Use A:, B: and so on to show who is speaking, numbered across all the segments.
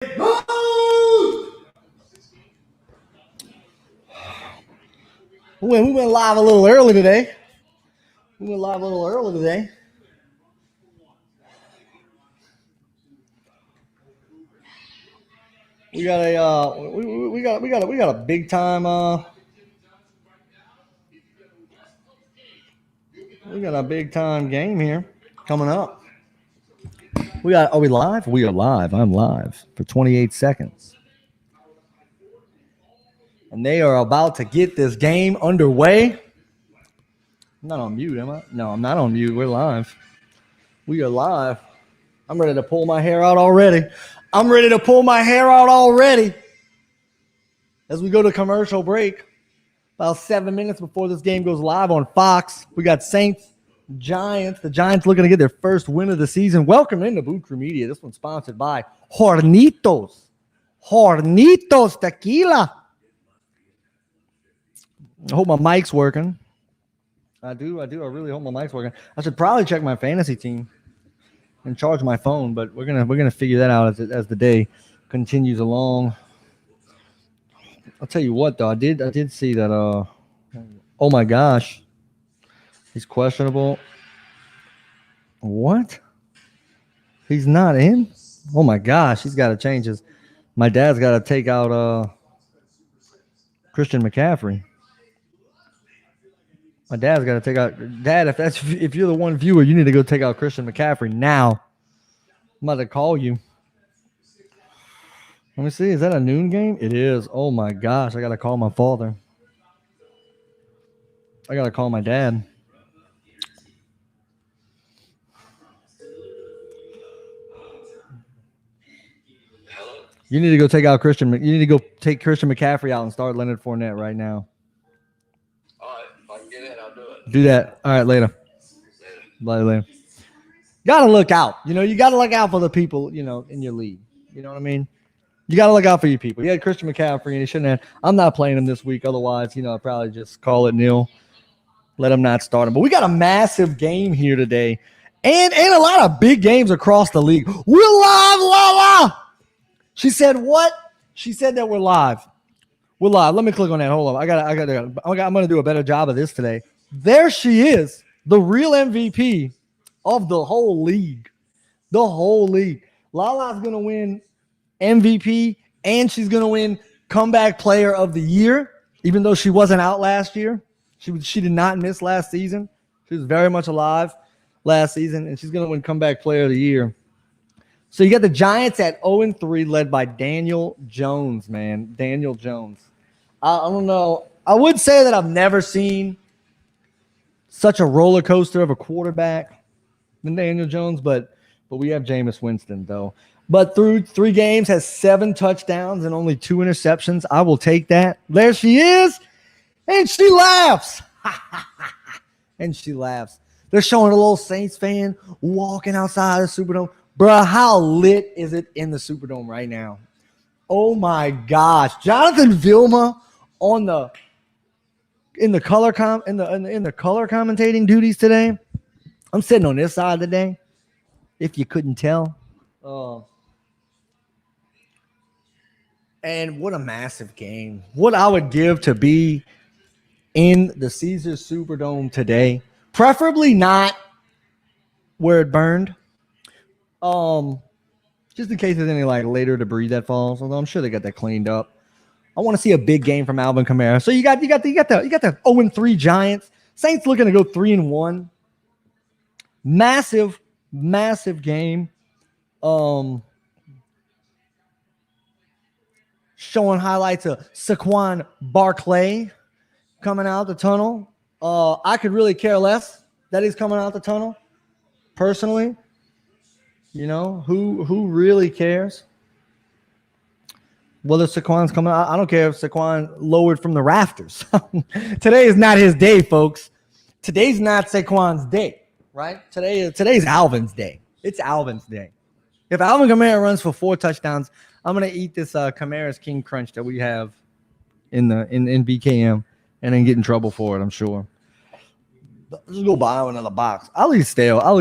A: We went live a little early today. We got a big time game here coming up. Are we live? We are live. I'm live for 28 seconds. And they are about to get this game underway. I'm not on mute, am I? No, I'm not on mute. We're live. We are live. I'm ready to pull my hair out already. As we go to commercial break, about 7 minutes before this game goes live on Fox, we got Saints, Giants. The Giants looking to get their first win of the season. Welcome into Boot Crew Media. This one's sponsored by Hornitos Tequila. I hope my mic's working. I do. I really hope my mic's working. I should probably check my fantasy team and charge my phone, but we're gonna figure that out as the day continues along. I'll tell you what, though, I did see that. Oh my gosh, he's questionable. What? He's not in? Oh my gosh, he's got to change his. My dad's got to take out Christian McCaffrey. My dad's got to take out Dad. If you're the one viewer, you need to go take out Christian McCaffrey now. I'm about to call you. Let me see. Is that a noon game? It is. Oh my gosh! I got to call my father. I got to call my dad. You need to go take out Christian. You need to go take Christian McCaffrey out and start Leonard Fournette right now. Do that. All right, later. Later. Gotta look out. You gotta look out for the people, in your league. You know what I mean? You gotta look out for your people. You had Christian McCaffrey, and he shouldn't have. I'm not playing him this week. Otherwise, I'd probably just call it nil. Let him not start him. But we got a massive game here today. And a lot of big games across the league. We're live, Lala! She said what? She said that we're live. We're live. Let me click on that. Hold on. I'm gonna do a better job of this today. There she is, the real MVP of the whole league. The whole league. Lala's going to win MVP, and she's going to win Comeback Player of the Year, even though she wasn't out last year. She did not miss last season. She was very much alive last season, and she's going to win Comeback Player of the Year. So you got the Giants at 0-3, led by Daniel Jones, man. Daniel Jones. I don't know. I would say that I've never seen such a roller coaster of a quarterback than Daniel Jones, but we have Jameis Winston, though. But through 3 games, has 7 touchdowns and only 2 interceptions. I will take that. There she is, and she laughs. They're showing a little Saints fan walking outside the Superdome. Bruh, how lit is it in the Superdome right now? Oh, my gosh. Jonathan Vilma in the color commentating duties today. I'm sitting on this side today, if you couldn't tell. And what a massive game. What I would give to be in the Caesars Superdome today. Preferably not where it burned. Just in case there's any later debris that falls. Although I'm sure they got that cleaned up. I want to see a big game from Alvin Kamara. So you got the 0-3 Giants. Saints looking to go 3-1. Massive game. Showing highlights of Saquon Barkley coming out the tunnel. I could really care less that he's coming out the tunnel. Personally, who really cares? Whether Saquon's coming out, I don't care if Saquon lowered from the rafters. Today is not his day, folks. Today's not Saquon's day, right? Today's Alvin's day. It's Alvin's day. If Alvin Kamara runs for 4 touchdowns, I'm gonna eat this Kamara's King Crunch that we have in BKM and then get in trouble for it. I'm sure. Just go buy another box. I'll eat stale. I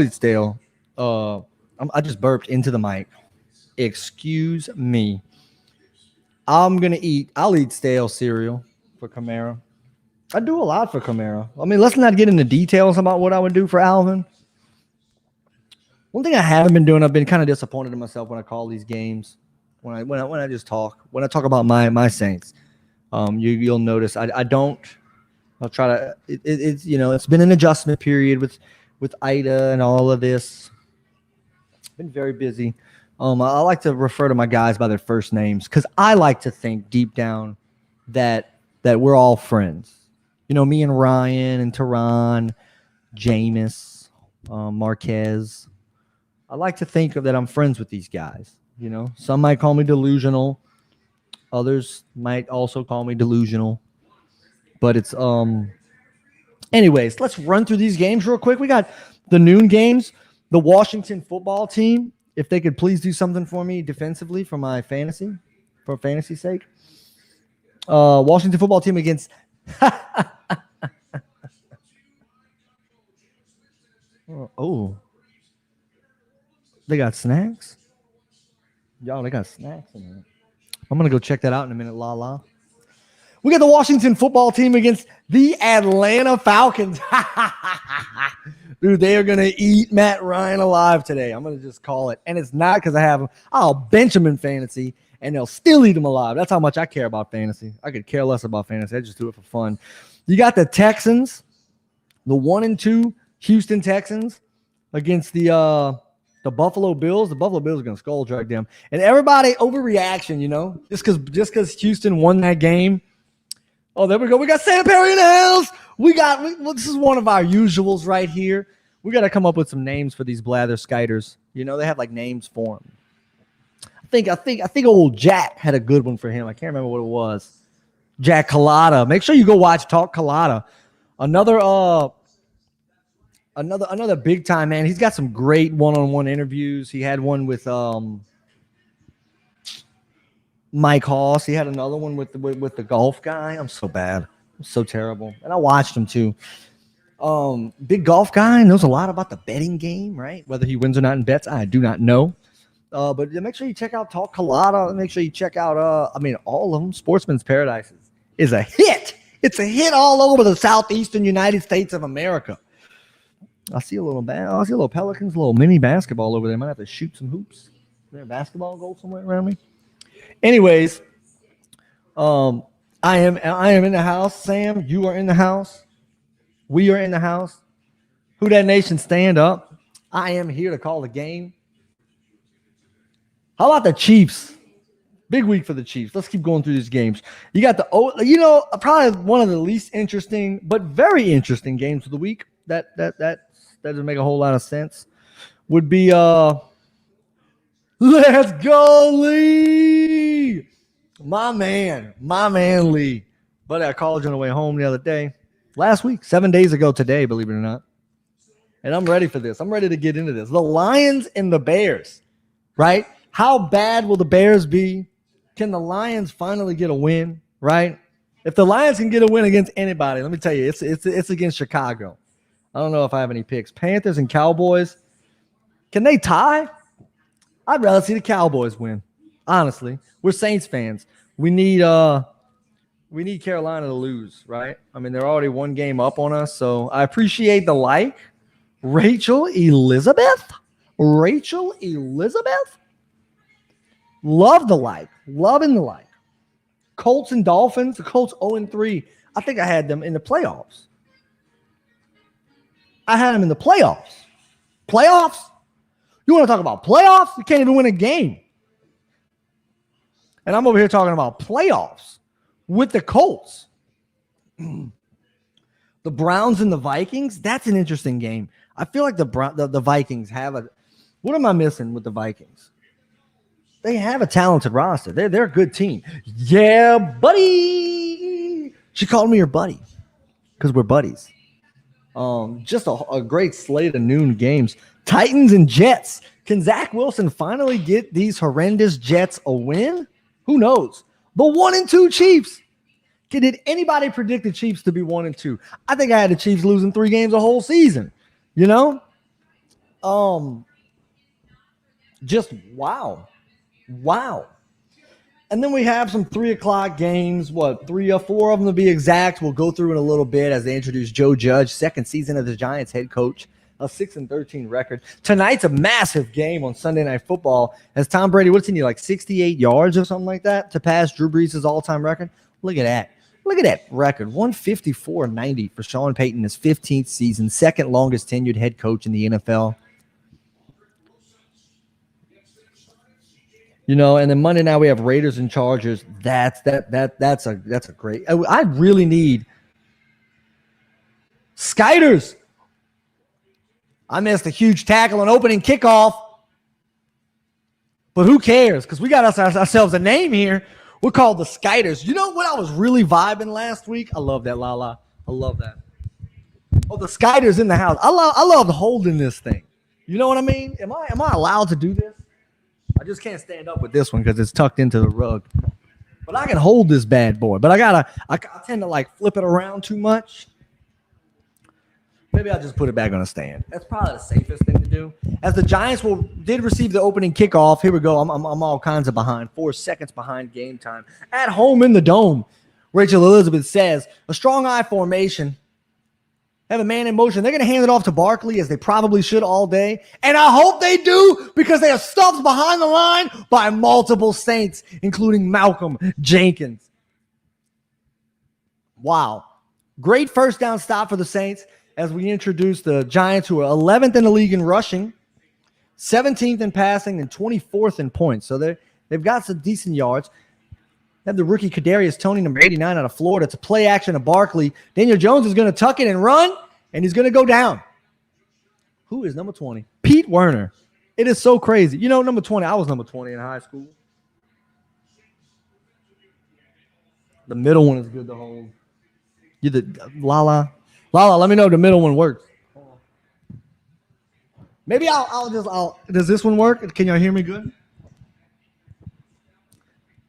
A: just burped into the mic. Excuse me. I'll eat stale cereal for Kamara. I do a lot for Kamara. I mean, let's not get into details about what I would do for Alvin. One thing I haven't been doing, I've been kind of disappointed in myself when I call these games. When I just talk, when I talk about my Saints, you'll notice I don't. I'll try to. It's it's been an adjustment period with Ida and all of this. Been very busy. I like to refer to my guys by their first names because I like to think deep down that we're all friends. Me and Ryan and Tehran, Jameis, Marquez. I like to think that I'm friends with these guys. Some might call me delusional. Others might also call me delusional. But it's anyways, let's run through these games real quick. We got the noon games. The Washington football team, if they could please do something for me defensively for fantasy's sake. Washington football team against oh. They got snacks? Y'all, they got snacks in there. I'm going to go check that out in a minute, la. We got the Washington football team against the Atlanta Falcons. Dude, they are going to eat Matt Ryan alive today. I'm going to just call it. And it's not because I have him. I'll bench him in fantasy, and they'll still eat him alive. That's how much I care about fantasy. I could care less about fantasy. I just do it for fun. You got the Texans, the 1-2 Houston Texans against the Buffalo Bills. The Buffalo Bills are going to skull drag them. And everybody overreaction, just because Houston won that game. Oh, there we go. We got Sam Perry in the house. This is one of our usuals right here. We got to come up with some names for these blatherskiters. They have like names for them. I think old Jack had a good one for him. I can't remember what it was. Jack Collada. Make sure you go watch Talk Collada. Another big time man. He's got some great one-on-one interviews. He had one with Mike Hoss. He had another one with the golf guy. I'm so bad. I'm so terrible. And I watched him too. Big golf guy knows a lot about the betting game, right? Whether he wins or not in bets, I do not know. But make sure you check out Talk Collada. Make sure you check out all of them. Sportsman's Paradise is a hit. It's a hit all over the southeastern United States of America. I see a little Pelicans, a little mini basketball over there. Might have to shoot some hoops. Is there a basketball goal somewhere around me? Anyways, I am in the house. Sam, you are in the house. We are in the house. Who that nation, stand up. I am here to call the game. How about the Chiefs? Big week for the Chiefs. Let's keep going through these games. You got probably one of the least interesting, but very interesting games of the week. That doesn't make a whole lot of sense. Would be let's go, Lee. My man Lee. But I called you on the way home the other day. Last week, 7 days ago today, believe it or not. And I'm ready for this. I'm ready to get into this. The Lions and the Bears, right? How bad will the Bears be? Can the Lions finally get a win, right? If the Lions can get a win against anybody, let me tell you, it's against Chicago. I don't know if I have any picks. Panthers and Cowboys. Can they tie? I'd rather see the Cowboys win. Honestly, we're Saints fans. We need Carolina to lose, right? I mean, they're already one game up on us, so I appreciate the like. Rachel Elizabeth. Love the like. Loving the like. Colts and Dolphins. The Colts 0-3. I think I had them in the playoffs. Playoffs? You want to talk about playoffs? You can't even win a game. And I'm over here talking about playoffs with the Colts. The Browns and the Vikings, that's an interesting game. I feel like the Vikings have a – what am I missing with the Vikings? They have a talented roster. They're a good team. Yeah, buddy. She called me her buddy because we're buddies. Just a great slate of noon games. Titans and Jets. Can Zach Wilson finally get these horrendous Jets a win? Who knows? The 1-2 Chiefs. Did anybody predict the Chiefs to be 1-2? I think I had the Chiefs losing 3 games a whole season. Just wow. Wow. And then we have some 3 o'clock games, 3 or 4 of them to be exact. We'll go through in a little bit as they introduce Joe Judge, second season as the Giants head coach, a 6-13 record. Tonight's a massive game on Sunday Night Football as Tom Brady, what's he need, like 68 yards or something like that to pass Drew Brees' all-time record? Look at that. Look at that record, 154-90 for Sean Payton, his 15th season, second longest tenured head coach in the NFL. You know, and then Monday night we have Raiders and Chargers. That's a great. I really need Skyders. I missed a huge tackle on opening kickoff, but who cares? Because we got ourselves a name here. We're called the Skyders. You know what I was really vibing last week? I love that, Lala. I love that. Oh, the Skyders in the house. I love holding this thing. You know what I mean? Am I allowed to do this? I just can't stand up with this one because it's tucked into the rug. But I can hold this bad boy. But I tend to like flip it around too much. Maybe I'll just put it back on a stand. That's probably the safest thing to do. As the Giants did receive the opening kickoff. Here we go. I'm all kinds of behind. 4 seconds behind game time. At home in the dome. Rachel Elizabeth says, a strong eye formation. Have a man in motion. They're going to hand it off to Barkley as they probably should all day. And I hope they do because they are stuffed behind the line by multiple Saints, including Malcolm Jenkins. Wow. Great first down stop for the Saints as we introduce the Giants, who are 11th in the league in rushing, 17th in passing, and 24th in points. So they've got some decent yards. Have the rookie Kadarius Toney, number 89 out of Florida. It's a play action to Barkley. Daniel Jones is going to tuck it and run, and he's going to go down. Who is number 20? Pete Werner. It is so crazy. You know, number 20, I was number 20 in high school. The middle one is good to hold. You the Lala, let me know if the middle one works. Maybe I'll does this one work? Can y'all hear me good?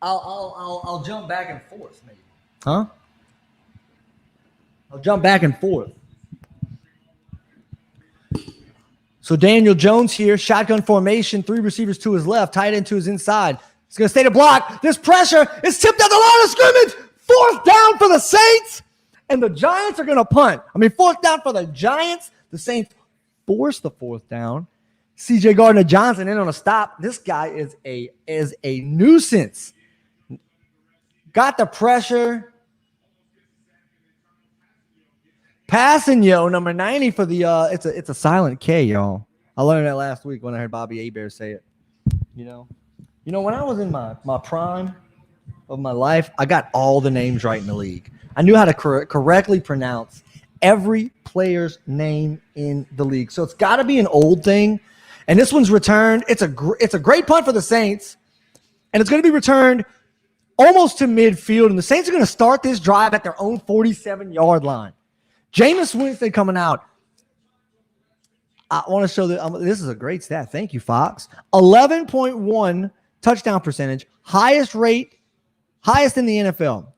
A: I'll jump back and forth, maybe. Huh? I'll jump back and forth. So Daniel Jones here, shotgun formation, 3 receivers to his left, tight end to his inside. He's going to stay to block. This pressure is tipped at the line of scrimmage. 4th down for the Saints, and the Giants are going to punt. 4th down for the Giants. The Saints force the 4th down. C.J. Gardner-Johnson in on a stop. This guy is a nuisance. Got the pressure. Passing number 90 for the it's a silent K, y'all. I learned that last week when I heard Bobby Hebert say it. You know, when I was in my prime of my life, I got all the names right in the league. I knew how to correctly pronounce every player's name in the league. So it's got to be an old thing. And this one's returned. It's a great punt for the Saints, and it's going to be returned almost to midfield, and the Saints are going to start this drive at their own 47-yard line. Jameis Winston coming out. I want to show that this is a great stat. Thank you, Fox. 11.1 touchdown percentage, highest in the NFL.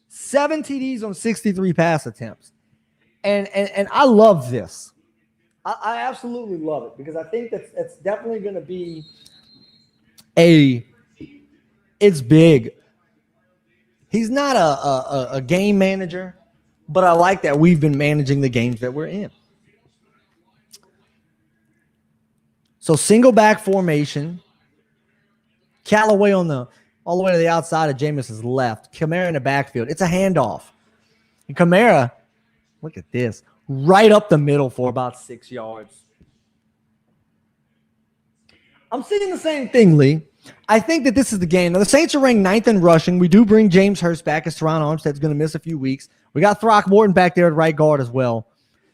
A: 7 TDs on 63 pass attempts. And I love this. I absolutely love it because I think that's definitely going to be it's big. He's not a game manager, but I like that we've been managing the games that we're in. So single back formation. Callaway all the way to the outside of Jameis's left. Kamara in the backfield. It's a handoff. And Kamara, look at this, right up the middle for about 6 yards. I'm seeing the same thing, Lee. I think that this is the game. Now, the Saints are ranked 9th in rushing. We do bring James Hurst back as Teron Armstead's going to miss a few weeks. We got Throckmorton back there at right guard as well.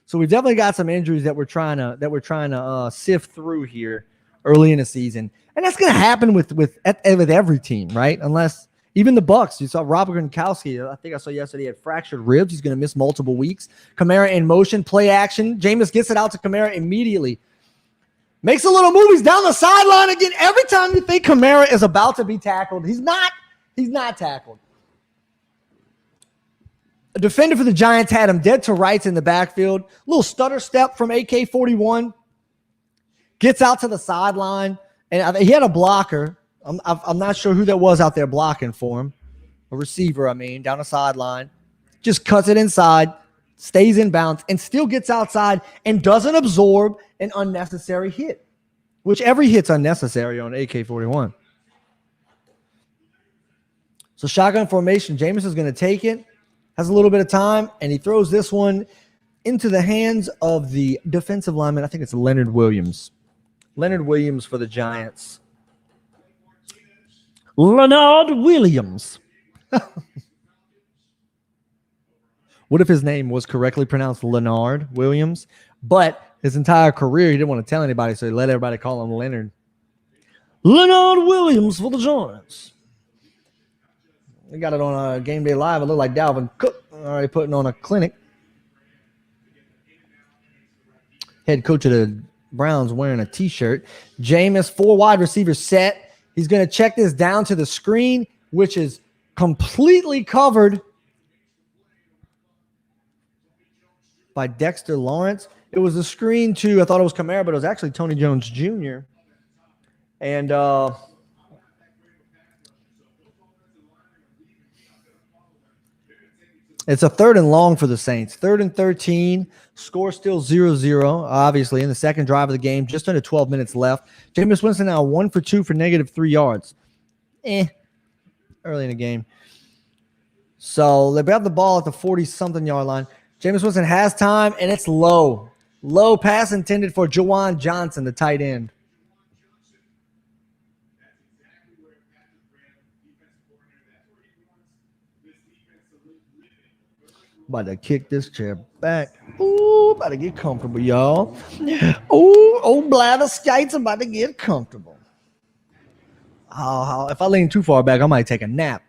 A: So we've definitely got some injuries that we're trying to sift through here early in the season. And that's going to happen with every team, right? Unless even the Bucks. You saw Robert Gronkowski. I think I saw yesterday he had fractured ribs. He's going to miss multiple weeks. Kamara in motion, play action. Jameis gets it out to Kamara immediately. Makes a little move. He's down the sideline again. Every time you think Kamara is about to be tackled, he's not. He's not tackled. A defender for the Giants had him dead to rights in the backfield. Little stutter step from AK-41. Gets out to the sideline. And he had a blocker. I'm not sure who that was out there blocking for him. A receiver, down the sideline. Just cuts it inside, stays in bounds, and still gets outside and doesn't absorb an unnecessary hit, which every hit's unnecessary on AK-41. So shotgun formation, Jameis is going to take it, has a little bit of time, and he throws this one into the hands of the defensive lineman. I think it's Leonard Williams. Leonard Williams for the Giants. Leonard Williams. What if his name was correctly pronounced Leonard Williams, but his entire career he didn't want to tell anybody, so he let everybody call him Leonard. Leonard Williams for the Giants. We got it on Game Day Live. It looked like Dalvin Cook already putting on a clinic. Head coach of the Browns wearing a T-shirt. Jameis, 4 wide receivers set. He's going to check this down to the screen, which is completely covered by Dexter Lawrence. It was a screen to, I thought it was Kamara, but it was actually Tony Jones Jr. And it's a 3rd and long for the Saints. 3rd and 13. Score still 0-0, obviously, in the second drive of the game. Just under 12 minutes left. Jameis Winston now 1 for 2 for -3 yards. Early in the game. So they grab the ball at the 40-something yard line. Jameis Winston has time, and it's low. Low pass intended for Juwan Johnson, the tight end. About to kick this chair back. Ooh, about to get comfortable, y'all. Ooh, bladder skates about to get comfortable. Oh, if I lean too far back, I might take a nap.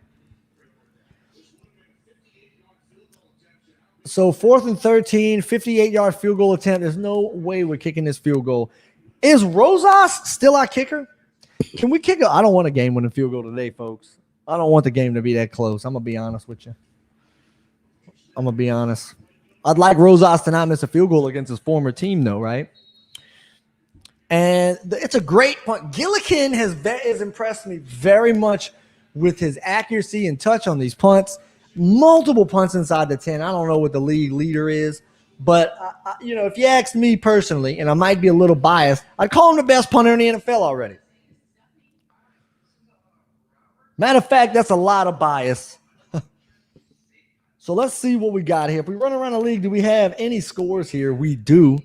A: So 4th and 13, 58-yard field goal attempt. There's no way we're kicking this field goal. Is Rosas still our kicker? Can we kick I don't want a game-winning field goal today, folks. I don't want the game to be that close. I'm going to be honest with you. I'm going to be honest. I'd like Rosas to not miss a field goal against his former team, though, right? And it's a great punt. Gillikin has impressed me very much with his accuracy and touch on these punts. Multiple punts inside the 10. I don't know what the league leader is, but, if you ask me personally, and I might be a little biased, I'd call him the best punter in the NFL already. Matter of fact, that's a lot of bias. So let's see what we got here. If we run around the league, do we have any scores here? We do.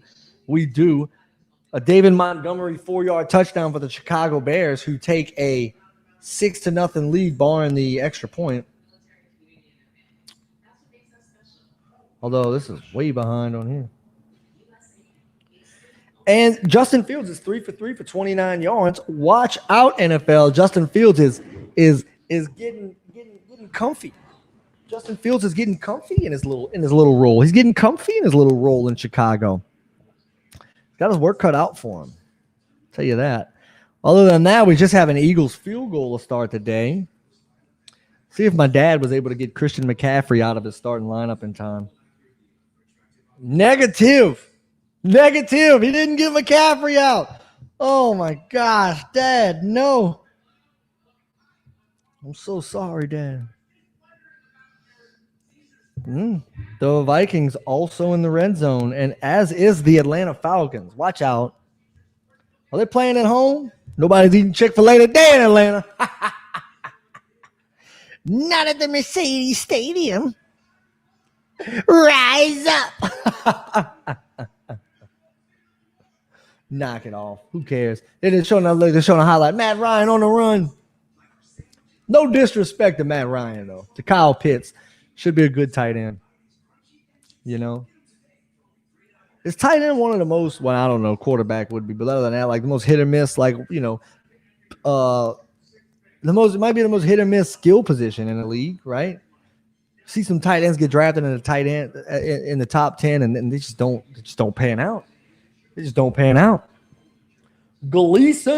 A: A David Montgomery 4-yard touchdown for the Chicago Bears, who take a 6-0 lead, barring the extra point. Although this is way behind on here. And Justin Fields is 3 for 3 for 29 yards. Watch out, NFL. Justin Fields is getting comfy. Justin Fields is getting comfy in his little role. He's getting comfy in his little role in Chicago. He's got his work cut out for him. I'll tell you that. Other than that, we just have an Eagles field goal to start the day. See if my dad was able to get Christian McCaffrey out of his starting lineup in time. Negative. He didn't get McCaffrey out. Oh, my gosh. Dad, no. I'm so sorry, Dad. The Vikings also in the red zone, and as is the Atlanta Falcons. Watch out. Are they playing at home? Nobody's eating Chick-fil-A today in Atlanta. Not at the Mercedes Stadium. Rise up. Knock it off. Who cares? They're showing a highlight. Matt Ryan on the run. No disrespect to Matt Ryan, though. To Kyle Pitts. Should be a good tight end. Is tight end one of the most, well, I don't know, quarterback would be, but other than that, like the most hit or miss, it might be the most hit or miss skill position in the league, right? See some tight ends get drafted in the tight end in the top 10, and they just don't pan out. They just don't pan out. Gleason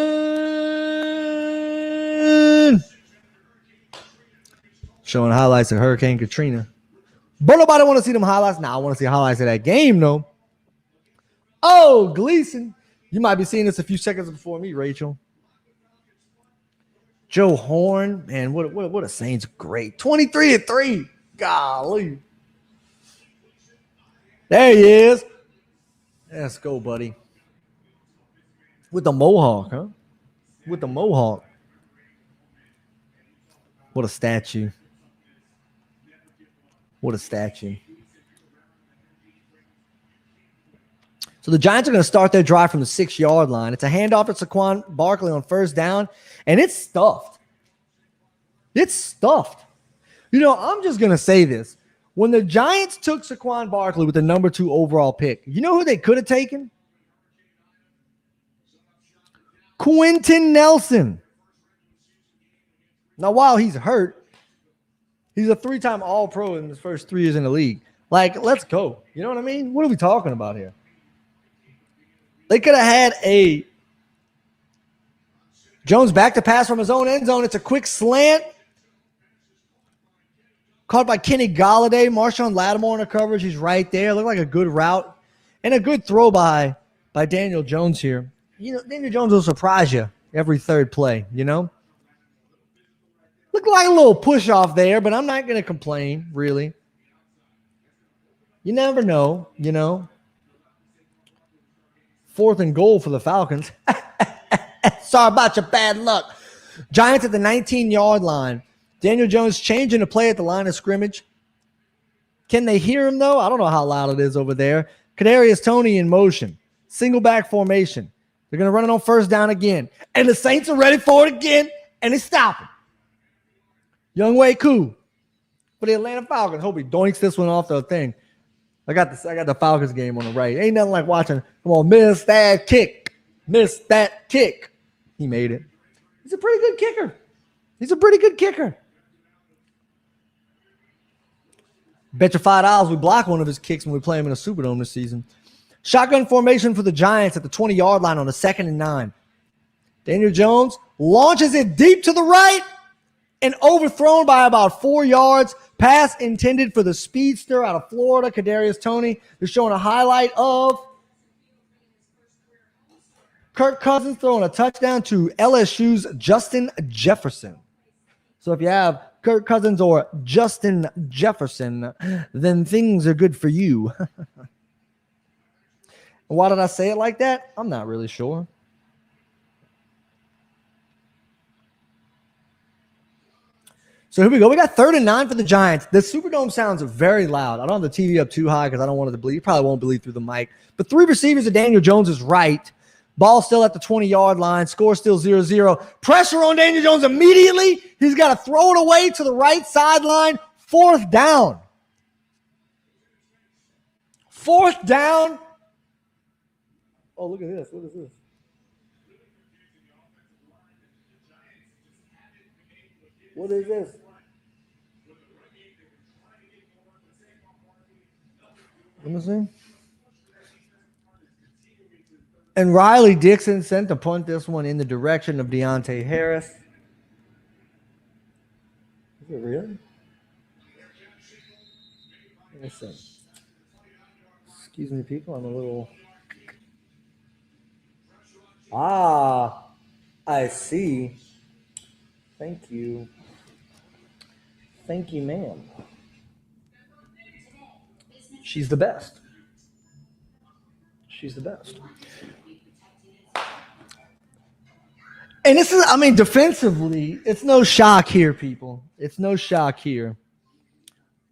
A: showing highlights of Hurricane Katrina. But nobody want to see them highlights. Now I want to see highlights of that game, though. Oh, Gleason. You might be seeing this a few seconds before me, Rachel. Joe Horn, man, what a Saints great. 23-3. Golly. There he is. Let's go, buddy. With the mohawk, huh? With the mohawk. What a statue. What a statue. So the Giants are going to start their drive from the 6-yard line. It's a handoff to Saquon Barkley on first down, and it's stuffed. It's stuffed. You know, I'm just going to say this. When the Giants took Saquon Barkley with the number 2 overall pick, you know who they could have taken? Quentin Nelson. Now, while he's hurt, he's a 3-time All-Pro in his first 3 years in the league. Like, let's go. You know what I mean? What are we talking about here? They could have had a Jones back to pass from his own end zone. It's a quick slant. Caught by Kenny Golladay. Marshawn Lattimore in the coverage. He's right there. Looked like a good route. And a good throw by Daniel Jones here. You know, Daniel Jones will surprise you every third play, you know? Looked like a little push off there, but I'm not going to complain, really. You never know, you know? 4th and goal for the Falcons. Sorry about your bad luck. Giants at the 19-yard line. Daniel Jones changing the play at the line of scrimmage. Can they hear him, though? I don't know how loud it is over there. Kadarius Toney in motion. Single back formation. They're going to run it on first down again. And the Saints are ready for it again, and they stop it. Younghoe Koo for the Atlanta Falcons. Hope he doinks this one off the thing. I got the Falcons game on the right. Ain't nothing like watching. Come on, miss that kick. Miss that kick. He made it. He's a pretty good kicker. He's a pretty good kicker. Bet you $5 we block one of his kicks when we play him in a Superdome this season. Shotgun formation for the Giants at the 20-yard line on the 2nd and 9. Daniel Jones launches it deep to the right and overthrown by about 4 yards. Pass intended for the speedster out of Florida, Kadarius Toney. They're showing a highlight of Kirk Cousins throwing a touchdown to LSU's Justin Jefferson. So if you have Kirk Cousins or Justin Jefferson, then things are good for you. Why did I say it like that? I'm not really sure. So here we go. We got 3rd and 9 for the Giants. The Superdome sounds very loud. I don't have the TV up too high because I don't want it to bleed. You probably won't bleed through the mic. But 3 receivers at Daniel Jones' right. Ball still at the 20-yard line. Score still 0-0. Pressure on Daniel Jones immediately. He's got to throw it away to the right sideline. 4th down. 4th down. Oh, look at this. What is this? What is this? Let me see. And Riley Dixon sent to punt this one in the direction of Deontay Harris. Is it really? Let me see. Excuse me, people. I'm a little... I see. Thank you. Thank you, ma'am. She's the best. She's the best. And this is, I mean, defensively, it's no shock here, people. It's no shock here.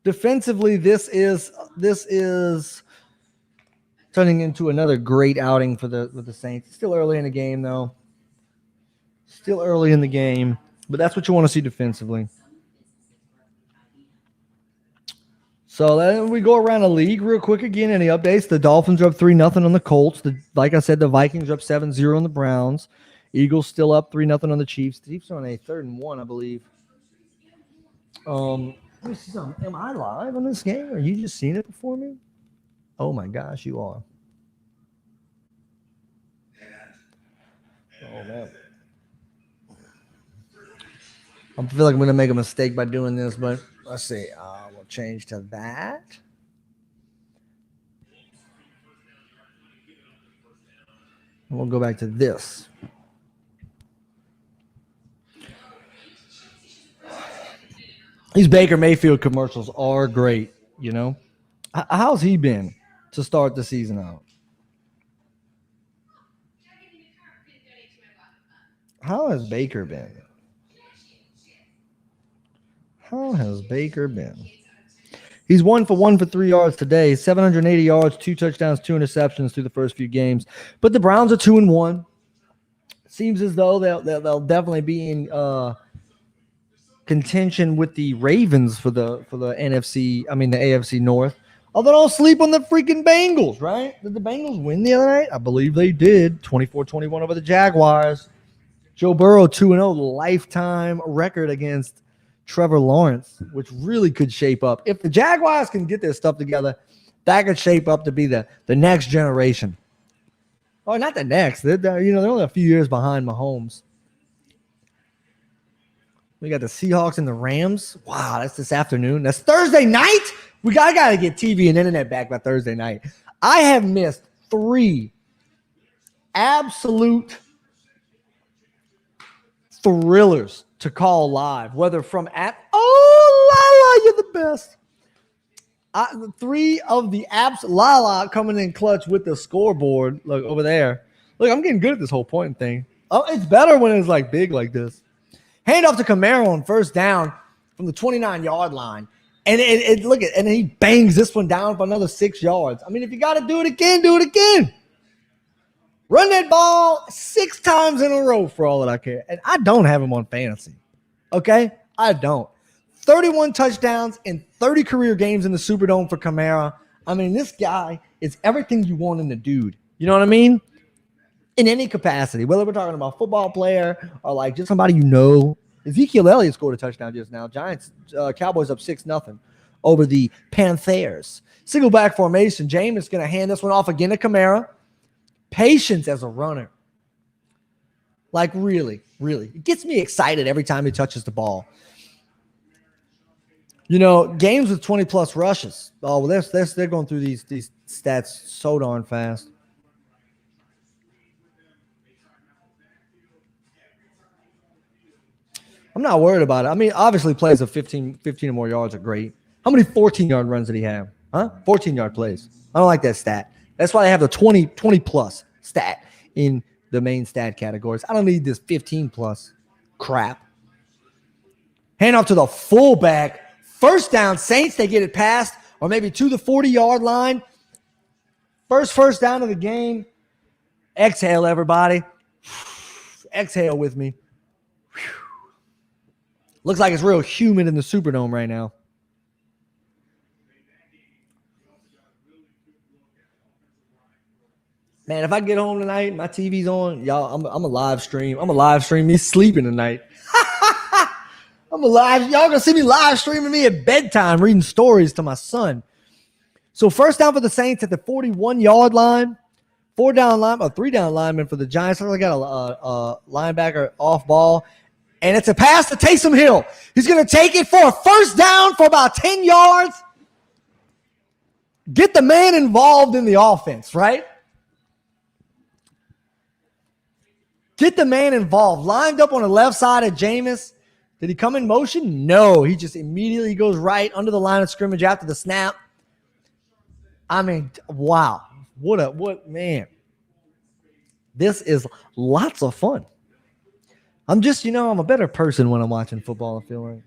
A: Defensively, this is turning into another great outing for the Saints. It's still early in the game, though. Still early in the game, but that's what you want to see defensively. So then we go around the league real quick again. Any updates? The Dolphins are up 3-0 on the Colts. Like I said, the Vikings are up 7-0 on the Browns. Eagles still up 3-0 on the Chiefs. The Chiefs are on a 3rd and 1, I believe. Let me see something. Am I live on this game? Are you just seeing it before me? Oh my gosh, you are. Oh man. I feel like I'm going to make a mistake by doing this, but let's see. We'll change to that. And we'll go back to this. These Baker Mayfield commercials are great, you know. How's he been to start the season out? How has Baker been? How has Baker been? He's 1 for 1 for 3 yards today, 780 yards, 2 touchdowns, 2 interceptions through the first few games. But the Browns are 2-1. Seems as though they'll definitely be in contention with the Ravens for the NFC. I mean the AFC North. Although don't sleep on the freaking Bengals, right? Did the Bengals win the other night? I believe they did. 24-21 over the Jaguars. Joe Burrow 2-0, lifetime record against Trevor Lawrence, which really could shape up. If the Jaguars can get their stuff together, that could shape up to be the next generation. Oh, not the next. They're only a few years behind Mahomes. We got the Seahawks and the Rams. Wow, that's this afternoon. That's Thursday night? I got to get TV and internet back by Thursday night. I have missed 3 absolute thrillers to call live, whether from Lala, you're the best. 3 of the apps, Lala coming in clutch with the scoreboard. Look over there. Look, I'm getting good at this whole pointing thing. Oh, it's better when it's like big like this. Hand off to Camaro on first down from the 29-yard line. And and he bangs this one down for another 6 yards. I mean, if you got to do it again, do it again. Run that ball 6 times in a row for all that I care. And I don't have him on fantasy. Okay? I don't. 31 touchdowns in 30 career games in the Superdome for Kamara. I mean, this guy is everything you want in a dude. You know what I mean? In any capacity, whether we're talking about football player or like just somebody you know. Ezekiel Elliott scored a touchdown just now. Cowboys up 6-0 over the Panthers. Single back formation. James is going to hand this one off again to Kamara. Patience as a runner. Like really, really. It gets me excited every time he touches the ball. You know, games with 20-plus rushes. Oh, well, they're going through these stats so darn fast. I'm not worried about it. I mean, obviously plays of 15 or more yards are great. How many 14-yard runs did he have? 14-yard plays. I don't like that stat. That's why they have the 20-plus stat in the main stat categories. I don't need this 15-plus crap. Hand off to the fullback. First down, Saints. They get it past or maybe to the 40-yard line. First down of the game. Exhale, everybody. Exhale with me. Looks like it's real humid in the Superdome right now. Man, if I get home tonight, my TV's on, y'all, I'm a live stream. I'm a live stream me sleeping tonight. Y'all gonna see me live streaming me at bedtime, reading stories to my son. So first down for the Saints at the 41-yard line. 3-down lineman for the Giants. I got a linebacker off ball. And it's a pass to Taysom Hill. He's going to take it for a first down for about 10 yards. Get the man involved in the offense, right? Get the man involved. Lined up on the left side of Jameis. Did he come in motion? No. He just immediately goes right under the line of scrimmage after the snap. I mean, wow. What man. This is lots of fun. I'm just, I'm a better person when I'm watching football, I feel like.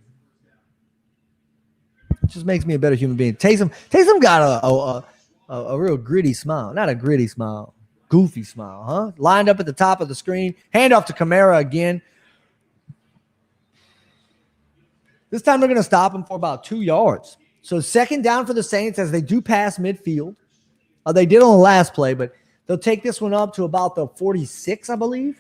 A: It just makes me a better human being. Taysom got a real gritty smile. Not a gritty smile. Goofy smile, huh? Lined up at the top of the screen. Hand off to Kamara again. This time they're going to stop him for about 2 yards. So second down for the Saints as they do pass midfield. They did on the last play, but they'll take this one up to about the 46, I believe.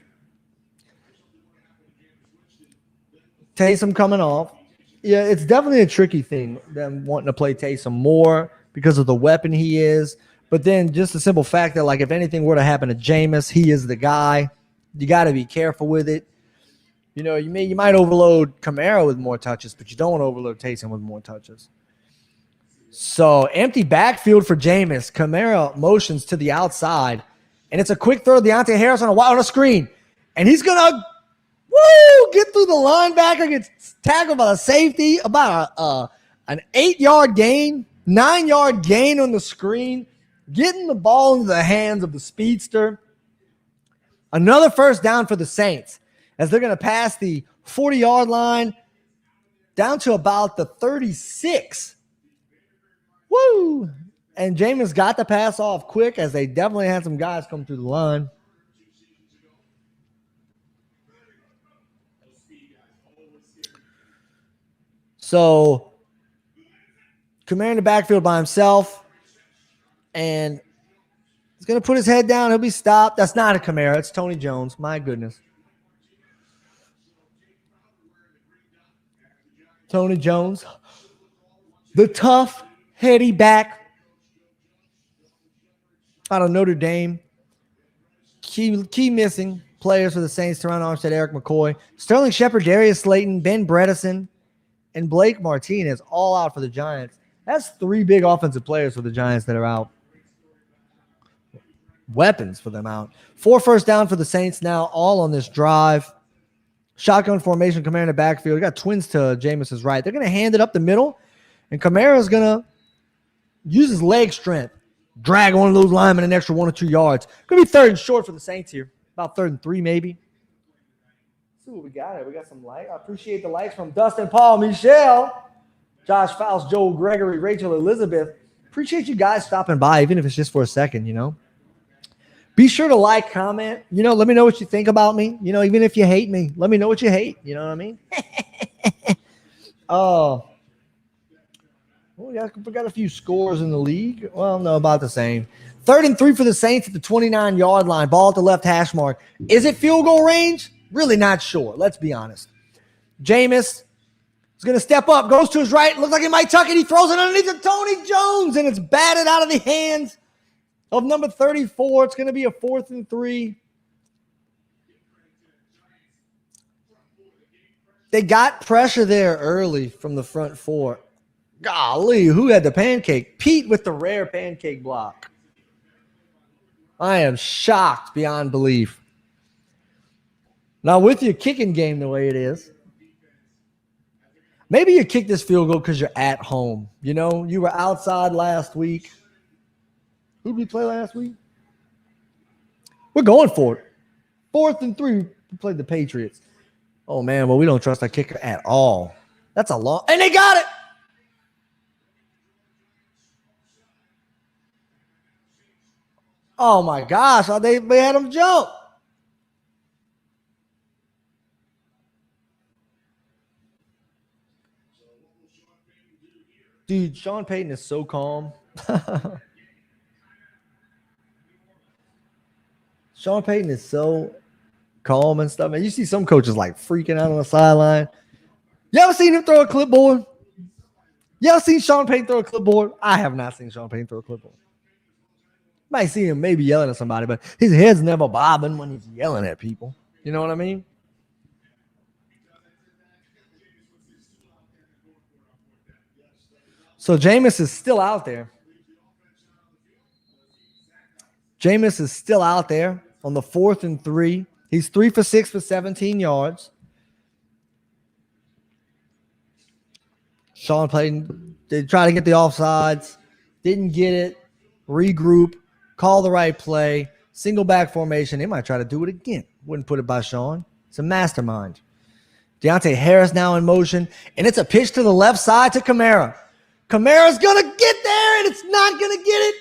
A: Taysom coming off. Yeah, it's definitely a tricky thing, them wanting to play Taysom more because of the weapon he is. But then just the simple fact that, like, if anything were to happen to Jameis, he is the guy. You got to be careful with it. You might overload Kamara with more touches, but you don't want to overload Taysom with more touches. So empty backfield for Jameis. Kamara motions to the outside, and it's a quick throw to Deontay Harris on a screen. And he's going to – woo! Woo! Get through the linebacker, gets tackled by the safety, about an 8-yard gain, 9-yard gain on the screen, getting the ball into the hands of the speedster. Another first down for the Saints as they're going to pass the 40-yard line down to about the 36. Woo! And Jameis got the pass off quick as they definitely had some guys come through the line. So, Kamara in the backfield by himself. And he's going to put his head down. He'll be stopped. That's not a Kamara. It's Tony Jones. My goodness. Tony Jones. The tough, heady back out of Notre Dame. Key missing players for the Saints: Teron Armstead, Eric McCoy, Sterling Shepard, Darius Slayton, Ben Bredesen, and Blake Martinez all out for the Giants. That's 3 big offensive players for the Giants that are out. Weapons for them out. 4 first down for the Saints now, all on this drive. Shotgun formation, Kamara in the backfield. We got twins to Jameis's right. They're going to hand it up the middle, and Kamara's going to use his leg strength, drag one of those linemen an extra 1 or 2 yards. Going to be 3rd and short for the Saints here. About 3rd and 3 maybe. Let's see what we got here. We got some light. I appreciate the likes from Dustin, Paul, Michelle, Josh Faust, Joel Gregory, Rachel, Elizabeth. Appreciate you guys stopping by, even if it's just for a second, you know. Be sure to like, comment. You know, let me know what you think about me. You know, even if you hate me, let me know what you hate. You know what I mean? Oh. We got a few scores in the league. Well, no, about the same. 3rd and 3 for the Saints at the 29-yard line. Ball at the left hash mark. Is it field goal range? Really not sure. Let's be honest. Jameis is going to step up. Goes to his right. Looks like he might tuck it. He throws it underneath to Tony Jones, and it's batted out of the hands of number 34. It's going to be a 4th and 3. They got pressure there early from the front 4. Golly, who had the pancake? Pete with the rare pancake block. I am shocked beyond belief. Now, with your kicking game the way it is, maybe you kick this field goal because you're at home. You know, you were outside last week. Who did we play last week? We're going for it. 4th and 3, we played the Patriots. Oh, man, well, we don't trust our kicker at all. That's a long – and they got it. Oh, my gosh. They had him jump. Dude, Sean Payton is so calm. Sean Payton is so calm and stuff. Man, you see some coaches like freaking out on the sideline. You ever seen him throw a clipboard? You ever seen Sean Payton throw a clipboard? I have not seen Sean Payton throw a clipboard. Might see him maybe yelling at somebody, but his head's never bobbing when he's yelling at people. You know what I mean? So Jameis is still out there. Jameis is still out there on the 4th and 3. He's 3 for 6 for 17 yards. Sean Payton, they try to get the offsides. Didn't get it. Regroup. Call the right play. Single back formation. They might try to do it again. Wouldn't put it by Sean. It's a mastermind. Deontay Harris now in motion. And it's a pitch to the left side to Kamara. Kamara's going to get there, and it's not going to get it.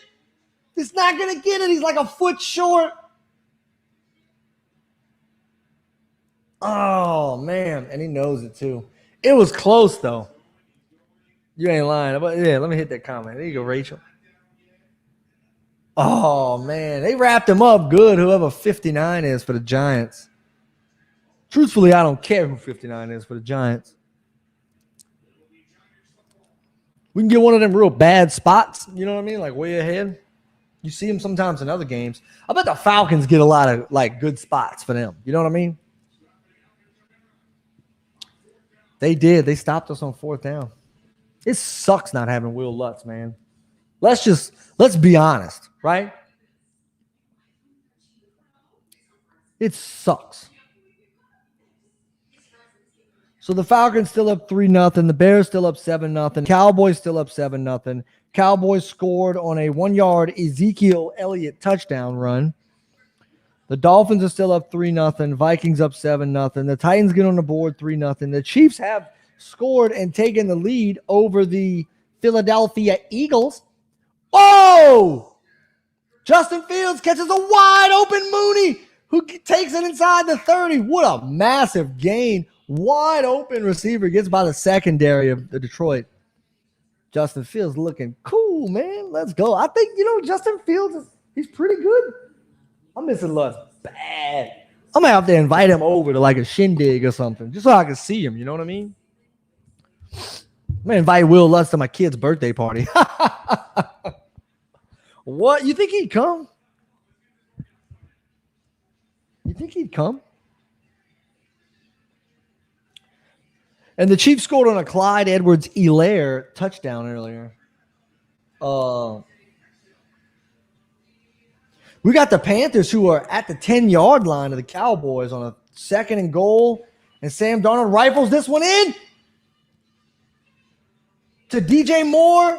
A: It's not going to get it. He's like a foot short. Oh, man. And he knows it, too. It was close, though. You ain't lying. But yeah, let me hit that comment. There you go, Rachel. Oh, man. They wrapped him up good, whoever 59 is for the Giants. Truthfully, I don't care who 59 is for the Giants. We can get one of them real bad spots, you know what I mean, like way ahead. You see them sometimes in other games. I bet the Falcons get a lot of like good spots for them. You know what I mean? They did. They stopped us on 4th down. It sucks not having Will Lutz, man. Let's be honest, right? It sucks. So the Falcons still up 3-0. The Bears still up 7-0. Cowboys still up 7-0. Cowboys scored on a 1-yard Ezekiel Elliott touchdown run. The Dolphins are still up 3-0. Vikings up 7-0. The Titans get on the board 3-0. The Chiefs have scored and taken the lead over the Philadelphia Eagles. Oh! Justin Fields catches a wide open Mooney who takes it inside the 30. What a massive gain. Wide open receiver gets by the secondary of the Detroit. Justin Fields looking cool, man. Let's go. I think, Justin Fields, he's pretty good. I'm missing Lutz bad. I'm going to have to invite him over to like a shindig or something just so I can see him. You know what I mean? I'm going to invite Will Lutz to my kid's birthday party. What? You think he'd come? You think he'd come? And the Chiefs scored on a Clyde Edwards-Helaire touchdown earlier. We got the Panthers who are at the 10-yard line of the Cowboys on a 2nd and goal. And Sam Darnold rifles this one in to DJ Moore.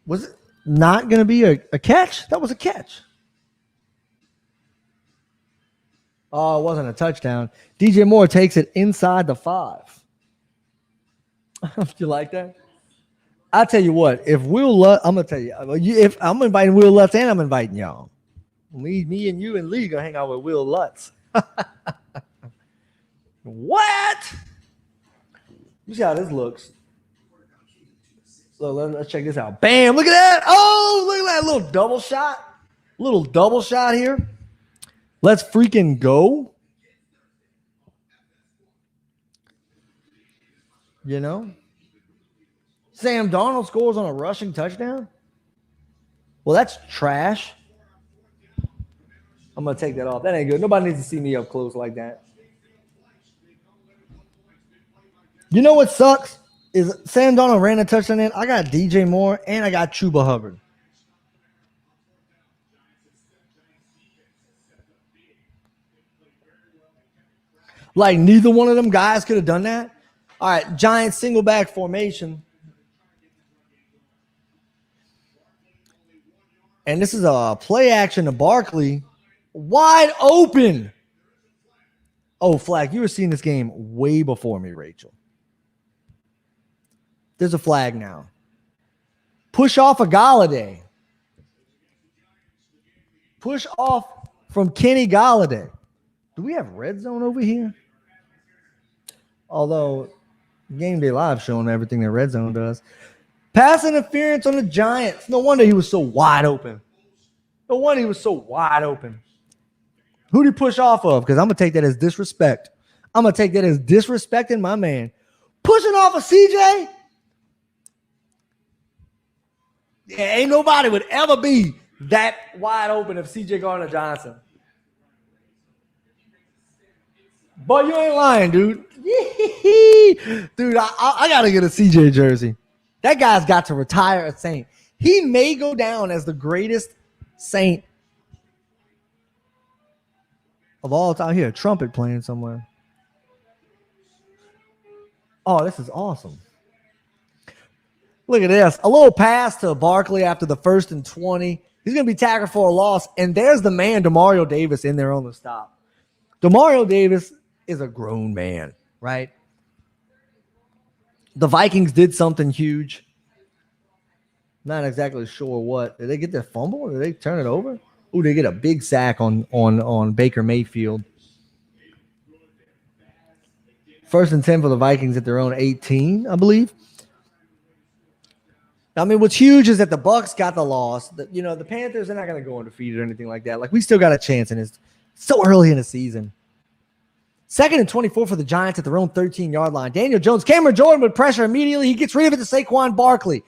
A: Was it not going to be a catch? That was a catch. Oh, it wasn't a touchdown. DJ Moore takes it inside the 5. Do you like that? I'll tell you what. If Will Lutz, I'm going to tell you. If I'm inviting Will Lutz and I'm inviting y'all. Me and you and Lee going to hang out with Will Lutz. What? You see how this looks. So let's check this out. Bam, look at that. Oh, look at that little double shot. Little double shot here. Let's freaking go. Sam Darnold scores on a rushing touchdown. Well, that's trash. I'm going to take that off. That ain't good. Nobody needs to see me up close like that. You know what sucks? Is Sam Darnold ran a touchdown in. I got DJ Moore and I got Chuba Hubbard. Like neither one of them guys could have done that. All right, Giants single back formation. And this is a play action to Barkley. Wide open. Oh, flag. You were seeing this game way before me, Rachel. There's a flag now. Push off of Galladay. Push off from Kenny Galladay. Do we have red zone over here? Although Game Day Live showing everything that red zone does. Pass interference on the Giants. No wonder he was so wide open. No wonder he was so wide open. Who did he push off of? Because I'm going to take that as disrespect. I'm going to take that as disrespecting my man. Pushing off of CJ? Yeah, ain't nobody would ever be that wide open if CJ Gardner-Johnson. But you ain't lying, dude. Dude, I got to get a CJ jersey. That guy's got to retire a Saint. He may go down as the greatest Saint of all time. Here, a trumpet playing somewhere. Oh, this is awesome. Look at this. A little pass to Barkley after the 1st and 20. He's going to be tackled for a loss. And there's the man, Demario Davis, in there on the stop. Demario Davis is a grown man, right? The Vikings did something huge. Not exactly sure what. Did they get their fumble or did they turn it over? Ooh, they get a big sack on Baker Mayfield. 1st and 10 for the Vikings at their own 18, I believe. I mean, what's huge is that the Bucs got the loss. The Panthers are not going to go undefeated or anything like that. Like, we still got a chance, and it's so early in the season. 2nd and 24 for the Giants at their own 13-yard line. Daniel Jones, Cameron Jordan with pressure immediately. He gets rid of it to Saquon Barkley.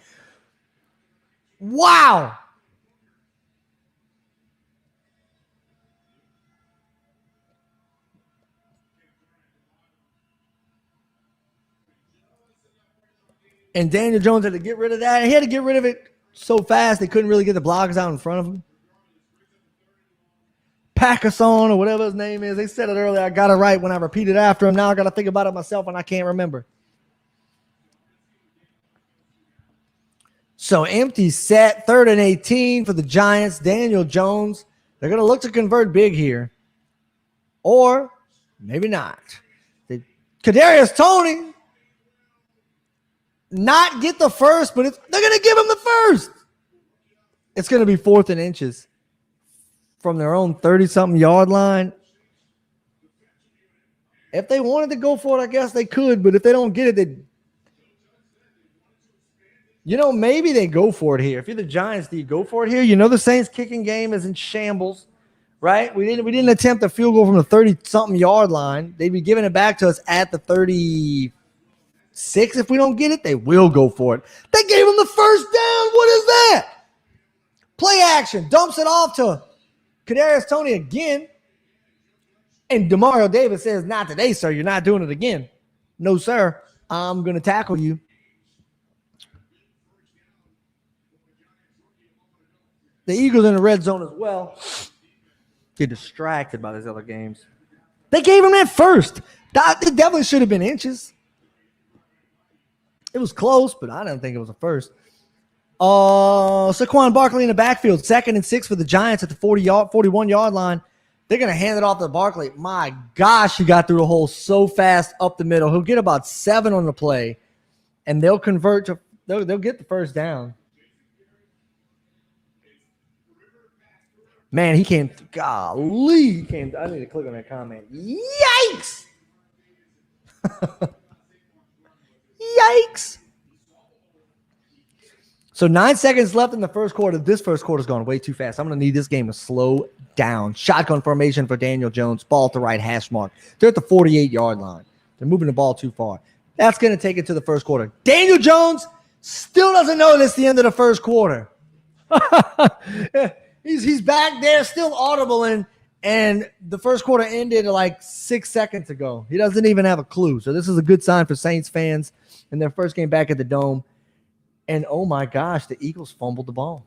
A: Wow. And Daniel Jones had to get rid of that. He had to get rid of it so fast they couldn't really get the blockers out in front of him. Packerson or whatever his name is. They said it earlier. I got it right when I repeated after him. Now I got to think about it myself, and I can't remember. So empty set, 3rd and 18 for the Giants. Daniel Jones. They're going to look to convert big here. Or maybe not. Kadarius Toney not get the first, but they're going to give him the first. It's going to be 4th and inches from their own 30-something yard line. If they wanted to go for it, I guess they could. But if they don't get it, maybe they go for it here. If you're the Giants, do you go for it here? The Saints kicking game is in shambles, right? We didn't attempt a field goal from the 30-something yard line. They'd be giving it back to us at the 36. If we don't get it, they will go for it. They gave him the first down. What is that? Play action. Dumps it off to Kadarius Toney again. And Demario Davis says, not today, sir. You're not doing it again. No, sir. I'm going to tackle you. The Eagles in the red zone as well. Get distracted by these other games. They gave him that first. It definitely should have been inches. It was close, but I didn't think it was a first. Saquon Barkley in the backfield. 2nd and 6 for the Giants at the 41-yard line. They're going to hand it off to Barkley. My gosh, he got through the hole so fast up the middle. He'll get about 7 on the play, and they'll convert to they'll get the first down. Man, he came. Golly, he came. I need to click on that comment. Yikes! Yikes! So 9 seconds left in the first quarter. This first quarter's gone way too fast. I'm going to need this game to slow down. Shotgun formation for Daniel Jones. Ball at the right hash mark. They're at the 48-yard line. They're moving the ball too far. That's going to take it to the first quarter. Daniel Jones still doesn't know this the end of the first quarter. He's back there, still audible, and the first quarter ended like 6 seconds ago. He doesn't even have a clue. So this is a good sign for Saints fans in their first game back at the Dome. And, oh, my gosh, the Eagles fumbled the ball.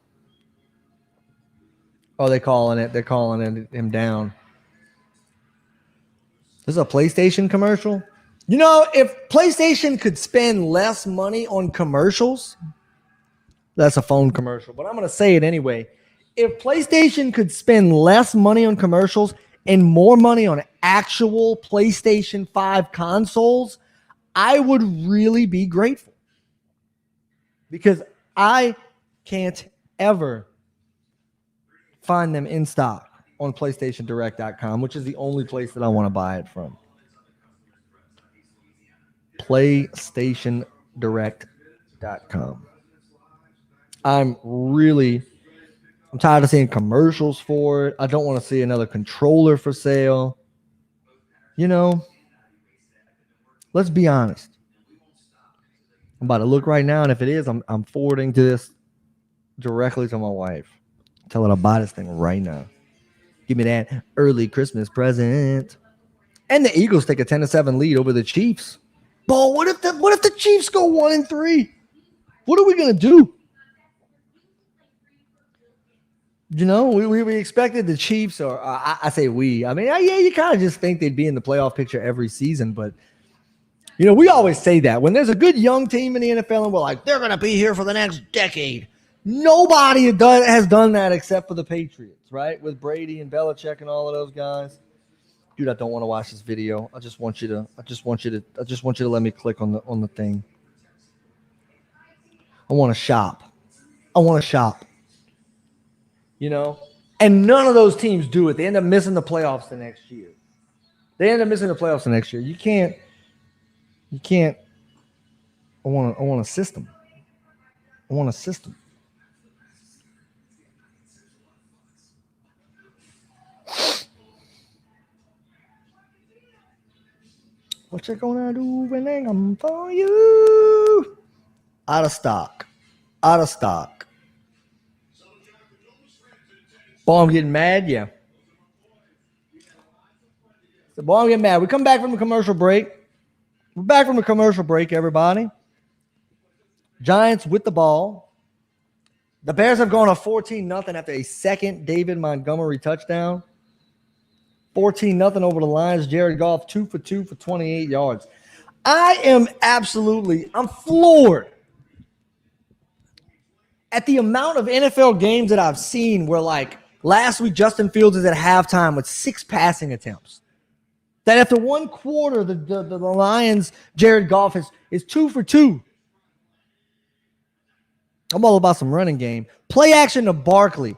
A: Oh, they're calling it. They're calling him down. This is a PlayStation commercial. If PlayStation could spend less money on commercials, that's a phone commercial, but I'm going to say it anyway. If PlayStation could spend less money on commercials and more money on actual PlayStation 5 consoles, I would really be grateful. Because I can't ever find them in stock on PlayStationDirect.com, which is the only place that I want to buy it from. PlayStationDirect.com. I'm tired of seeing commercials for it. I don't want to see another controller for sale. Let's be honest. I'm about to look right now, and if it is, I'm forwarding to this directly to my wife. Tell her to buy this thing right now. Give me that early Christmas present. And the Eagles take a 10-7 lead over the Chiefs. But what if the Chiefs go 1-3? What are we gonna do? We expected the Chiefs, or I say we. I mean, yeah, you kind of just think they'd be in the playoff picture every season, but we always say that when there's a good young team in the NFL, and we're like, they're gonna be here for the next decade. Nobody has done that except for the Patriots, right? With Brady and Belichick and all of those guys. Dude, I don't want to watch this video. I just want you to let me click on the thing. I want to shop. And none of those teams do it. They end up missing the playoffs the next year. You can't. I want a system. What you gonna do when I come for you? Out of stock. Boy, I'm getting mad, yeah. I'm getting mad. We come back from the commercial break. We're back from the commercial break, everybody. Giants with the ball. The Bears have gone up 14-0 after a second David Montgomery touchdown. 14-0 over the Lions. Jared Goff 2 for 2 for 28 yards. I'm floored at the amount of NFL games that I've seen where, like, last week Justin Fields is at halftime with 6 passing attempts. That after one quarter, the Lions, Jared Goff is 2 for 2. I'm all about some running game. Play action to Barkley.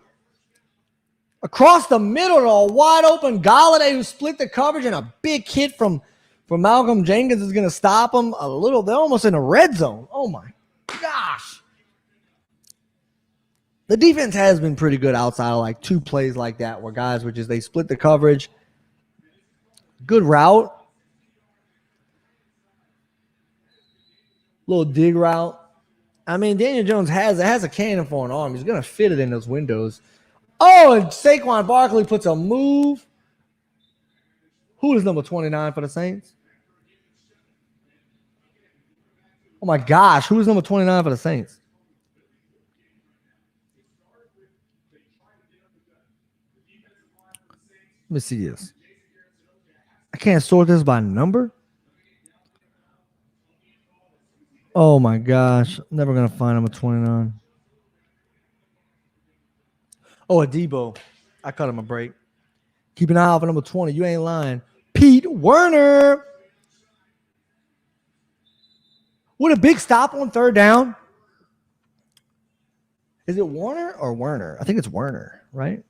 A: Across the middle to a wide open Galladay who split the coverage, and a big hit from Malcolm Jenkins is going to stop him a little. They're almost in a red zone. Oh, my gosh. The defense has been pretty good outside of like 2 plays like that where guys were just, they split the coverage. Good route. Little dig route. I mean, Daniel Jones has a cannon for an arm. He's going to fit it in those windows. Oh, and Saquon Barkley puts a move. Who is number 29 for the Saints? Oh, my gosh. Who is number 29 for the Saints? Let me see this. I can't sort this by number. Oh, my gosh. I'm never going to find number 29. Oh, Adebo. I cut him a break. Keep an eye out for number 20. You ain't lying. Pete Werner. With a big stop on third down. Is it Warner or Werner? I think it's Werner, right?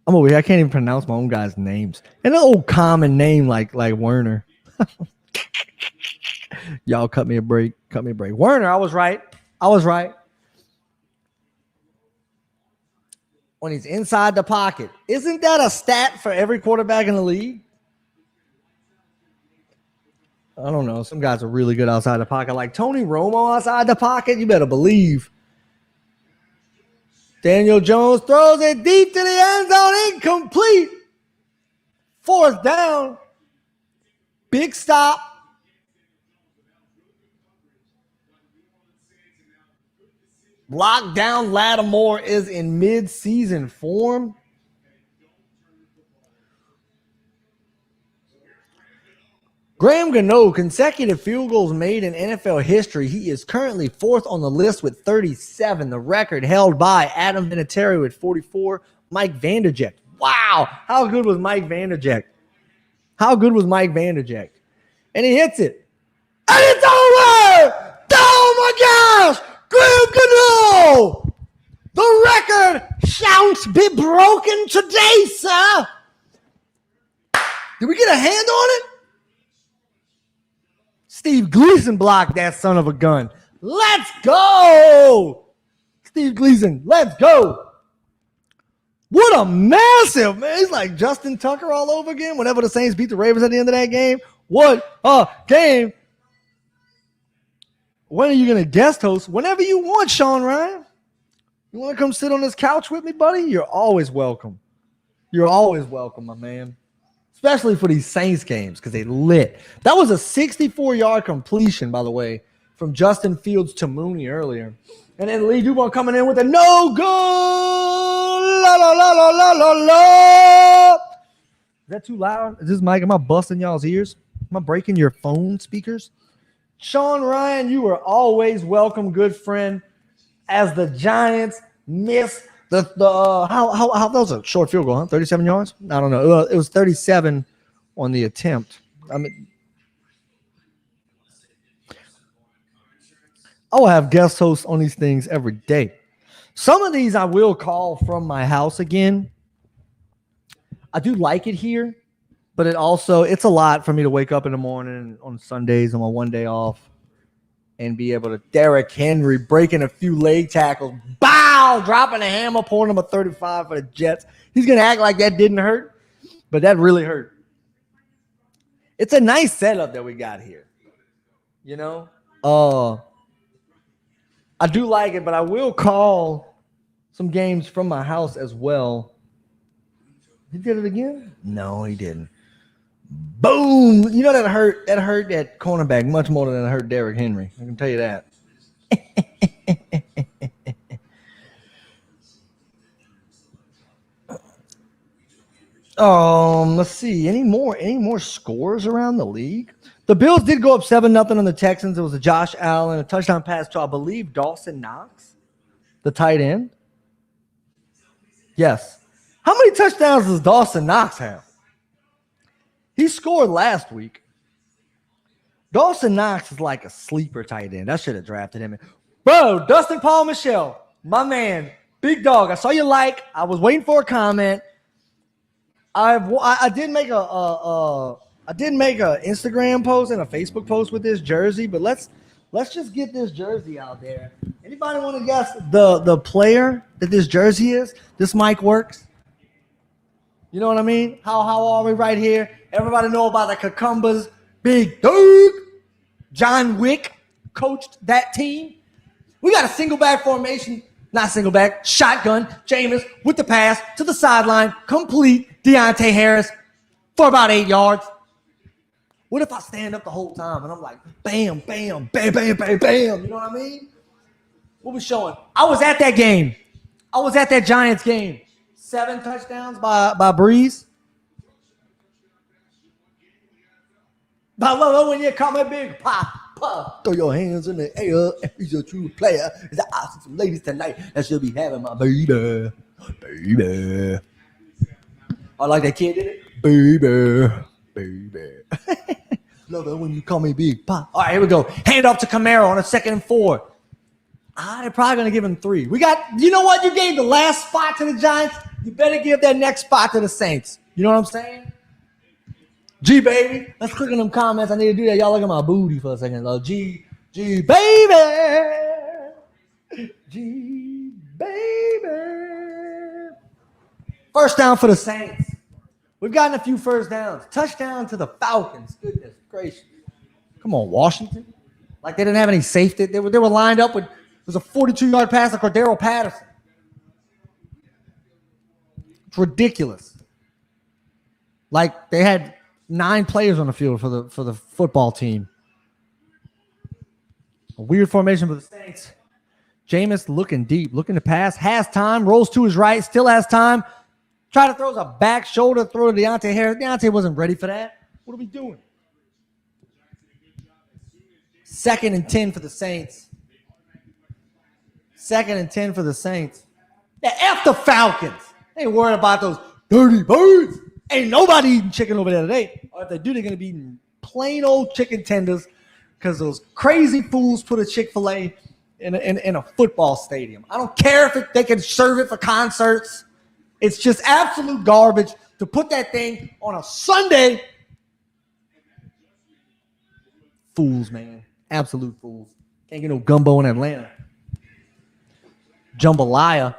A: I'm over here. I can't even pronounce my own guys' names. And an old common name like Werner. Y'all cut me a break. Werner, I was right. When he's inside the pocket. Isn't that a stat for every quarterback in the league? I don't know. Some guys are really good outside the pocket. Like Tony Romo outside the pocket, you better believe. Daniel Jones throws it deep to the end zone. Incomplete. 4th down. Big stop. Lockdown Lattimore is in mid-season form. Graham Gano, consecutive field goals made in NFL history. He is currently 4th on the list with 37. The record held by Adam Vinatieri with 44. Mike Vanderjagt. Wow. How good was Mike Vanderjagt? And he hits it. And it's over! Oh, my gosh! Graham Gano! The record shan't be broken today, sir. Did we get a hand on it? Steve Gleason blocked that son of a gun. Let's go! Steve Gleason, let's go! What a massive, man. He's like Justin Tucker all over again whenever the Saints beat the Ravens at the end of that game. What a game. When are you going to guest host? Whenever you want, Sean Ryan. You want to come sit on this couch with me, buddy? You're always welcome. My man. Especially for these Saints games because they lit. That was a 64-yard completion, by the way, from Justin Fields to Mooney earlier. And then Lee Dubon coming in with a no good. La, la, la, la, la, la, la. Is that too loud? Is this mic? Am I busting y'all's ears? Am I breaking your phone speakers? Sean Ryan, you are always welcome, good friend. As the Giants miss that was a short field goal, huh? 37 yards? I don't know. It was 37 on the attempt. I mean, I will have guest hosts on these things every day. Some of these I will call from my house again. I do like it here, but it's a lot for me to wake up in the morning on Sundays on my one day off and be able to Derrick Henry breaking a few leg tackles, bow, dropping a hammer, pouring him a 35 for the Jets. He's going to act like that didn't hurt, but that really hurt. It's a nice setup that we got here. You know? I do like it, but I will call some games from my house as well. He did it again? No, he didn't. Boom! You know that hurt that cornerback much more than it hurt Derrick Henry. I can tell you that. Let's see. Any more scores around the league? The Bills did go up 7-0 on the Texans. It was a Josh Allen, a touchdown pass to, I believe, Dawson Knox, the tight end. Yes. How many touchdowns does Dawson Knox have? He scored last week. Dawson Knox is like a sleeper tight end. I should have drafted him. Bro, Dustin Paul Michelle, my man, big dog. I saw you like. I was waiting for a comment. I did make a Instagram post and a Facebook post with this jersey, but let's just get this jersey out there. Anybody want to guess the player that this jersey is? This mic works. You know what I mean? How are we right here? Everybody know about the Cucumbers. Big dog. John Wick coached that team. We got a single back formation. Not single back, shotgun, Jameis with the pass to the sideline, complete Deontay Harris for about 8 yards. What if I stand up the whole time and I'm like, bam, bam, bam, bam, bam, bam? You know what I mean? What we showing? I was at that game. I was at that Giants game. 7 touchdowns by Breeze. I love when you call me big pop. Throw your hands in the air. He's a true player. I see some ladies tonight that should be having my baby. Baby. I like that kid, did it? Baby. Baby. Love it when you call me big pop. All right, here we go. Hand off to Camaro on a 2nd and 4. They're probably going to give him 3. We got, you know what? You gave the last spot to the Giants. You better give that next spot to the Saints. You know what I'm saying? G, baby. Let's click on them comments. I need to do that. Y'all look at my booty for a second. G, baby. G, baby. First down for the Saints. We've gotten a few first downs. Touchdown to the Falcons. Goodness gracious. Come on, Washington. Like they didn't have any safety. They were lined up with, it was a 42-yard pass to Cordero Patterson. It's ridiculous. Like they had 9 players on the field for the football team. A weird formation for the Saints. Jameis looking deep, looking to pass, has time, rolls to his right, still has time. Try to throw a back shoulder throw to Deontay Harris. Deontay wasn't ready for that. What are we doing? 2nd and 10 for the Saints. 2nd and 10 for the Saints. Yeah, F the Falcons. They ain't worried about those dirty birds. Ain't nobody eating chicken over there today. Or if they do, they're going to be eating plain old chicken tenders because those crazy fools put a Chick-fil-A in a football stadium. I don't care if they can serve it for concerts. It's just absolute garbage to put that thing on a Sunday. Fools, man. Absolute fools. Can't get no gumbo in Atlanta. Jambalaya.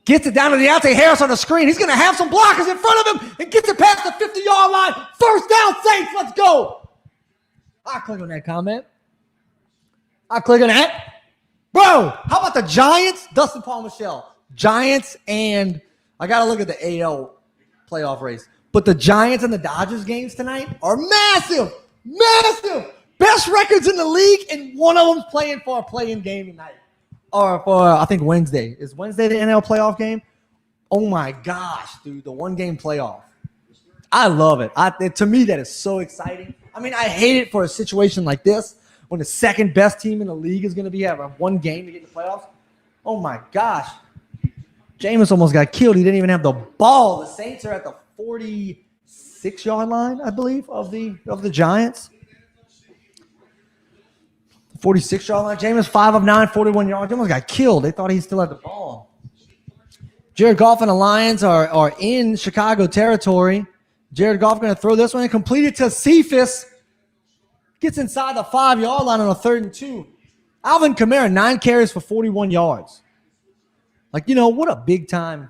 A: Gets it down to Deontay Harris on the screen. He's going to have some blockers in front of him and gets it past the 50-yard line. First down, Saints. Let's go. I click on that comment. I click on that. Bro, how about the Giants? Dustin Paul Michelle. Giants and I got to look at the AL playoff race. But the Giants and the Dodgers games tonight are massive. Massive. Best records in the league, and one of them's playing for a play-in game tonight. Or for, I think, Wednesday. Is Wednesday the NL playoff game? Oh, my gosh, dude. The one-game playoff. I love it. To me, that is so exciting. I mean, I hate it for a situation like this when the second best team in the league is going to be having one game to get in the playoffs. Oh, my gosh. Jameis almost got killed. He didn't even have the ball. The Saints are at the 46-yard line, I believe, of the Giants. 46-yard line. Jameis 5 of 9, 41 yards. He almost got killed. They thought he still had the ball. Jared Goff and the Lions are in Chicago territory. Jared Goff going to throw this one and complete it to Cephas. Gets inside the 5-yard line on a 3rd and 2. Alvin Kamara, 9 carries for 41 yards. Like, you know, what a big time.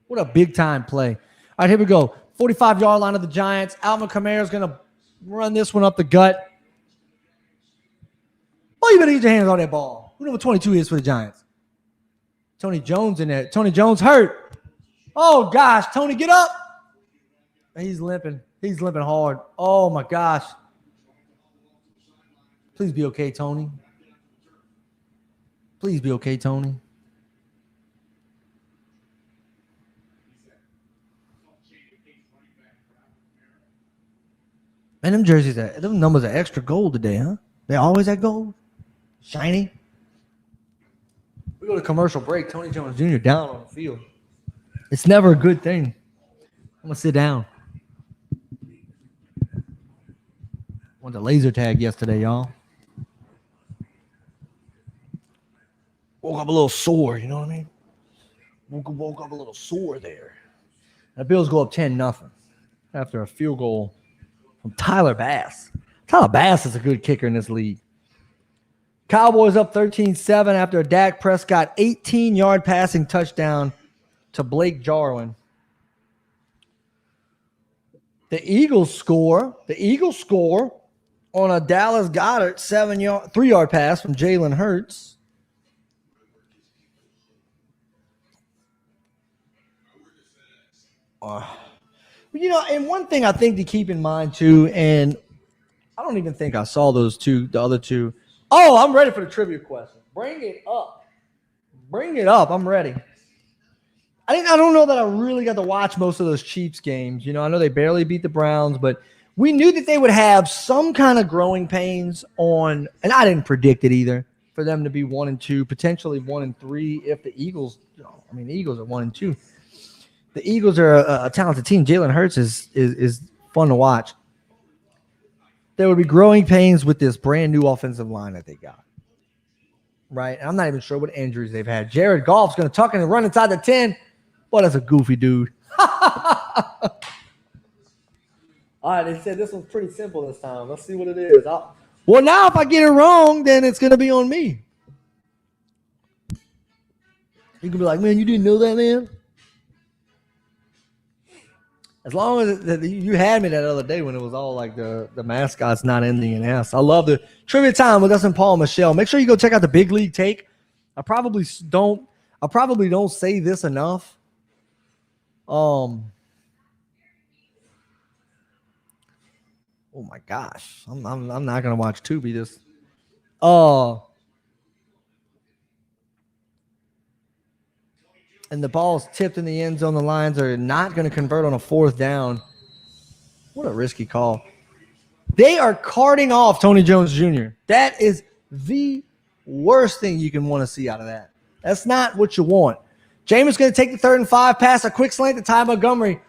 A: What a big time play. All right, here we go. 45-yard line of the Giants. Alvin Kamara is going to run this one up the gut. Oh, you better get your hands on that ball. Who number 22 is for the Giants? Tony Jones in there. Tony Jones hurt. Oh, gosh. Tony, get up. He's limping. He's limping hard. Oh, my gosh. Please be okay, Tony. Please be okay, Tony. Man, them jerseys, them numbers are extra gold today, huh? They always that gold, shiny. We go to commercial break. Tony Jones Jr. down on the field. It's never a good thing. I'm gonna sit down. Went to laser tag yesterday, y'all. Woke up a little sore. You know what I mean? Woke up a little sore there. The Bills go up 10-0 after a field goal from Tyler Bass. Tyler Bass is a good kicker in this league. Cowboys up 13-7 after a Dak Prescott 18-yard passing touchdown to Blake Jarwin. The Eagles score on a Dallas Goedert 3-yard pass from Jalen Hurts. And one thing I think to keep in mind too, and I don't even think I saw the other two. Oh, I'm ready for the trivia question. Bring it up. I'm ready. I don't know that I really got to watch most of those Chiefs games. I know they barely beat the Browns, but we knew that they would have some kind of growing pains and I didn't predict it either, for them to be 1-2, potentially 1-3 if the Eagles. The Eagles are 1-2. The Eagles are a talented team. Jalen Hurts is fun to watch. There would be growing pains with this brand new offensive line that they got. Right? And I'm not even sure what injuries they've had. Jared Goff's going to tuck in and run inside the 10. Boy, that's a goofy dude. All right, they said this one's pretty simple this time. Let's see what it is. Well, now if I get it wrong, then it's going to be on me. You can be like, man, you didn't know that, man? As long as you had me that other day when it was all like the mascots not ending in S. I love the trivia time with us and Paul and Michelle. Make sure you go check out the Big League Take. I probably don't say this enough. Oh my gosh, I'm not gonna watch Tubi this. And the ball's tipped in the end zone. The Lions are not going to convert on a 4th down. What a risky call. They are carting off Tony Jones Jr. That is the worst thing you can want to see out of that. That's not what you want. Jameis going to take the 3rd and 5, pass a quick slant to Ty Montgomery,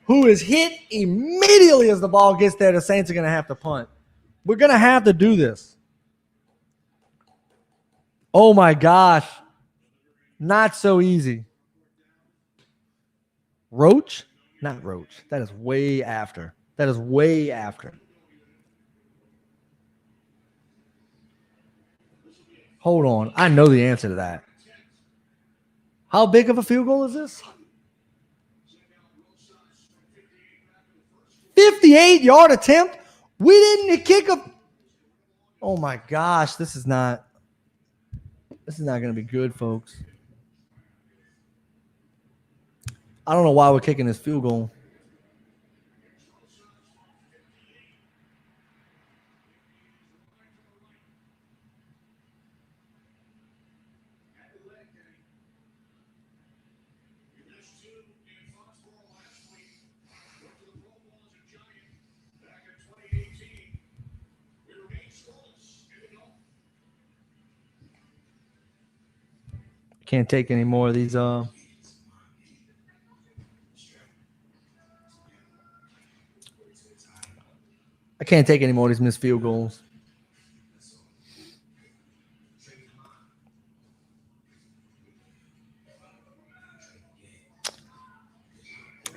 A: who is hit immediately as the ball gets there. The Saints are going to have to punt. We're going to have to do this. Oh, my gosh. Not so easy. Roach? Not Roach. That is way after. Hold on. I know the answer to that. How big of a field goal is this? 58-yard attempt? We didn't kick a... Oh, my gosh. This is not going to be good, folks. I don't know why we're kicking this field goal. Can't take any more of these. I can't take any more of these missed field goals.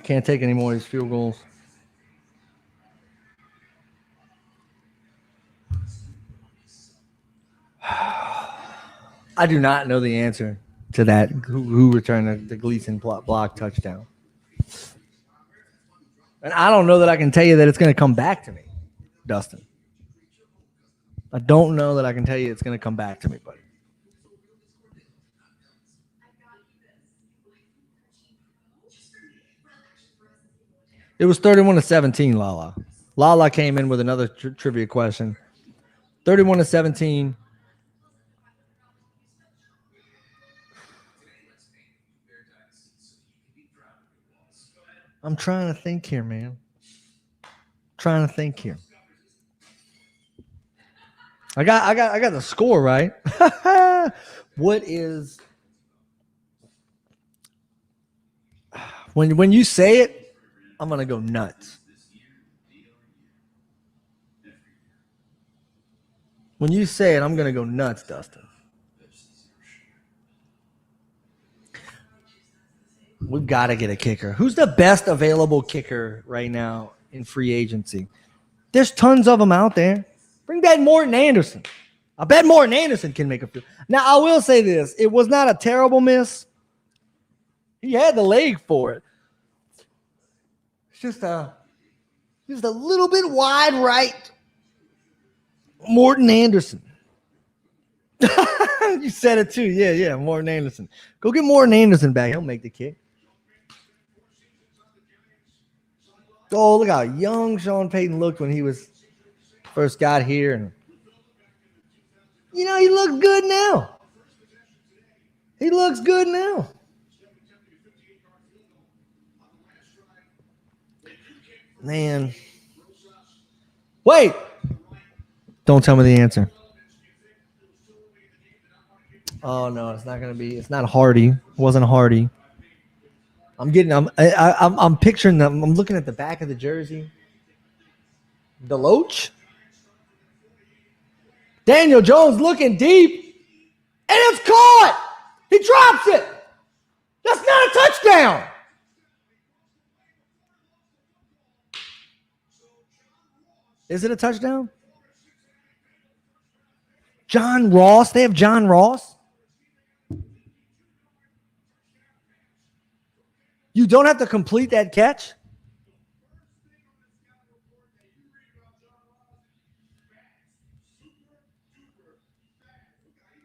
A: Can't take any more of these field goals. I do not know the answer to that. Who returned the Gleason block touchdown? And I don't know that I can tell you that it's going to come back to me, Dustin. I don't know that I can tell you it's going to come back to me, buddy. It was 31-17, Lala. Lala came in with another trivia question. 31-17. I'm trying to think here, man. I got the score right. What is when you say it, I'm gonna go nuts. When you say it, I'm gonna go nuts, Dustin. We've got to get a kicker. Who's the best available kicker right now in free agency? There's tons of them out there. Bring back Morton Anderson. I bet Morton Anderson can make a field. Now, I will say this. It was not a terrible miss. He had the leg for it. It's just a little bit wide right. Morton Anderson. You said it too. Yeah, Morton Anderson. Go get Morton Anderson back. He'll make the kick. Oh, look how young Sean Payton looked when he was first got here. And he looks good now. He looks good now. Man. Wait. Don't tell me the answer. Oh, no, it's not going to be. It's not Hardy. It wasn't Hardy. I'm picturing them. I'm looking at the back of the jersey. Deloach. Daniel Jones looking deep. And it's caught. He drops it. That's not a touchdown. Is it a touchdown? John Ross. They have John Ross. You don't have to complete that catch.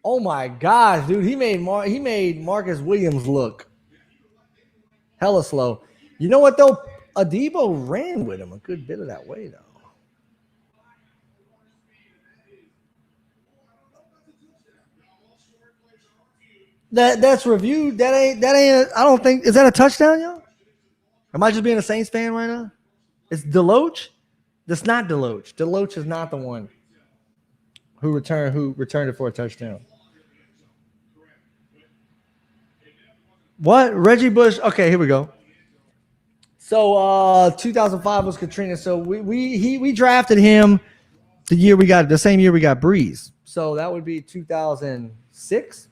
A: Oh my gosh, dude! He made Marcus Williams look hella slow. You know what though? Adebo ran with him a good bit of that way though. That's reviewed. That ain't. I don't think. Is that a touchdown, y'all? Am I just being a Saints fan right now? It's Deloach. That's not Deloach. Deloach is not the one who returned it for a touchdown. What? Reggie Bush. Okay, here we go. So 2005 was Katrina. So we drafted him the same year we got Breeze. So that would be 2006.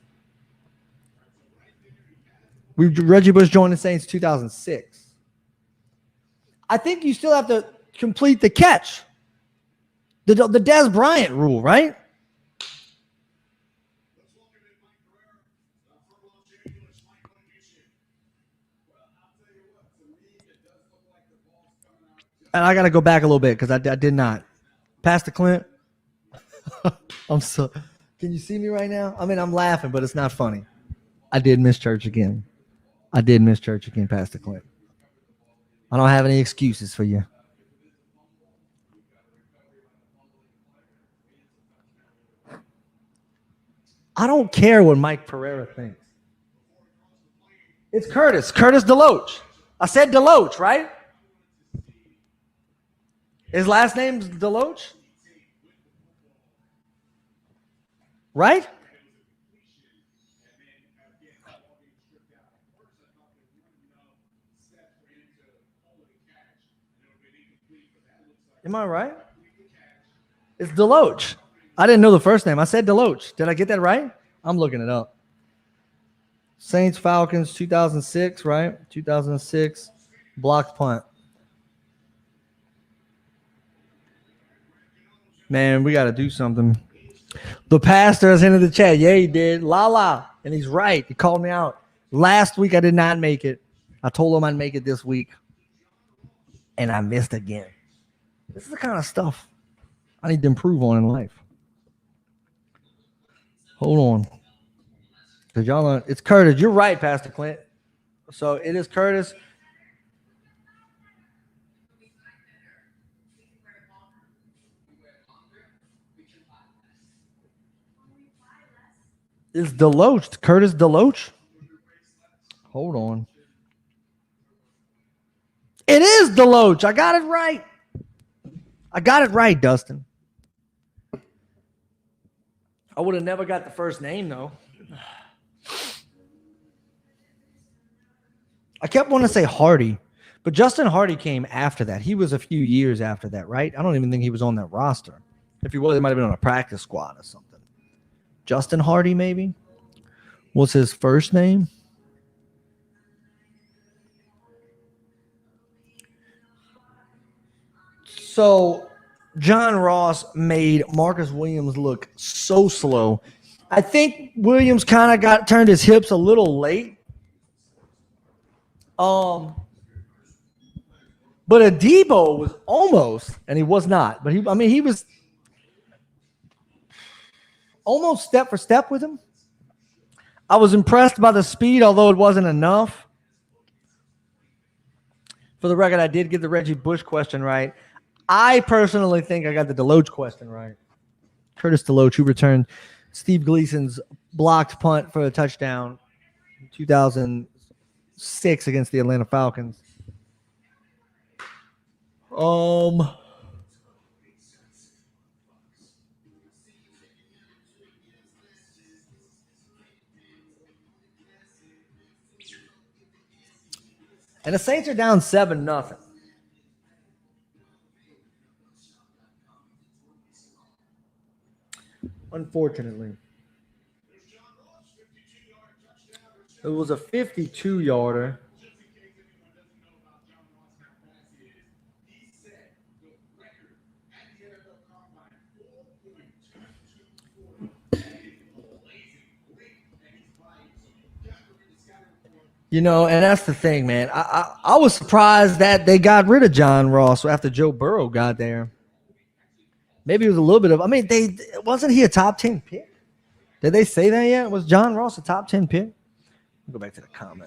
A: Reggie Bush joined the Saints 2006. I think you still have to complete the catch. The Dez Bryant rule, right? And I got to go back a little bit because I did not. Pastor Clint. I'm so. Can you see me right now? I mean, I'm laughing, but it's not funny. I did miss church again. Pastor Clint. I don't have any excuses for you. I don't care what Mike Pereira thinks. It's Curtis Deloach. I said Deloach, right? His last name's Deloach? Right? Am I right? It's Deloach. I didn't know the first name. I said Deloach. Did I get that right? I'm looking it up. Saints Falcons 2006, right? 2006 blocked punt. Man, we got to do something. The pastor is into the chat. Yeah, he did. La. And he's right. He called me out. Last week, I did not make it. I told him I'd make it this week. And I missed again. This is the kind of stuff I need to improve on in life. Hold on. Because y'all know, it's Curtis. You're right, Pastor Clint. So it is Curtis. It's Deloach. Curtis Deloach. Hold on. It is Deloach. I got it right. Dustin. I would have never got the first name, though. I kept wanting to say Hardy, but Justin Hardy came after that. He was a few years after that, right? I don't even think he was on that roster. If he was, he might have been on a practice squad or something. Justin Hardy, maybe, was his first name. So John Ross made Marcus Williams look so slow. I think Williams kind of turned his hips a little late. But Adebo was almost, and he was not, but he was almost step for step with him. I was impressed by the speed, although it wasn't enough. For the record, I did get the Reggie Bush question right. I personally think I got the Deloach question right. Curtis Deloach, who returned Steve Gleason's blocked punt for a touchdown in 2006 against the Atlanta Falcons. And the Saints are down 7-0. Unfortunately. It was a 52-yarder. You know, and that's the thing, man. I was surprised that they got rid of John Ross after Joe Burrow got there. Maybe it was a little bit of. I mean, wasn't he a top 10 pick? Did they say that yet? Was John Ross a top 10 pick? Let me go back to the comments.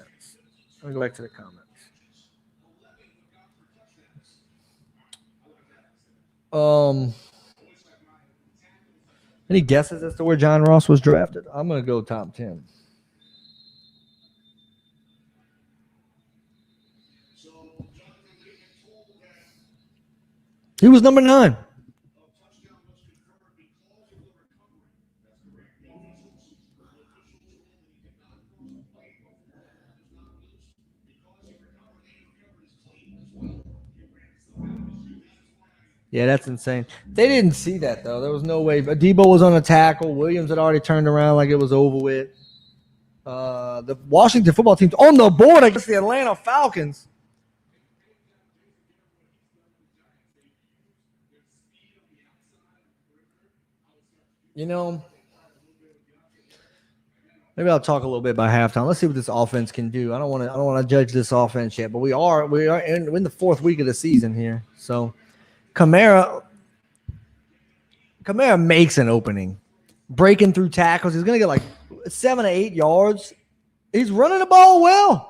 A: Any guesses as to where John Ross was drafted? I'm gonna go top 10. He was number 9. Yeah, that's insane. They didn't see that, though. There was no way. Adebo was on a tackle. Williams had already turned around like it was over with. The Washington football team's on the board against the Atlanta Falcons. You know, maybe I'll talk a little bit about halftime. Let's see what this offense can do. I don't want to judge this offense yet, but we are in the 4th week of the season here. So Kamara makes an opening, breaking through tackles. He's gonna get like 7 to 8 yards. He's running the ball well.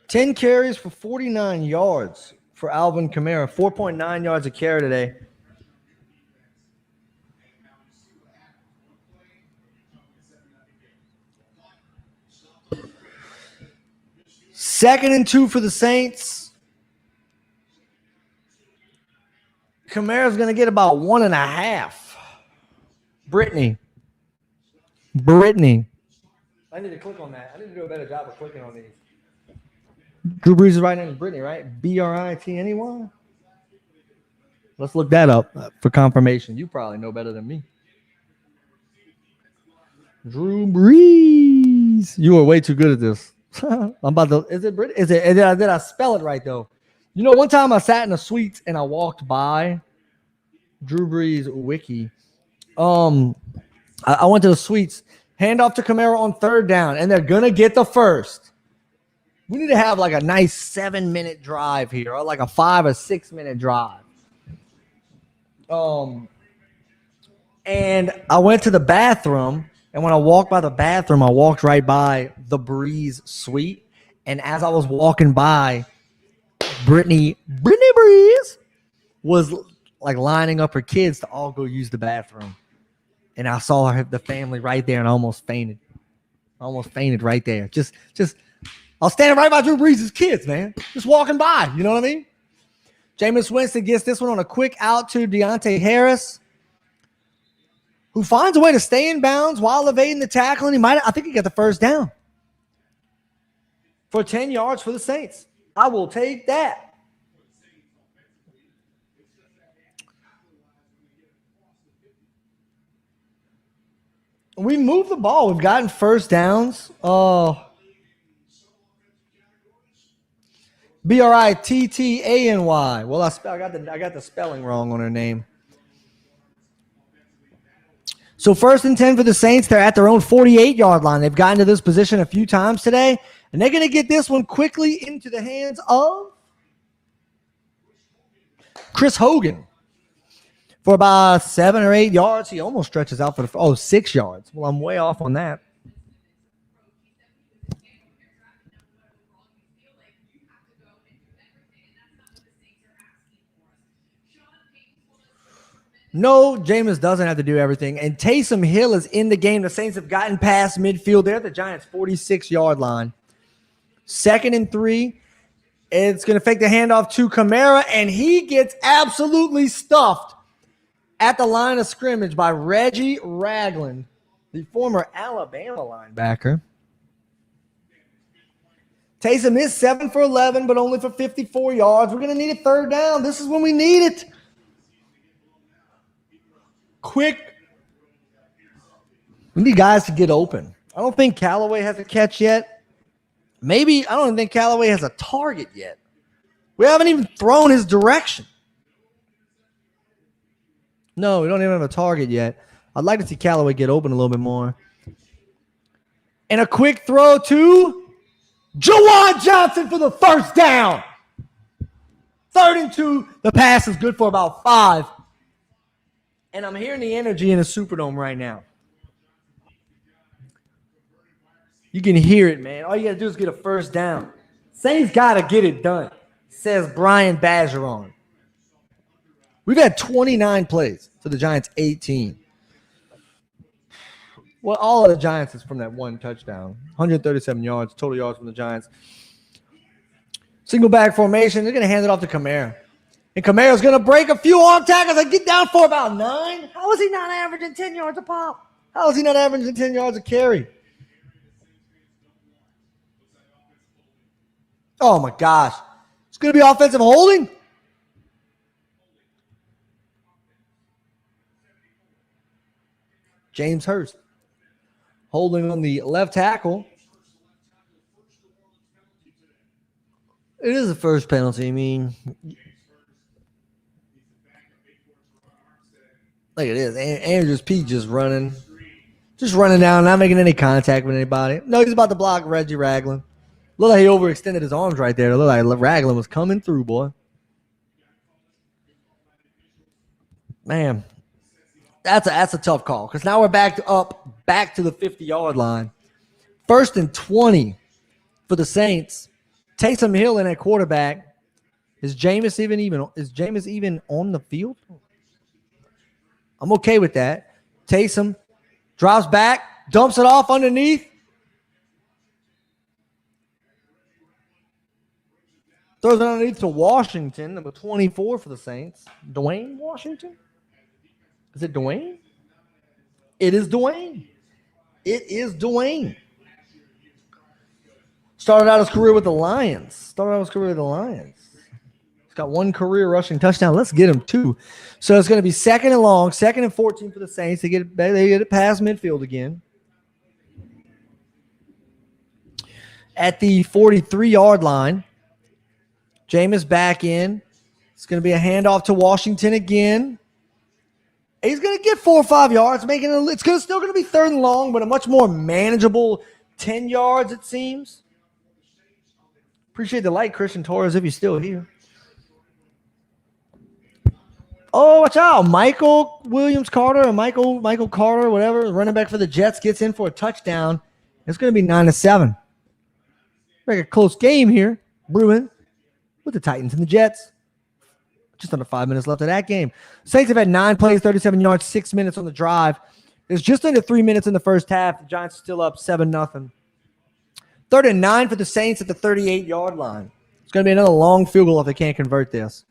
A: 10 carries for 49 yards for Alvin Kamara. 4.9 yards a carry today. Second and 2 for the Saints. Kamara's going to get about 1.5. Brittany. I need to click on that. I need to do a better job of clicking on these. Drew Brees' right name is Brittany, right? Britney. Let's look that up for confirmation. You probably know better than me. Drew Brees. You are way too good at this. I'm about to. Is it Brittany? Did I spell it right though? You know, one time I sat in a suite and I walked by Drew Brees wiki. I went to the suites. Hand off to Kamara on 3rd down, and they're gonna get the first. We need to have like a nice 7-minute drive here, or like a 5 or 6 minute drive. And I went to the bathroom, and when I walked by the bathroom, I walked right by the Breeze suite. And as I was walking by, Brittany Breeze was like lining up her kids to all go use the bathroom. And I saw the family right there and I almost fainted. I almost fainted right there. Just I was standing right by Drew Brees' kids, man. Just walking by. You know what I mean? Jameis Winston gets this one on a quick out to Deontay Harris, who finds a way to stay in bounds while evading the tackle, and I think he got the first down for 10 yards for the Saints. I will take that. We moved the ball. We've gotten first downs. Oh. Brittany. Well, I got the spelling wrong on her name. So 1st and 10 for the Saints. They're at their own 48-yard line. They've gotten to this position a few times today, and they're going to get this one quickly into the hands of Chris Hogan for about 7 or 8 yards. He almost stretches out for 6 yards. Well, I'm way off on that. No, Jameis doesn't have to do everything. And Taysom Hill is in the game. The Saints have gotten past midfield. They're at the Giants' 46-yard line. 2nd and 3. It's going to fake the handoff to Kamara, and he gets absolutely stuffed at the line of scrimmage by Reggie Ragland, the former Alabama linebacker. Taysom is 7 for 11, but only for 54 yards. We're going to need a 3rd down. This is when we need it. Quick. We need guys to get open. I don't think Callaway has a catch yet. I don't think Callaway has a target yet. We haven't even thrown his direction. No, we don't even have a target yet. I'd like to see Callaway get open a little bit more. And a quick throw to Juwan Johnson for the first down. 3rd and 2. The pass is good for about 5. And I'm hearing the energy in the Superdome right now. You can hear it, man. All you got to do is get a first down. Saints got to get it done, says Brian Bergeron. We've had 29 plays for the Giants, 18. Well, all of the Giants is from that one touchdown. 137 yards, total yards from the Giants. Single back formation. They're going to hand it off to Kamara. And Kamara's going to break a few arm tackles and get down for about 9. How is he not averaging 10 yards a pop? How is he not averaging 10 yards a carry? Oh, my gosh. It's going to be offensive holding? James Hurst holding on the left tackle. It is the first penalty. I mean, like it is. Andrews Pete just running down, not making any contact with anybody. No, he's about to block Reggie Ragland. Looked like he overextended his arms right there. It looked like Ragland was coming through, boy. Man, that's a tough call because now we're back to the 50-yard line. 1st and 20 for the Saints. Taysom Hill in at quarterback. Is Jameis even on the field? I'm okay with that. Taysom drops back, dumps it off underneath. Throws it underneath to Washington, number 24 for the Saints. Dwayne Washington? Is it Dwayne? It is Dwayne. Started out his career with the Lions. He's got 1 career rushing touchdown. Let's get him 2. So it's going to be 2nd and long, 2nd and 14 for the Saints. They get it past midfield again. At the 43-yard line, Jameis back in. It's going to be a handoff to Washington again. He's going to get 4 or 5 yards, it's still going to be 3rd and long, but a much more manageable 10 yards, it seems. Appreciate the light, Christian Torres, if you're still here. Oh, watch out. Michael Williams Carter or Michael Carter, whatever, running back for the Jets, gets in for a touchdown. It's going to be 9-7. Like a close game here, brewing with the Titans and the Jets. Just under 5 minutes left of that game. Saints have had 9 plays, 37 yards, 6 minutes on the drive. There's just under 3 minutes in the first half. The Giants are still up 7-0. 3rd and 9 for the Saints at the 38-yard line. It's going to be another long field goal if they can't convert this.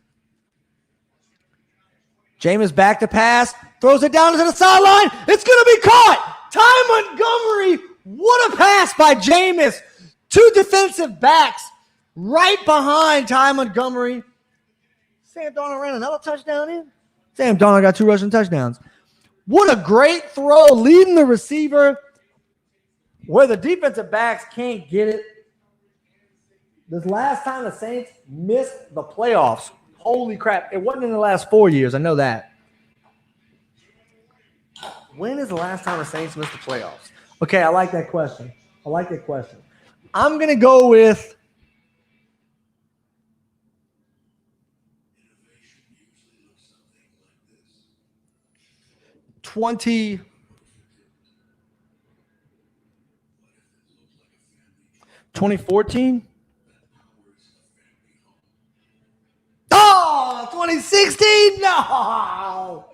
A: Jameis back to pass. Throws it down to the sideline. It's going to be caught. Ty Montgomery. What a pass by Jameis. 2 defensive backs right behind Ty Montgomery. Sam Darnold ran another touchdown in. Sam Darnold got 2 rushing touchdowns. What a great throw, leading the receiver where the defensive backs can't get it. This last time the Saints missed the playoffs. Holy crap. It wasn't in the last 4 years. I know that. When is the last time the Saints missed the playoffs? Okay, I like that question. I'm going to go with '20. 2014? Oh, 2016? No.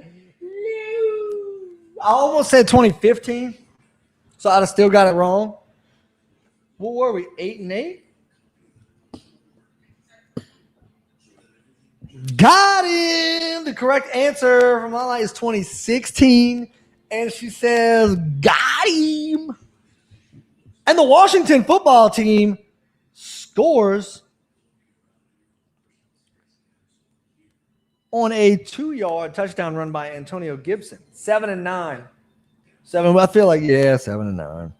A: I almost said 2015, so I'd have still got it wrong. What were we, 8-8? Got him. The correct answer from Lala is 2016, and she says, got him. And the Washington football team scores on a 2-yard touchdown run by Antonio Gibson. 7-9. I feel like, 7-9.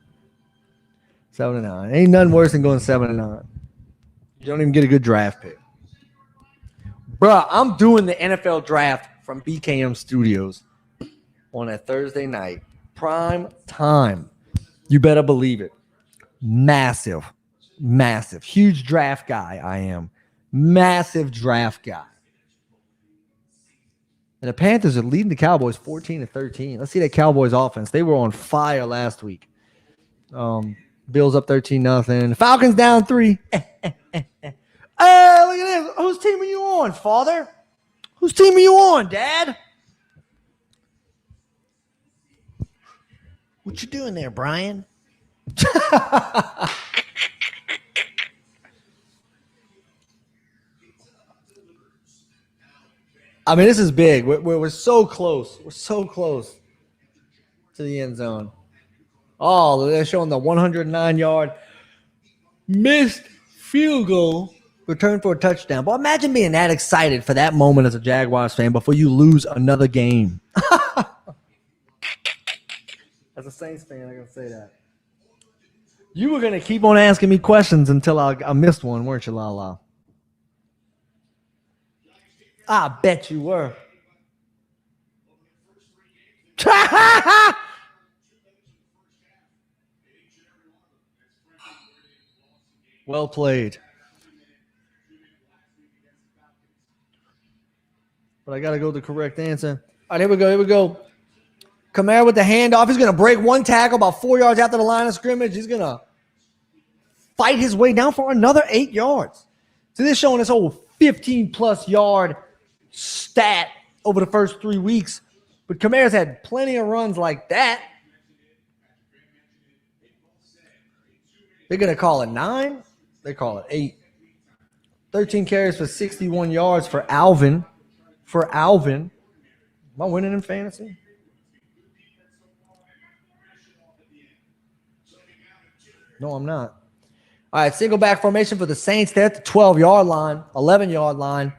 A: 7-9. Ain't nothing worse than going 7-9. You don't even get a good draft pick. Bruh, I'm doing the NFL draft from BKM Studios on a Thursday night. Prime time. You better believe it. Massive. Huge draft guy I am. Massive draft guy. And the Panthers are leading the Cowboys 14-13. Let's see that Cowboys offense. They were on fire last week. Bills up 13-0. Falcons down 3. Hey, look at this. Whose team are you on, father? Whose team are you on, Dad? What you doing there, Brian? I mean, this is big. We're so close. We're so close to the end zone. Oh, they're showing the 109-yard missed field goal return for a touchdown. But imagine being that excited for that moment as a Jaguars fan before you lose another game. As a Saints fan, I can say that. You were going to keep on asking me questions until I missed one, weren't you, Lala? I bet you were. Well played. But I got to go with the correct answer. All right, here we go. Kamara with the handoff. He's going to break one tackle about 4 yards after the line of scrimmage. He's going to fight his way down for another 8 yards. So this is showing this whole 15-plus yard stat over the first 3 weeks. But Kamara's had plenty of runs like that. They're going to call it 9. They call it 8. 13 carries for 61 yards for Alvin. Am I winning in fantasy? No, I'm not. All right, single back formation for the Saints. They're at the 12-yard line, 11-yard line.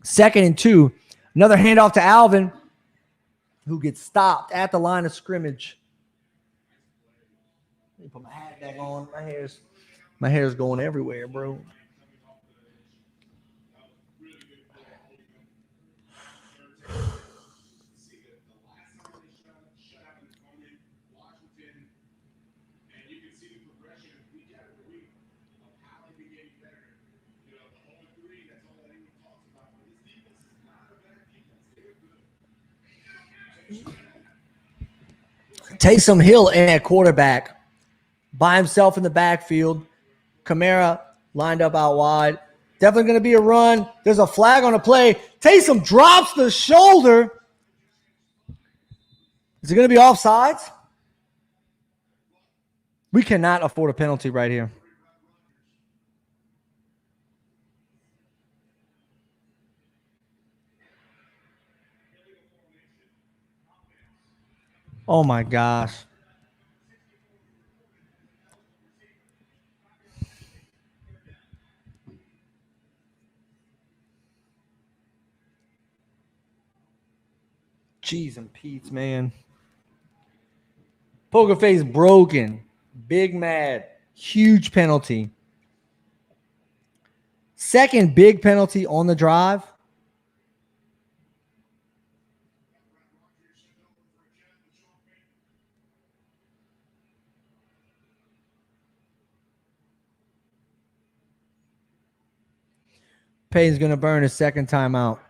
A: 2nd and 2. Another handoff to Alvin, who gets stopped at the line of scrimmage. Let me put my hat back on. My hair's going everywhere, bro. Taysom Hill in at quarterback by himself in the backfield. Kamara lined up out wide. Definitely going to be a run. There's a flag on the play. Taysom drops the shoulder. Is it going to be offsides? We cannot afford a penalty right here. Oh, my gosh. Jeez and Pete's, man. Poker face broken. Big mad. Huge penalty. Second big penalty on the drive. Payne's going to burn his second time out.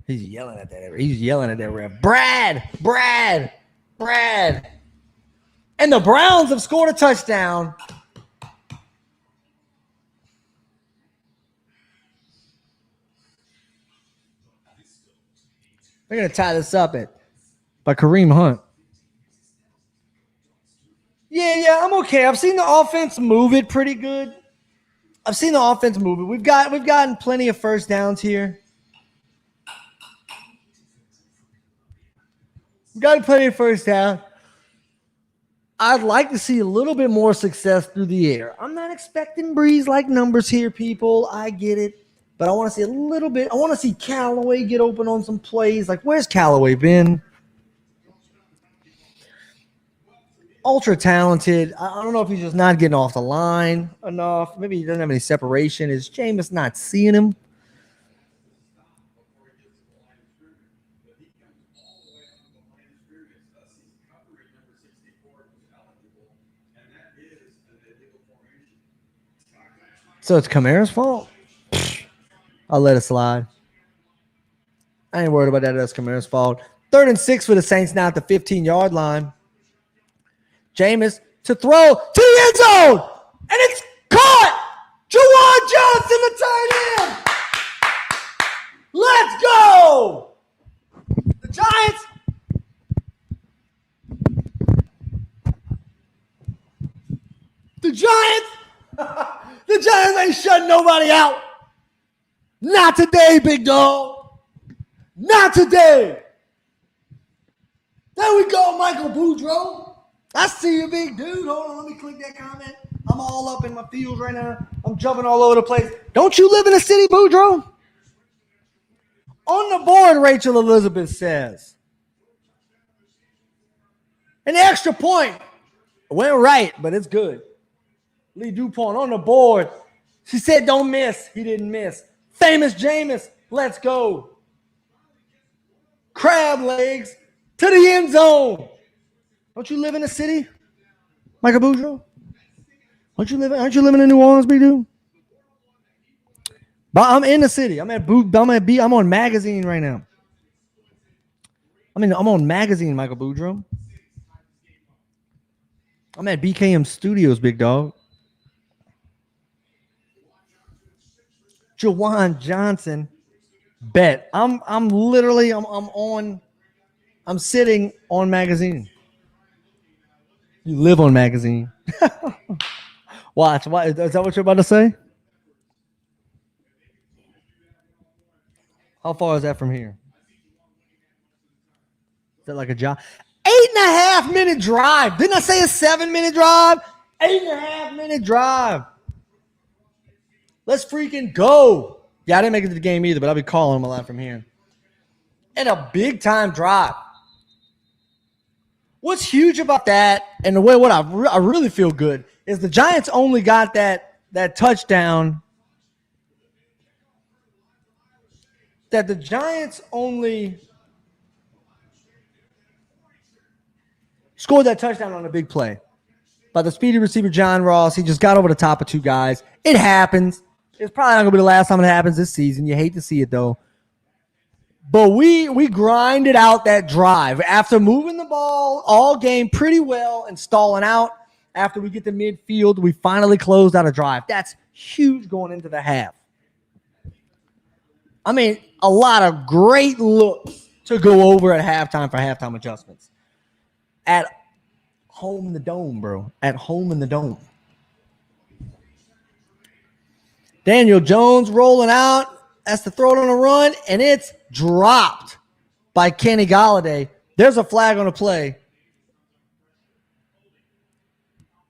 A: He's yelling at that. He's yelling at that ref. Brad. And the Browns have scored a touchdown. They're going to tie this up by Kareem Hunt. Yeah, I'm okay. I've seen the offense move it pretty good. We've gotten plenty of first downs here. We've gotten plenty of first down. I'd like to see a little bit more success through the air. I'm not expecting Breeze-like numbers here, people. I get it. But I want to see a little bit. I want to see Callaway get open on some plays. Like, where's Callaway been? Ultra talented. I don't know if he's just not getting off the line enough. Maybe he doesn't have any separation. Is Jameis not seeing him? So it's Kamara's fault? I'll let it slide. I ain't worried about that. That's Kamara's fault. 3rd and 6 for the Saints now at the 15-yard line. Jameis to throw to the end zone. And it's caught. Juwan Johnson, the tight end. Let's go. The Giants. The Giants ain't shutting nobody out. Not today, big dog. Not today. There we go, Michael Boudreaux. I see you, big dude. Hold on, let me click that comment. I'm all up in my feels right now. I'm jumping all over the place. Don't you live in a city, Boudreaux? On the board, Rachel Elizabeth says. An extra point. Went right, but it's good. Lee DuPont on the board. She said don't miss. He didn't miss. Famous Jameis. Let's go. Crab legs to the end zone. Don't you live in a city, Michael Boudreaux? Aren't you living in New Orleans, big dude? But I'm in the city. I'm on Magazine right now. I'm on Magazine, Michael Boudreaux. I'm at BKM Studios, big dog. Juwan Johnson. Bet. I'm sitting on Magazine. You live on Magazine. Watch. Is that what you're about to say? How far is that from here? Is that like a job? 8.5-minute drive. Didn't I say a 7-minute drive? 8.5-minute drive. Let's freaking go. Yeah, I didn't make it to the game either, but I'll be calling them a lot from here. And a big-time drive. What's huge about that, and the way what I really feel good, is the Giants only got that touchdown. That the Giants only scored that touchdown on a big play by the speedy receiver John Ross. He just got over the top of two guys. It happens. It's probably not going to be the last time it happens this season. You hate to see it, though. But we grinded out that drive. After moving the ball all game pretty well and stalling out, after we get to midfield, we finally closed out a drive. That's huge going into the half. I mean, a lot of great looks to go over at halftime for halftime adjustments. At home in the dome, bro. At home in the dome. Daniel Jones rolling out. Has to throw it on a run, and it's dropped by Kenny Golladay. There's a flag on the play.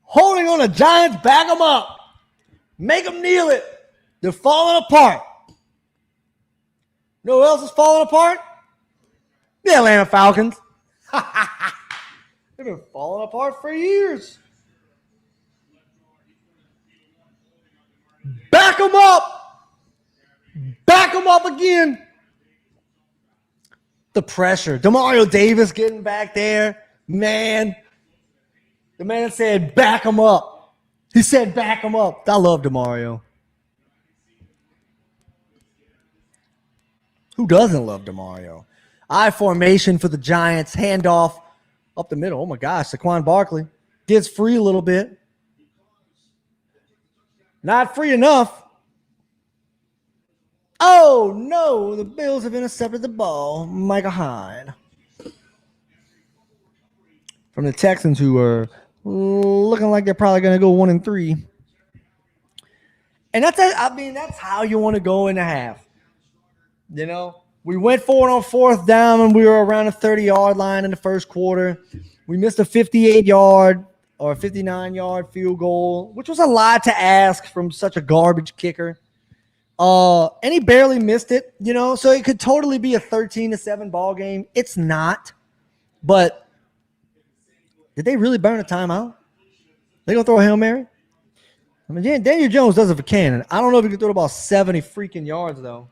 A: Holding on the Giants, back them up. Make them kneel it. They're falling apart. You know who else is falling apart? The Atlanta Falcons. They've been falling apart for years. Back them up. Back them up again. The pressure. Demario Davis getting back there. Man. The man said, back them up. He said, back them up. I love Demario. Who doesn't love Demario? I formation for the Giants. Handoff up the middle. Oh, my gosh. Saquon Barkley gets free a little bit. Not free enough. Oh, no. The Bills have intercepted the ball. Micah Hyde. From the Texans, who are looking like they're probably going to go 1-3. And that's how you want to go in the half. You know, we went for it on fourth down and we were around the 30-yard line in the first quarter. We missed a 58-yard or a 59-yard field goal, which was a lot to ask from such a garbage kicker. And he barely missed it, you know, so it could totally be a 13-7 ball game. It's not. But did they really burn a timeout? They gonna throw a Hail Mary? I mean, Daniel Jones does it for Cannon. I don't know if he can throw the ball 70 freaking yards, though.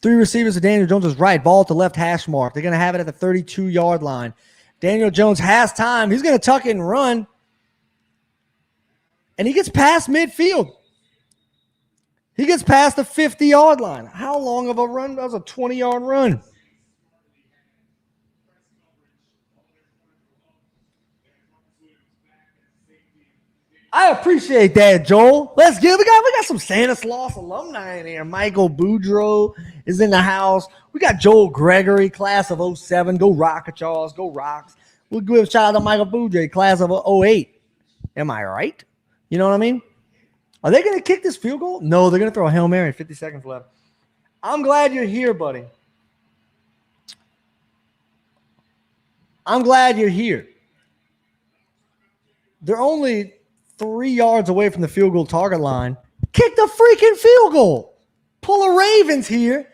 A: 3 receivers to Daniel Jones' right. Ball at the left hash mark. They're going to have it at the 32-yard line. Daniel Jones has time. He's going to tuck it and run. And he gets past midfield. He gets past the 50-yard line. How long of a run? That was a 20-yard run. I appreciate that, Joel. Let's get we got some Stanislaus alumni in here. Michael Boudreaux is in the house. We got Joel Gregory, class of 07. Go Rockachars, go Rocks. We'll give a shout out to Michael Boudreaux, class of 08. Am I right? You know what I mean? Are they going to kick this field goal? No, they're going to throw a Hail Mary. 50 seconds left. I'm glad you're here, buddy. I'm glad you're here. They're only 3 yards away from the field goal target line. Kick the freaking field goal. Pull a Ravens here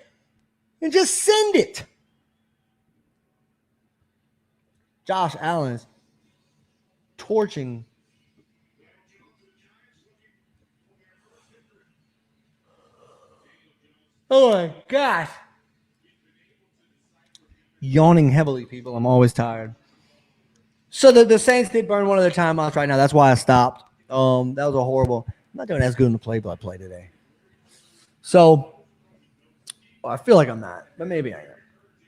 A: and just send it. Josh Allen is torching. Oh my gosh. Yawning heavily, people. I'm always tired. So the Saints did burn one of their timeouts right now. That's why I stopped. That was a horrible. I'm not doing as good in the play-by-play today. So, I feel like I'm not, but maybe I am.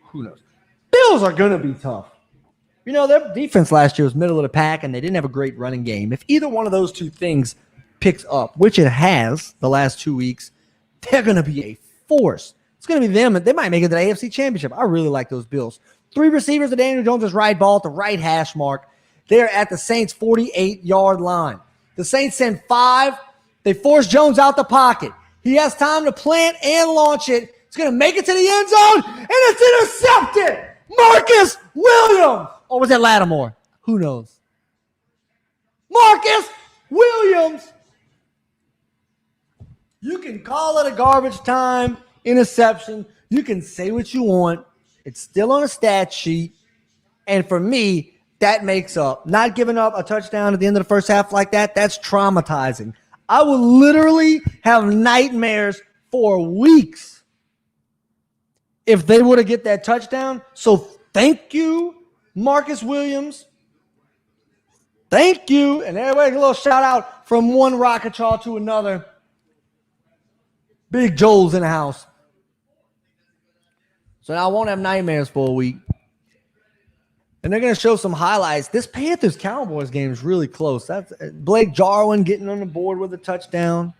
A: Who knows? Bills are going to be tough. You know, their defense last year was middle of the pack, and they didn't have a great running game. If either one of those two things picks up, which it has the last 2 weeks, they're going to be a force. It's going to be them. They might make it to the AFC Championship. I really like those Bills. 3 receivers to Daniel Jones' right. Ball at the right hash mark. They're at the Saints' 48-yard line. The Saints send 5. They force Jones out the pocket. He has time to plant and launch it. It's going to make it to the end zone, and it's intercepted. Marcus Williams. Or was that Lattimore? Who knows? Marcus Williams. You can call it a garbage time interception. You can say what you want. It's still on a stat sheet. And for me, that makes up. Not giving up a touchdown at the end of the first half like that, that's traumatizing. I would literally have nightmares for weeks if they were to get that touchdown. So thank you, Marcus Williams. Thank you. And everybody, a little shout out from one Rockachar to another. Big Joel's in the house. So now I won't have nightmares for a week. And they're going to show some highlights. This Panthers-Cowboys game is really close. That's Blake Jarwin getting on the board with a touchdown.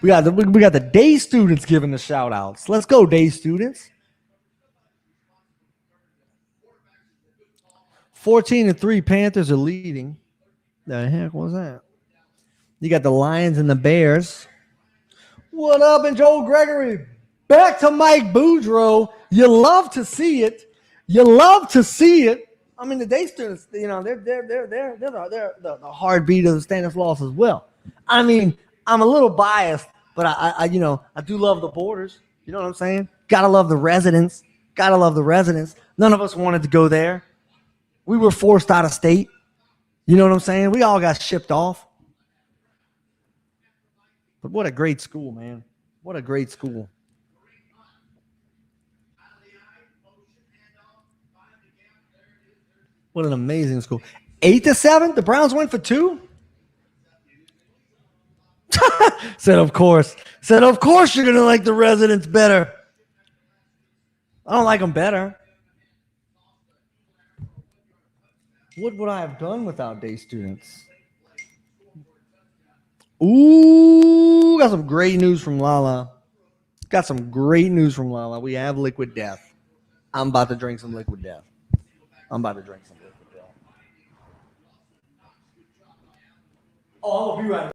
A: We got the day students giving the shout outs. Let's go, day students. 14-3 Panthers are leading. The heck was that? You got the Lions and the Bears. What up, and Joel Gregory? Back to Mike Boudreaux. You love to see it. You love to see it. I mean, the day students, they're the heartbeat of the Stanislaus as well. I mean, I'm a little biased, but I do love the Borders. You know what I'm saying? Gotta love the residents. Gotta love the residents. None of us wanted to go there. We were forced out of state. You know what I'm saying? We all got shipped off. But what a great school, man. What a great school. What an amazing school. 8-7? The Browns went for 2? Said, of course. Said, of course you're going to like the residents better. I don't like them better. What would I have done without day students? Ooh, got some great news from Lala. Got some great news from Lala. We have liquid death. I'm about to drink some liquid death. I'm about to drink some liquid death. Oh, I'll be right back.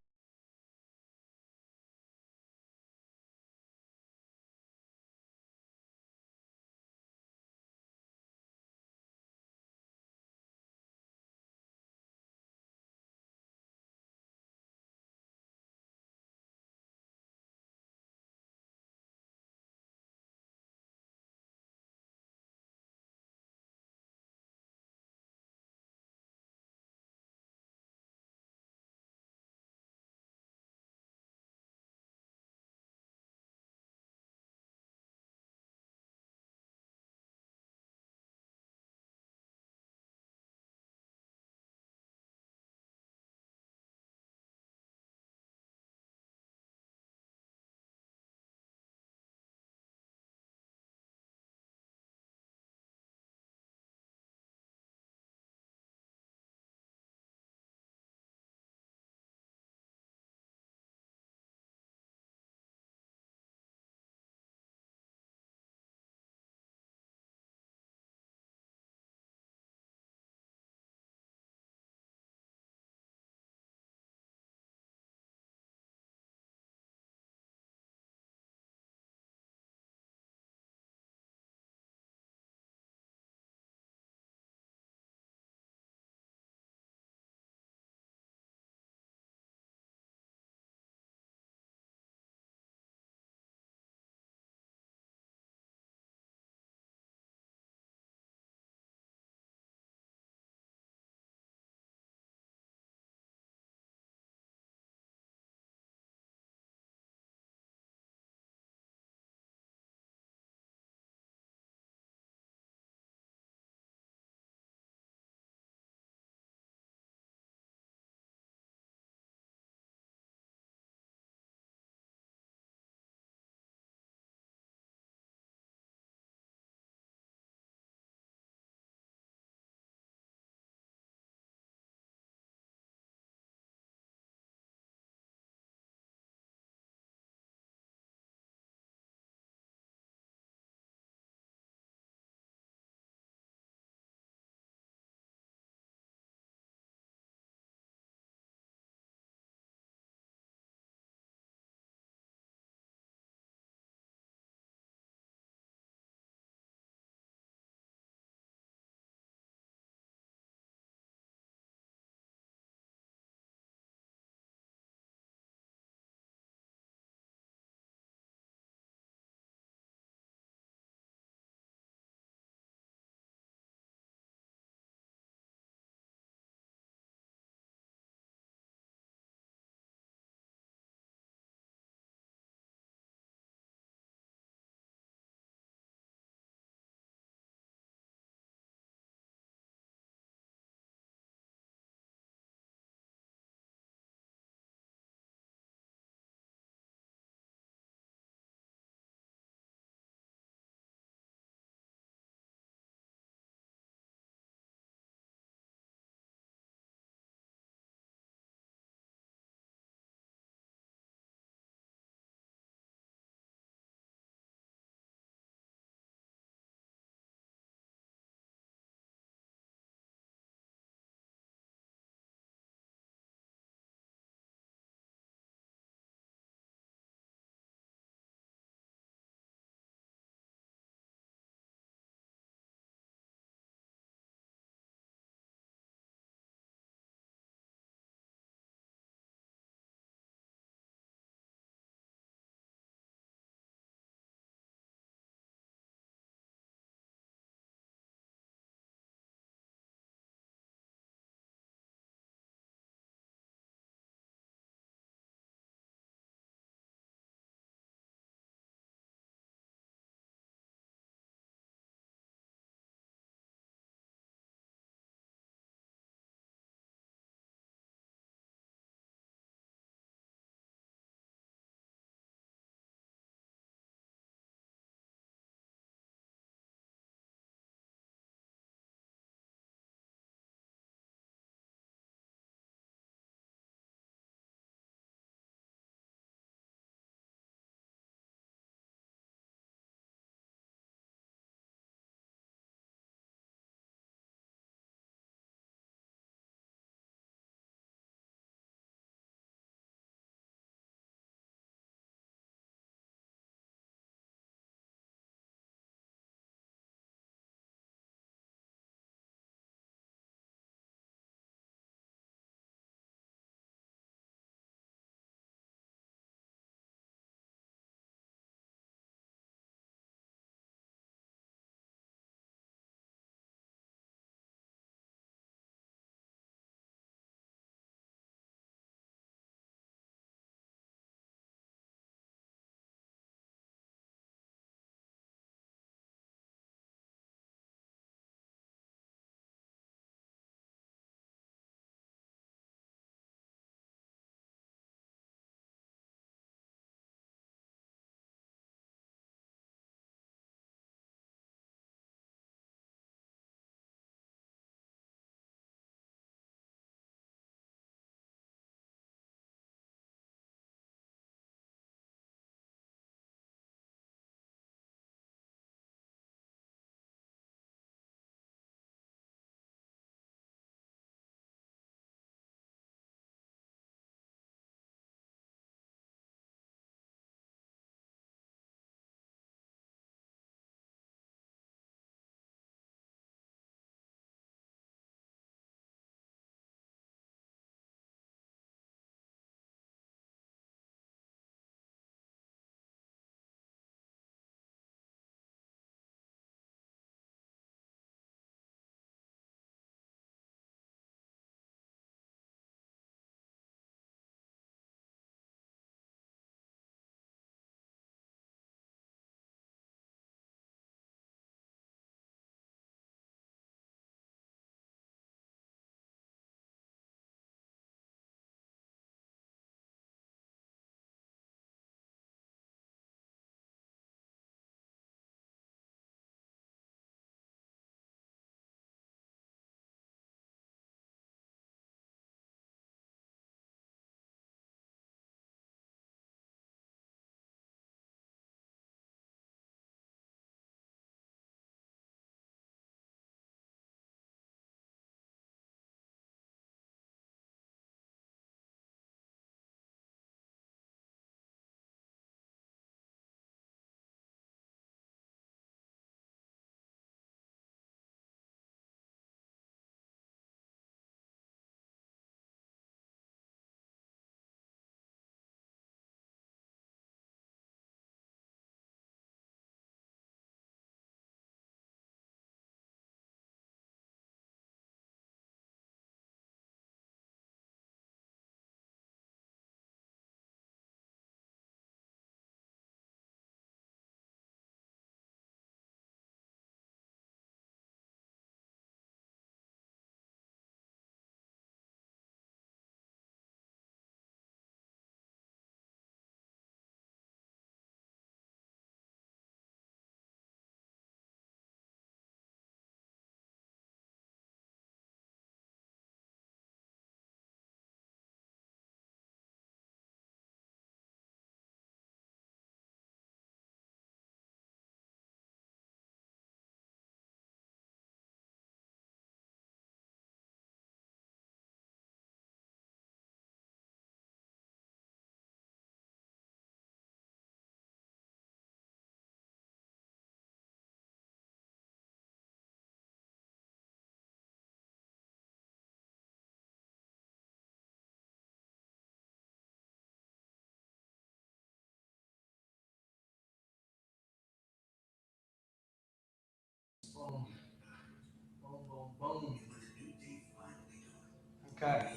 A: Okay.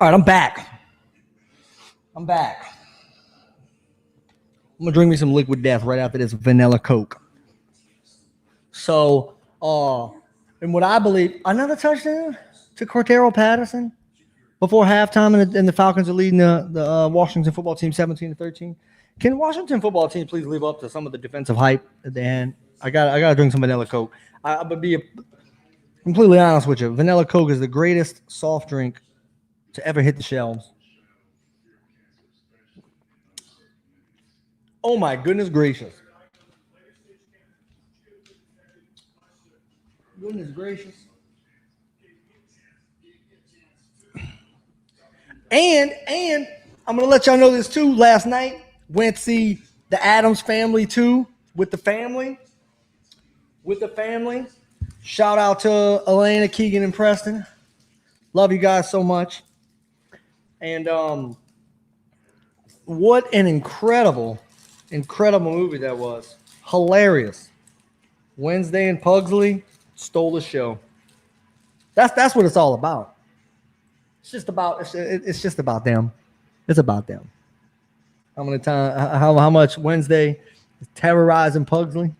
A: All right, I'm back. I'm gonna drink me some liquid death right after this vanilla Coke. So, and what I believe, another touchdown to Cordarrelle Patterson before halftime, and the Falcons are leading the Washington football team 17-13. Can Washington football team please live up to some of the defensive hype at the end? I gotta drink some vanilla Coke. I'm gonna be completely honest with you. Vanilla Coke is the greatest soft drink to ever hit the shelves. Oh my goodness gracious. Goodness gracious. And I'm gonna let y'all know this too. Last night went to see the Addams Family too with the family. Shout out to Elena, Keegan, and Preston. Love you guys so much. And what an incredible movie that was. Hilarious. Wednesday and Pugsley stole the show. That's what it's all about. It's just about them. It's about them. How much Wednesday is terrorizing Pugsley?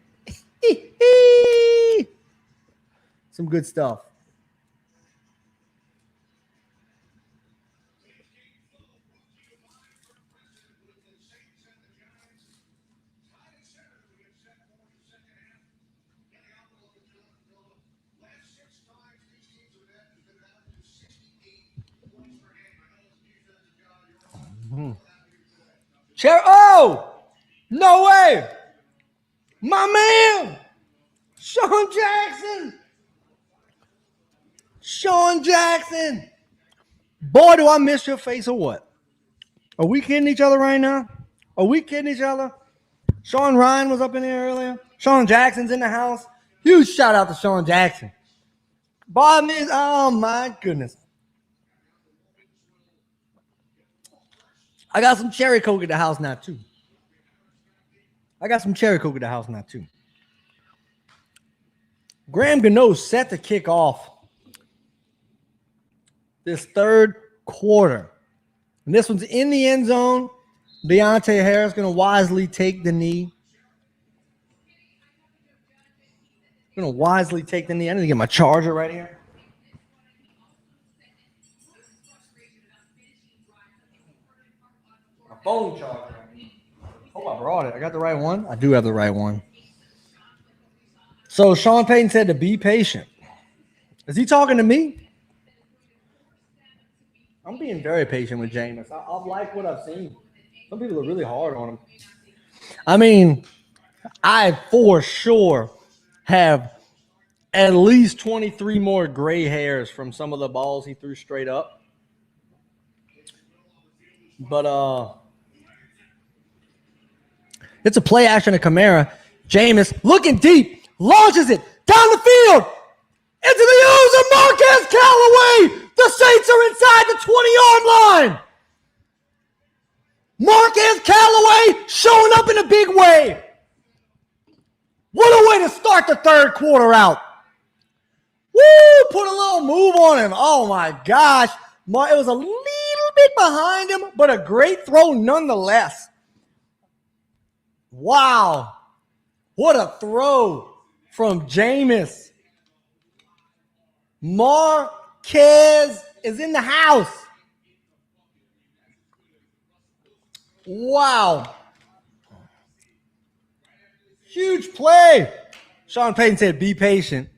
A: Some good stuff. Oh, no way. My man, Sean Jackson. Boy, do I miss your face or what? Are we kidding each other right now? Sean Ryan was up in there earlier. Sean Jackson's in the house. Huge shout out to Sean Jackson. Boy, oh my goodness. I got some cherry Coke at the house now too. Graham Gano set to kick off this third quarter. And this one's in the end zone. Deontay Harris going to wisely take the knee. I need to get my charger right here. My phone charger. Hope I brought it. I got the right one. I do have the right one. So Sean Payton said to be patient. Is he talking to me? I'm being very patient with Jameis. I like what I've seen. Some people are really hard on him. I mean, I for sure have at least 23 more gray hairs from some of the balls he threw straight up. But it's a play action to Kamara. Jameis looking deep, launches it down the field into the user Marquez Callaway. The Saints are inside the 20-yard line. Marquez Callaway showing up in a big way. What a way to start the third quarter out. Woo! Put a little move on him. Oh my gosh. It was a little bit behind him, but a great throw nonetheless. Wow. What a throw from Jameis. Marquez is in the house. Wow. Huge play. Sean Payton said, be patient.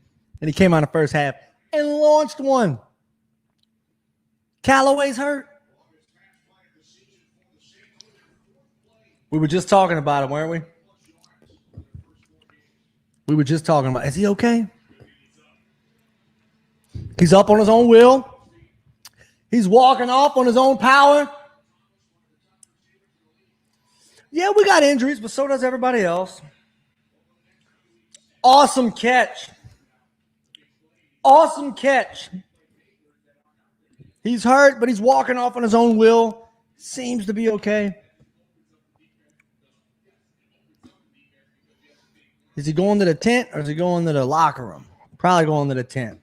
A: And he came out in the first half and launched one. Callaway's hurt. We were just talking about it, weren't we? Is he okay? He's up on his own will. He's walking off on his own power. Yeah, we got injuries, but so does everybody else. Awesome catch. He's hurt, but he's walking off on his own will. Seems to be okay. Is he going to the tent or is he going to the locker room? Probably going to the tent.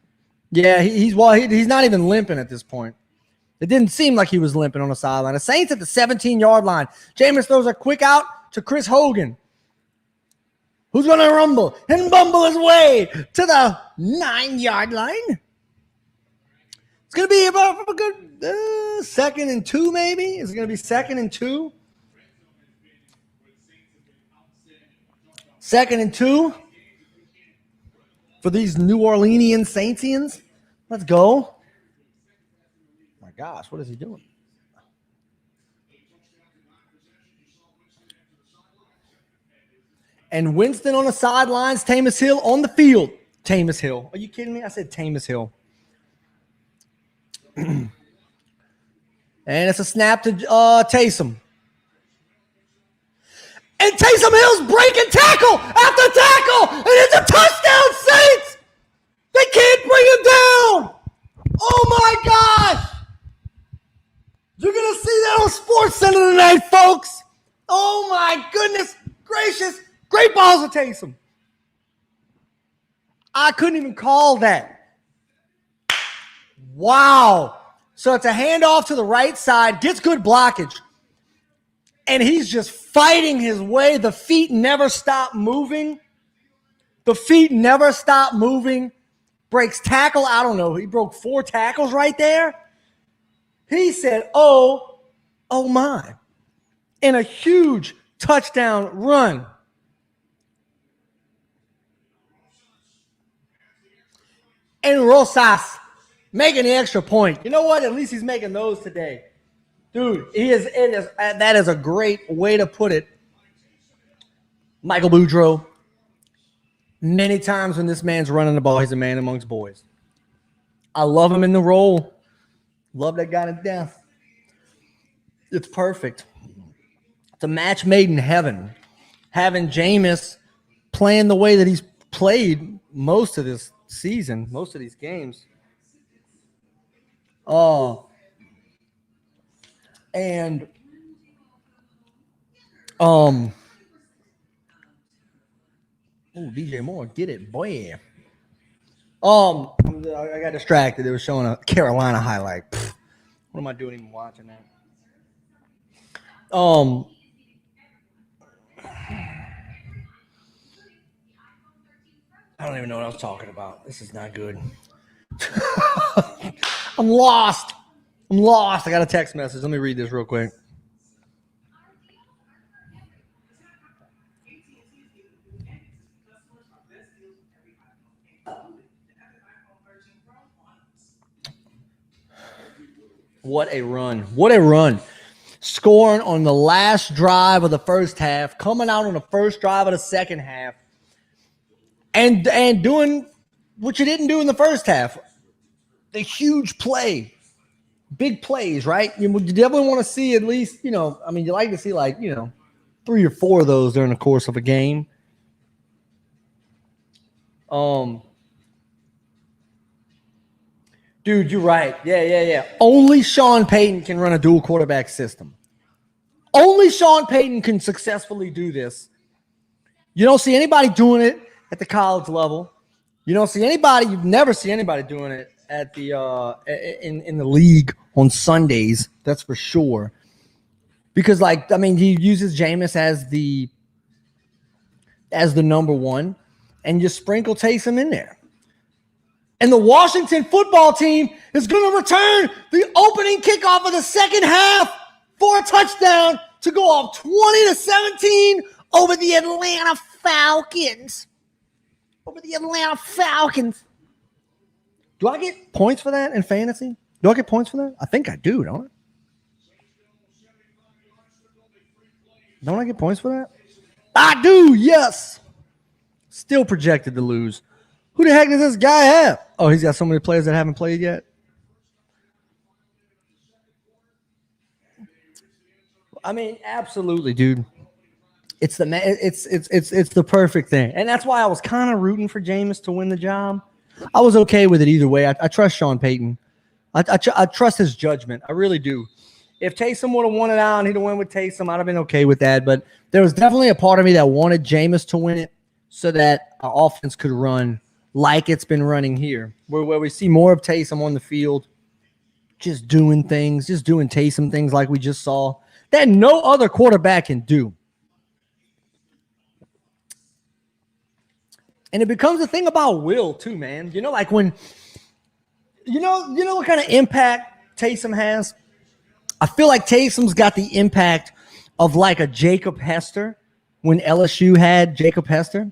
A: Yeah, he's not even limping at this point. It didn't seem like he was limping on the sideline. The Saints at the 17-yard line. Jameis throws a quick out to Chris Hogan, who's going to rumble and bumble his way to the 9-yard line. It's going to be about a good 2nd and 2, maybe. Is it going to be 2nd and 2? 2nd and 2 for these New Orleanian Saintians. Let's go. My gosh, what is he doing? And Winston on the sidelines, Tamus Hill on the field. Tamus Hill. Are you kidding me? I said Tamus Hill. And it's a snap to Taysom. And Taysom Hill's breaking tackle after tackle. And it's a touchdown, Saints. They can't bring him down. Oh, my gosh. You're going to see that on SportsCenter tonight, folks. Oh, my goodness gracious. Great balls of Taysom. I couldn't even call that. Wow. So it's a handoff to the right side. Gets good blockage. And he's just fighting his way. The feet never stop moving. Breaks tackle. I don't know. He broke 4 tackles right there. He said, oh my. And a huge touchdown run. And Rosas making the extra point. You know what? At least he's making those today. Dude, that is a great way to put it. Michael Boudreaux. Many times when this man's running the ball, he's a man amongst boys. I love him in the role. Love that guy to death. It's perfect. It's a match made in heaven. Having Jameis playing the way that he's played most of this season, most of these games. And DJ Moore, get it, boy. I got distracted. It was showing a Carolina highlight. Pfft, what am I doing even watching that? I don't even know what I was talking about. This is not good. I'm lost. I got a text message. Let me read this real quick. What a run. Scoring on the last drive of the first half, coming out on the first drive of the second half, and doing what you didn't do in the first half. The huge play. Big plays, right? You definitely want to see at least, you like to see 3 or 4 of those during the course of a game. Dude, you're right. Yeah. Only Sean Payton can run a dual quarterback system. Only Sean Payton can successfully do this. You don't see anybody doing it at the college level. You never see anybody doing it at the in the league on Sundays. That's for sure. Because he uses Jameis as the number one, and you sprinkle Taysom in there. And the Washington football team is going to return the opening kickoff of the second half for a touchdown to go off 20-17 over the Atlanta Falcons. Do I get points for that in fantasy? Do I get points for that? I think I do, don't I? Don't I get points for that? I do, yes. Still projected to lose. Who the heck does this guy have? Oh, he's got so many players that haven't played yet. Absolutely, dude. It's the perfect thing, and that's why I was kind of rooting for Jameis to win the job. I was okay with it either way. I trust Sean Payton. I trust his judgment. I really do. If Taysom would have won it out and he'd have won with Taysom, I'd have been okay with that. But there was definitely a part of me that wanted Jameis to win it so that our offense could run like it's been running here, where we see more of Taysom on the field, just doing things, just doing Taysom things like we just saw that no other quarterback can do. And it becomes a thing about will too, man. You know, like when you know what kind of impact Taysom has? I feel like Taysom's got the impact of like a Jacob Hester when LSU had Jacob Hester.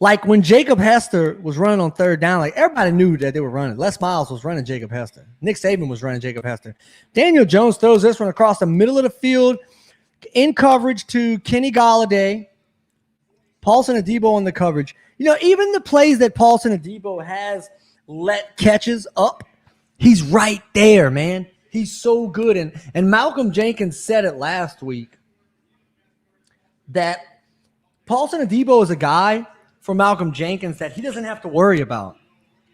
A: Like when Jacob Hester was running on third down, like everybody knew that they were running. Les Miles was running Jacob Hester. Nick Saban was running Jacob Hester. Daniel Jones throws this one across the middle of the field in coverage to Kenny Golladay. Paulson Adebo on the coverage. You know, even the plays that Paulson Adebo has let catches up, he's right there, man. He's so good. And Malcolm Jenkins said it last week that Paulson Adebo is a guy for Malcolm Jenkins that he doesn't have to worry about.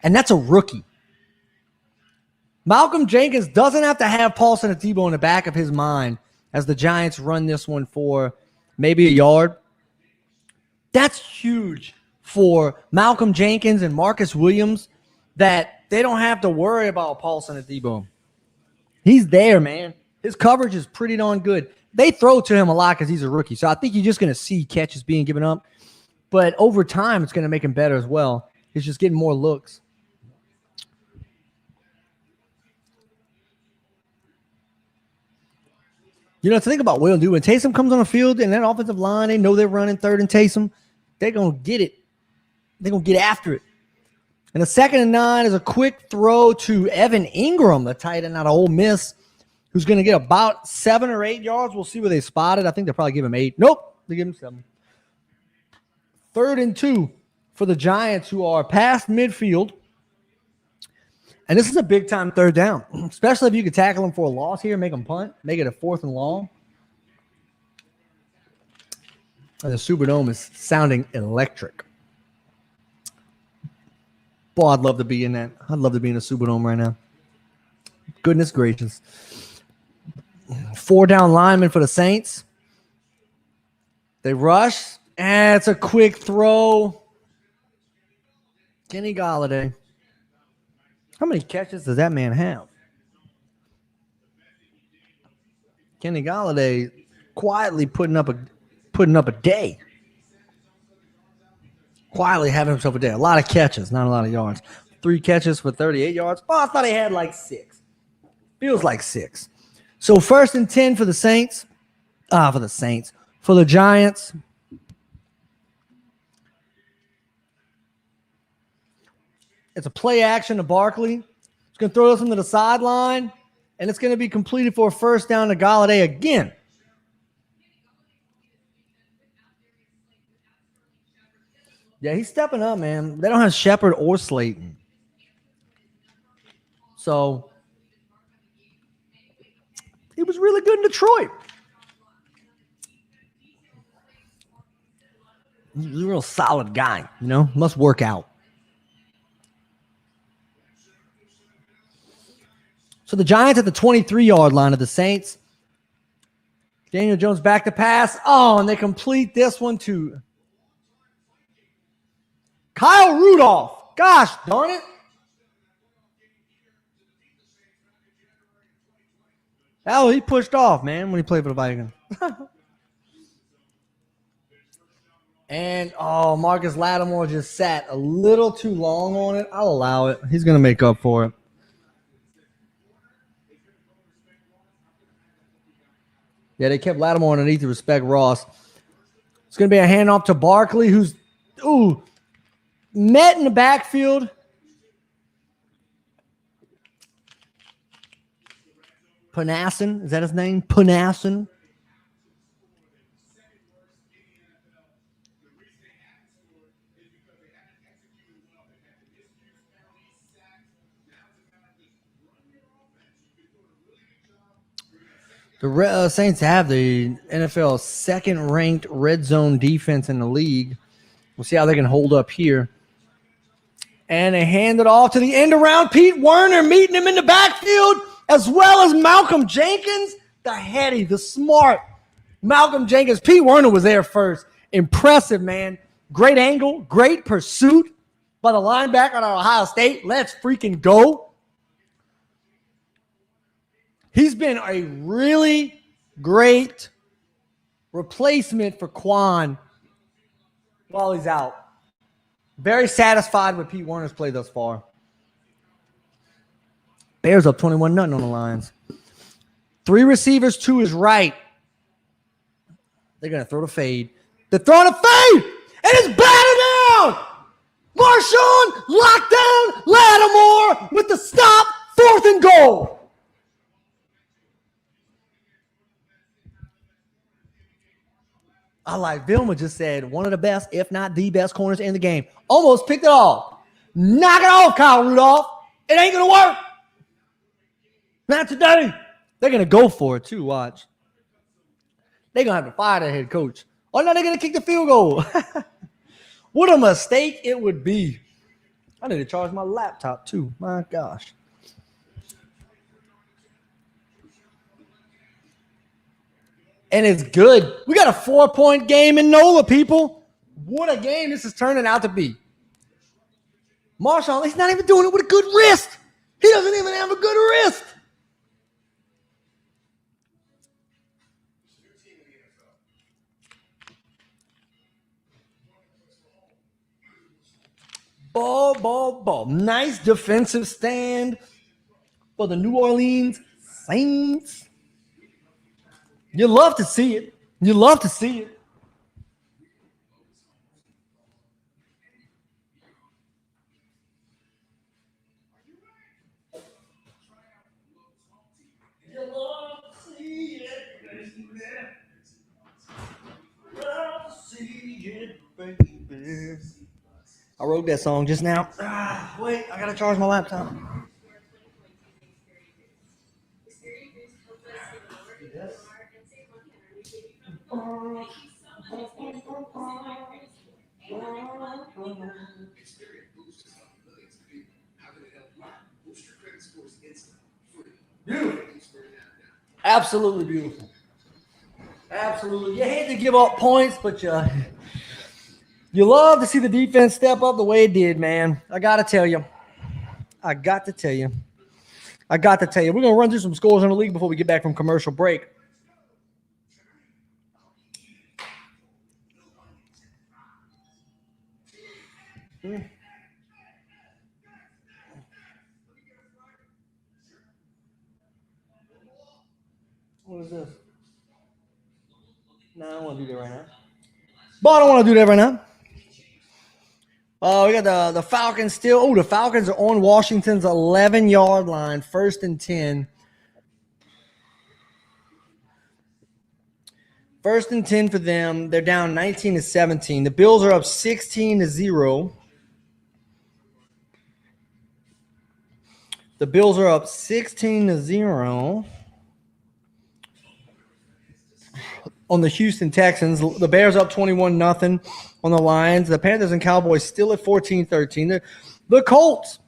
A: And that's a rookie. Malcolm Jenkins doesn't have to have Paulson Adebo in the back of his mind as the Giants run this one for maybe a yard. That's huge for Malcolm Jenkins and Marcus Williams that they don't have to worry about Paulson Adebo. He's there, man. His coverage is pretty darn good. They throw to him a lot because he's a rookie. So I think you're just going to see catches being given up. But over time, it's going to make him better as well. He's just getting more looks. You know, to think about Will, dude, when Taysom comes on the field and that offensive line, they know they're running third and Taysom, they're going to get it. They're going to get after it. And the 2nd and 9 is a quick throw to Evan Ingram, the tight end out of Ole Miss, who's going to get about 7 or 8 yards. We'll see where they spot it. I think they'll probably give him 8. Nope, they give him 7. 3rd and 2 for the Giants, who are past midfield. And this is a big-time third down, especially if you could tackle them for a loss here, make them punt, make it a 4th and long. And the Superdome is sounding electric. Boy, I'd love to be in that. I'd love to be in a Superdome right now. Goodness gracious. 4 down linemen for the Saints. They rush. And it's a quick throw. Kenny Golladay. How many catches does that man have? Kenny Golladay quietly putting up a day. Quietly having himself a day. A lot of catches, not a lot of yards. 3 catches for 38 yards. Oh, I thought he had like 6. Feels like 6. So 1st and 10 for the Saints. For the Giants. It's a play action to Barkley. He's going to throw this one to the sideline, and it's going to be completed for a 1st down to Golladay again. Yeah, he's stepping up, man. They don't have Shepard or Slayton. So he was really good in Detroit. He's a real solid guy, you know, must work out. So the Giants at the 23-yard line of the Saints. Daniel Jones back to pass. Oh, and they complete this one to Kyle Rudolph. Gosh darn it. Oh, he pushed off, man, when he played for the Vikings. And, Marcus Lattimore just sat a little too long on it. I'll allow it. He's going to make up for it. Yeah, they kept Lattimore underneath to respect Ross. It's going to be a handoff to Barkley, who's, met in the backfield. Panasson, is that his name? Panasson. The Saints have the NFL's 2nd-ranked red zone defense in the league. We'll see how they can hold up here. And they hand it off to the end around. Pete Werner meeting him in the backfield, as well as Malcolm Jenkins, the heady, the smart Malcolm Jenkins. Pete Werner was there first. Impressive, man. Great angle, great pursuit by the linebacker at Ohio State. Let's freaking go. He's been a really great replacement for Quan while he's out. Very satisfied with Pete Werner's play thus far. Bears up 21-0 on the Lions. 3 receivers to his right. They're going to throw the fade. They're throwing a fade, and it's batted down. Marshawn locked down Lattimore with the stop, 4th and goal. I like Vilma just said, one of the best, if not the best corners in the game. Almost picked it off. Knock it off, Kyle Rudolph. It ain't going to work. Not today. They're going to go for it, too. Watch. They're going to have to fire their head coach. Oh, no, they're going to kick the field goal. What a mistake it would be. I need to charge my laptop, too. My gosh. And it's good. We got a 4-point game in NOLA, people. What a game this is turning out to be. Marshall, he's not even doing it with a good wrist. He doesn't even have a good wrist. Ball. Nice defensive stand for the New Orleans Saints. You love to see it. You love to see it. You love to see it, baby. Love to see it, baby. I wrote that song just now. Wait, I gotta charge my laptop. Beautiful. Absolutely beautiful. Absolutely. You hate to give up points, but you love to see the defense step up the way it did, man. I got to tell you. We're going to run through some scores in the league before we get back from commercial break. What is this? No, I don't want to do that right now. But I don't want to do that right now. We got the Falcons still. Oh, the Falcons are on Washington's 11-yard line, 1st and 10. 1st and 10 for them. They're down 19-17. The Bills are up 16-0. The Bills are up 16-0 on the Houston Texans. The Bears up 21-0 on the Lions. The Panthers and Cowboys still at 14-13. The Colts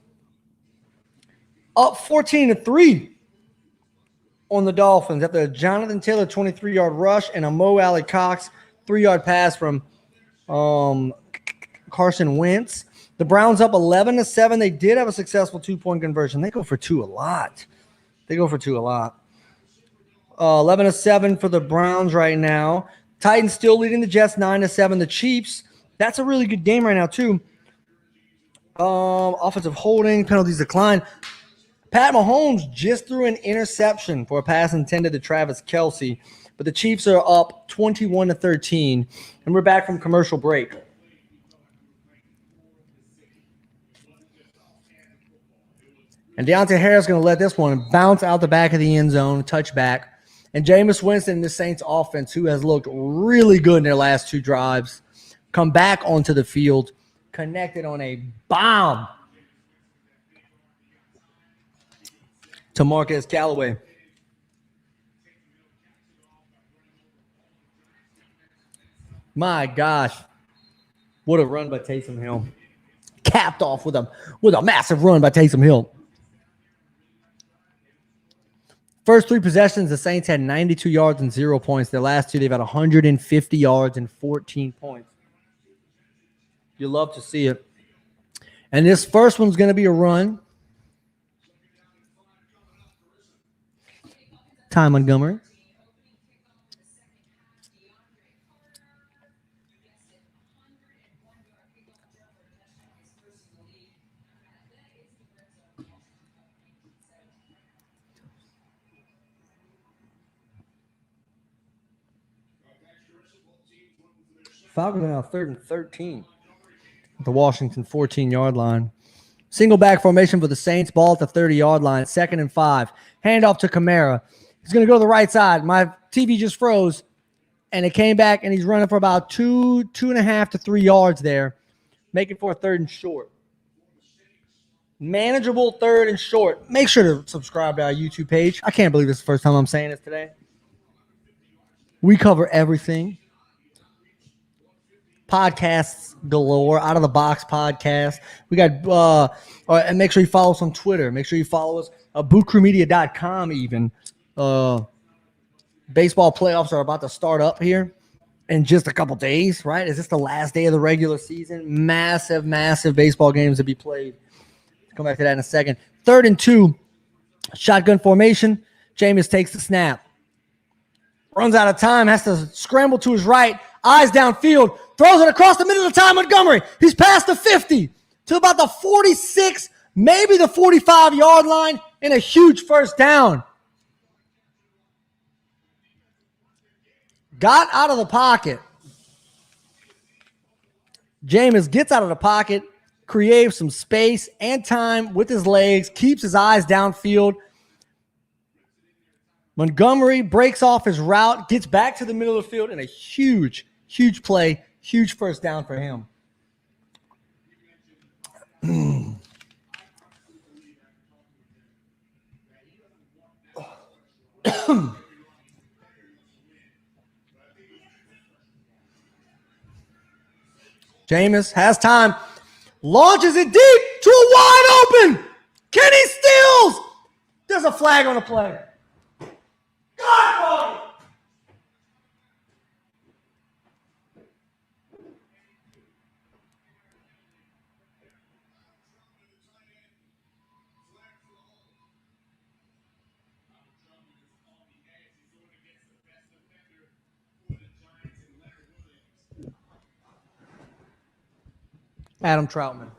A: up 14-3 on the Dolphins after a Jonathan Taylor 23-yard rush and a Mo Alley Cox 3-yard pass from Carson Wentz. The Browns up 11-7. They did have a successful 2-point conversion. They go for 2 a lot. 11-7 for the Browns right now. Titans still leading the Jets 9-7. The Chiefs, that's a really good game right now too. Offensive holding, penalties decline. Pat Mahomes just threw an interception for a pass intended to Travis Kelce, but the Chiefs are up 21-13, and we're back from commercial break. And Deontay Harris is going to let this one bounce out the back of the end zone, touchback. And Jameis Winston, the Saints offense, who has looked really good in their last 2 drives, come back onto the field, connected on a bomb to Marquez Callaway. My gosh. What a run by Taysom Hill. Capped off with a massive run by Taysom Hill. First 3 possessions, the Saints had 92 yards and 0 points. Their last 2, they've had 150 yards and 14 points. You love to see it. And this first one's going to be a run. Ty Montgomery. Falcons are now 3rd and 13 at the Washington 14-yard line. Single back formation for the Saints. Ball at the 30-yard line. 2nd and 5. Handoff to Kamara. He's going to go to the right side. My TV just froze, and it came back, and he's running for about 2.5 to 3 yards there, making for a 3rd and short. Manageable 3rd and short. Make sure to subscribe to our YouTube page. I can't believe this is the first time I'm saying this today. We cover everything. Podcasts galore, Out of the Box podcast. We got, and make sure you follow us on Twitter. Make sure you follow us at bootcrewmedia.com even. Baseball playoffs are about to start up here in just a couple days, right? Is this the last day of the regular season? Massive, massive baseball games to be played. Come back to that in a second. 3rd and 2, shotgun formation. Jameis takes the snap. Runs out of time, has to scramble to his right. Eyes downfield, throws it across the middle of Ty Montgomery. He's past the 50 to about the 46, maybe the 45-yard line, and a huge first down. Got out of the pocket. Jameis gets out of the pocket, creates some space and time with his legs, keeps his eyes downfield. Montgomery breaks off his route, gets back to the middle of the field, and a huge, huge play, huge first down for him. Jameis has time, launches it deep to a wide open. Kenny Stills. There's a flag on the play. God, Adam Troutman.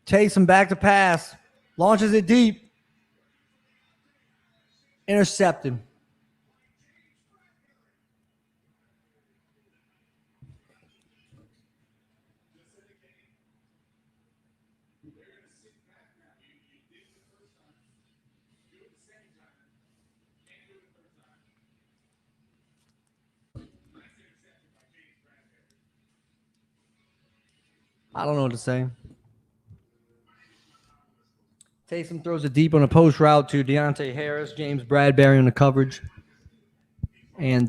A: Taysom back to pass. Launches it deep. Intercepted. I don't know what to say. Taysom throws it deep on a post route to Deontay Harris, James Bradbury in the coverage. And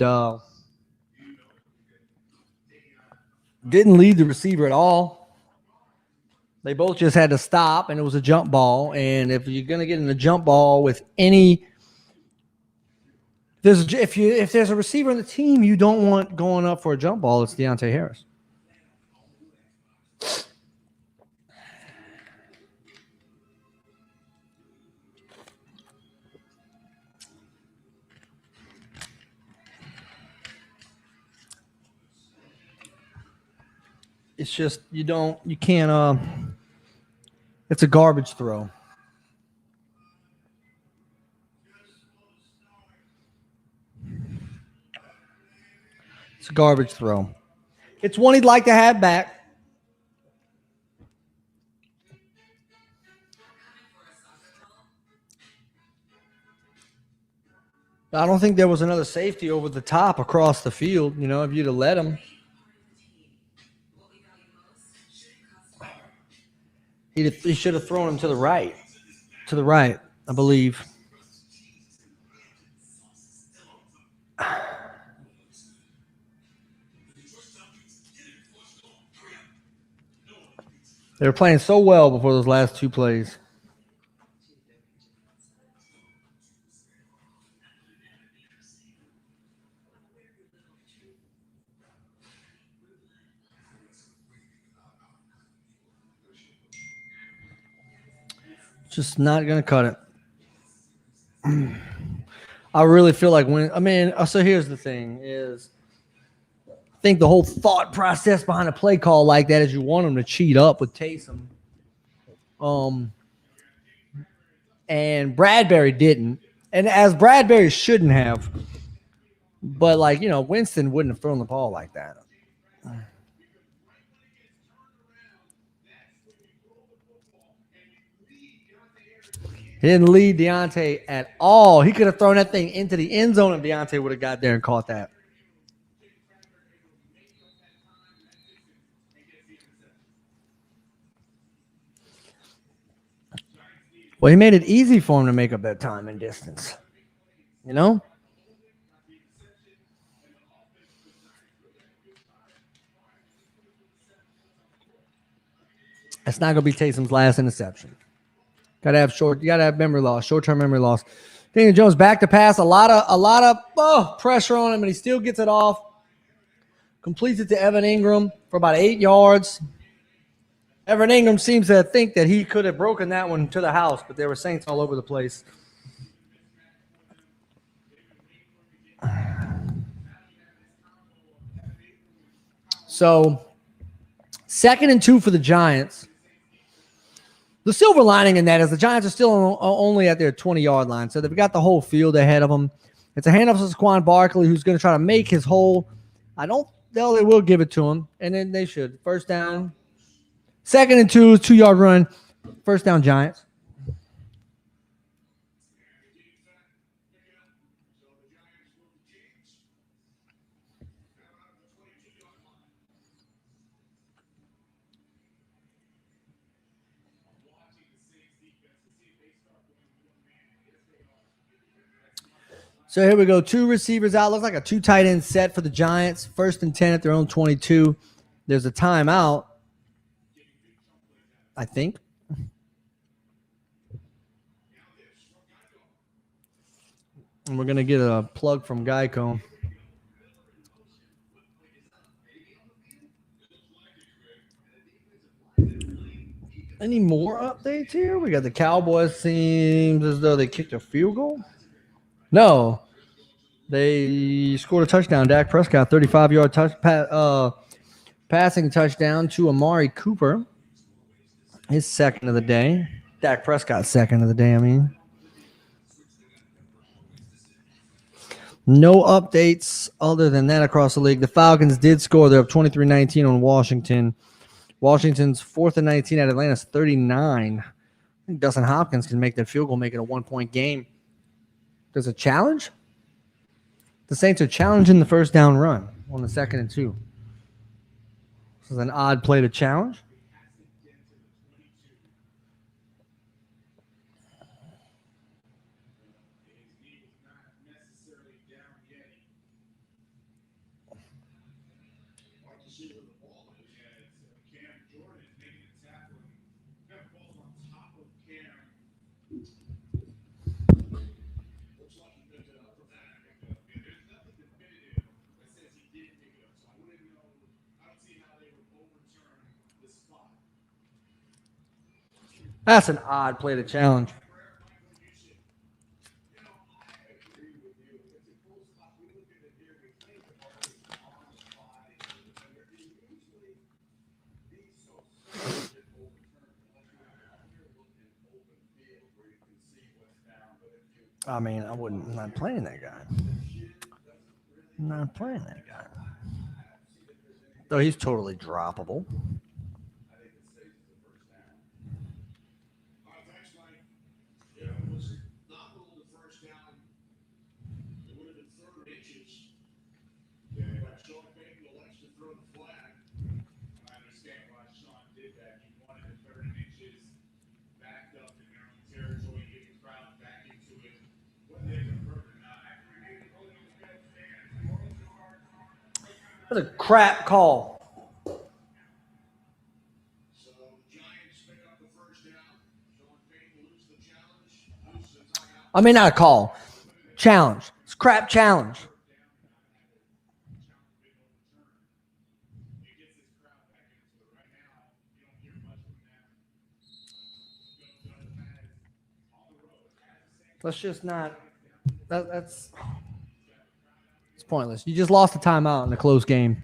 A: didn't lead the receiver at all. They both just had to stop, and it was a jump ball. And if you're going to get in a jump ball with any – if there's a receiver in the team you don't want going up for a jump ball, it's Deontay Harris. It's just you can't it's a garbage throw. It's a garbage throw. It's one he'd like to have back. I don't think there was another safety over the top across the field, if you'd have let him. He should have thrown him to the right. To the right, I believe. They were playing so well before those last two plays. Just not going to cut it. I really feel like so here's the thing is I think the whole thought process behind a play call like that is you want them to cheat up with Taysom. And Bradbury didn't. And as Bradbury shouldn't have. But Winston wouldn't have thrown the ball like that. He didn't lead Deontay at all. He could have thrown that thing into the end zone if Deontay would have got there and caught that. Well, he made it easy for him to make up that time and distance. That's not going to be Taysom's last interception. You got to have memory loss, short-term memory loss. Daniel Jones back to pass, a lot of pressure on him, and he still gets it off. Completes it to Evan Ingram for about 8 yards. Evan Ingram seems to think that he could have broken that one to the house, but there were Saints all over the place. So, 2nd and 2 for the Giants. The silver lining in that is the Giants are still only at their 20-yard line, so they've got the whole field ahead of them. It's a handoff to Saquon Barkley, who's going to try to make his hole. I don't know they will give it to him, and then they should. First down. 2nd and 2, 2-yard run. First down, Giants. So here we go. 2 receivers out. Looks like a 2 tight end set for the Giants. 1st and 10 at their own 22. There's a timeout, I think. And we're going to get a plug from Geico. Any more updates here? We got the Cowboys. Seems as though they kicked a field goal. No, they scored a touchdown. Dak Prescott, 35-yard passing touchdown to Amari Cooper. His second of the day. Dak Prescott's second of the day, I mean. No updates other than that across the league. The Falcons did score. They're up 23-19 on Washington. Washington's 4th and 19 at Atlanta's 39. I think Dustin Hopkins can make that field goal, make it a 1-point game. There's a challenge? The Saints are challenging the first down run on the 2nd and 2. This is an odd play to challenge. That's an odd play to challenge. I mean, I'm not playing that guy. I'm not playing that guy. So he's totally droppable. That's a crap call. I mean, not a call. Challenge. It's a crap challenge. Let's just not. That's it's pointless. You just lost a timeout in a close game.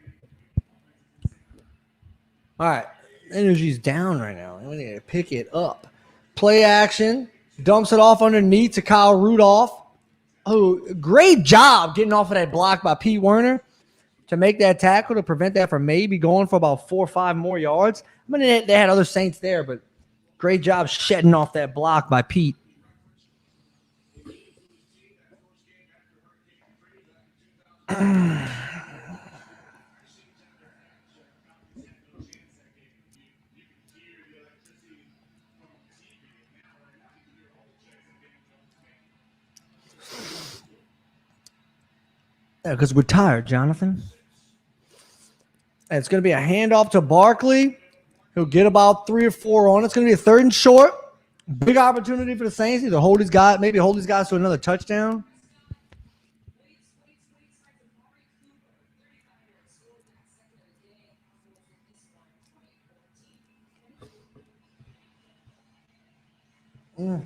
A: All right. Energy's down right now. We need to pick it up. Play action. Dumps it off underneath to Kyle Rudolph. Oh, great job getting off of that block by Pete Werner to make that tackle to prevent that from maybe going for about 4 or 5 more yards. I mean, they had other Saints there, but great job shedding off that block by Pete. Yeah, because we're tired, Jonathan. And it's going to be a handoff to Barkley. He'll get about 3 or 4 on. It's going to be a 3rd and short. Big opportunity for the Saints. Either hold these guys, maybe hold these guys to another touchdown. And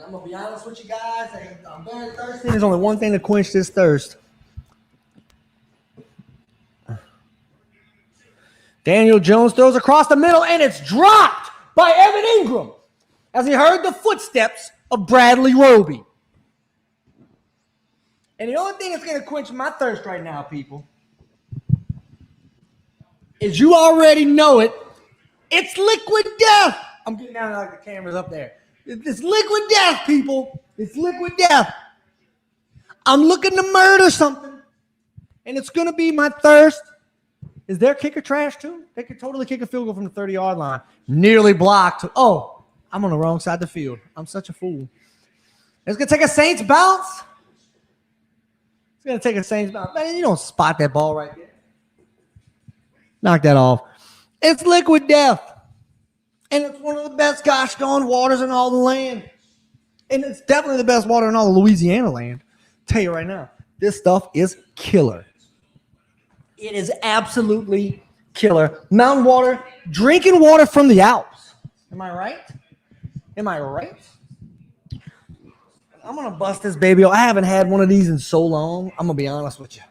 A: I'm going to be honest with you guys. I'm very thirsty. There's only one thing to quench this thirst. Daniel Jones throws across the middle, and it's dropped by Evan Ingram as he heard the footsteps of Bradley Roby. And the only thing that's going to quench my thirst right now, people, is you already know it. It's liquid death. I'm getting down like the camera's up there. It's liquid death, people. It's liquid death. I'm looking to murder something, and it's going to be my thirst. Is their kicker trash too? They could totally kick a field goal from the 30-yard line. Nearly blocked. Oh, I'm on the wrong side of the field. I'm such a fool. It's going to take a Saints bounce. It's going to take a Saints bounce. Man, you don't spot that ball right there. Knock that off. It's liquid death. And it's one of the best gosh darn waters in all the land. And it's definitely the best water in all of Louisiana land. Tell you right now, this stuff is killer. It is absolutely killer. Mountain water, drinking water from the Alps. Am I right? Am I right? I'm going to bust this baby. I haven't had one of these in so long. I'm going to be honest with you.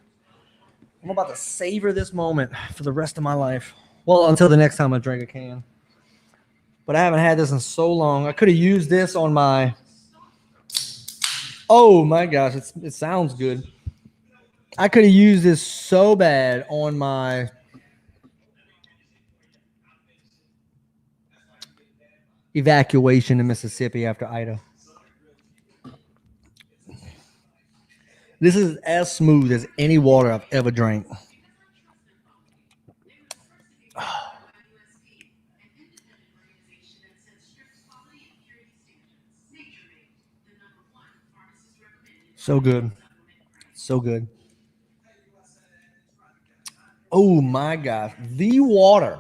A: I'm about to savor this moment for the rest of my life. Well, until the next time I drink a can. But I haven't had this in so long. I could have used this on my... Oh, my gosh. It sounds good. I could have used this so bad on my... evacuation in Mississippi after Ida. This is as smooth as any water I've ever drank. So good. So good. Oh, my gosh. The water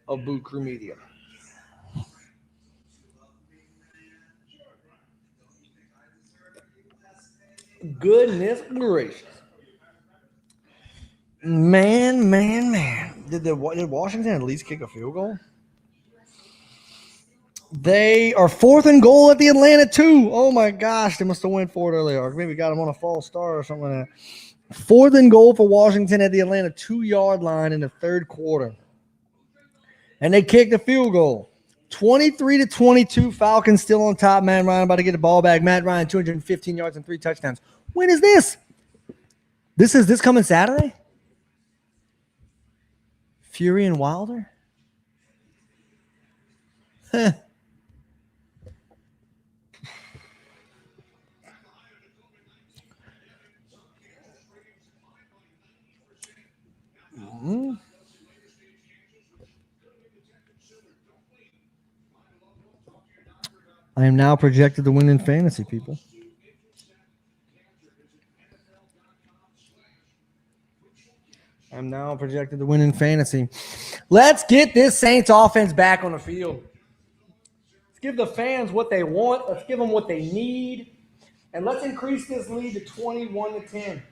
A: of Boot Crew Media. Goodness gracious. Man. Did Washington at least kick a field goal? They are 4th and goal at the Atlanta 2. Oh, my gosh. They must have went for it earlier. Or maybe got them on a false start or something like that. 4th and goal for Washington at the Atlanta 2-yard line in the third quarter. And they kicked the field goal. 23-22. Falcons still on top. Matt Ryan about to get the ball back. Matt Ryan, 215 yards and 3 touchdowns. When is this? This coming Saturday? Fury and Wilder? Huh. Mm-hmm. I am now projected to win in fantasy, people. I'm now projected to win in fantasy. Let's get this Saints offense back on the field. Let's give the fans what they want. Let's give them what they need. And let's increase this lead to 21-10.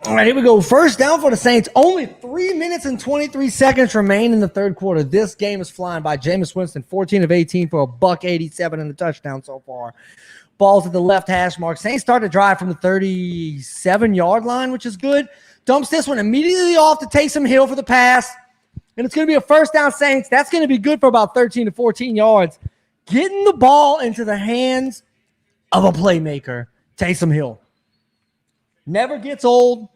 A: All right, here we go. First down for the Saints. Only 3 minutes and 23 seconds remain in the third quarter. This game is flying by. Jameis Winston, 14 of 18 for $187 and a touchdown so far. Ball's at the left hash mark. Saints start to drive from the 37-yard line, which is good. Dumps this one immediately off to Taysom Hill for the pass. And it's going to be a first down Saints. That's going to be good for about 13 to 14 yards. Getting the ball into the hands of a playmaker, Taysom Hill. Never gets old.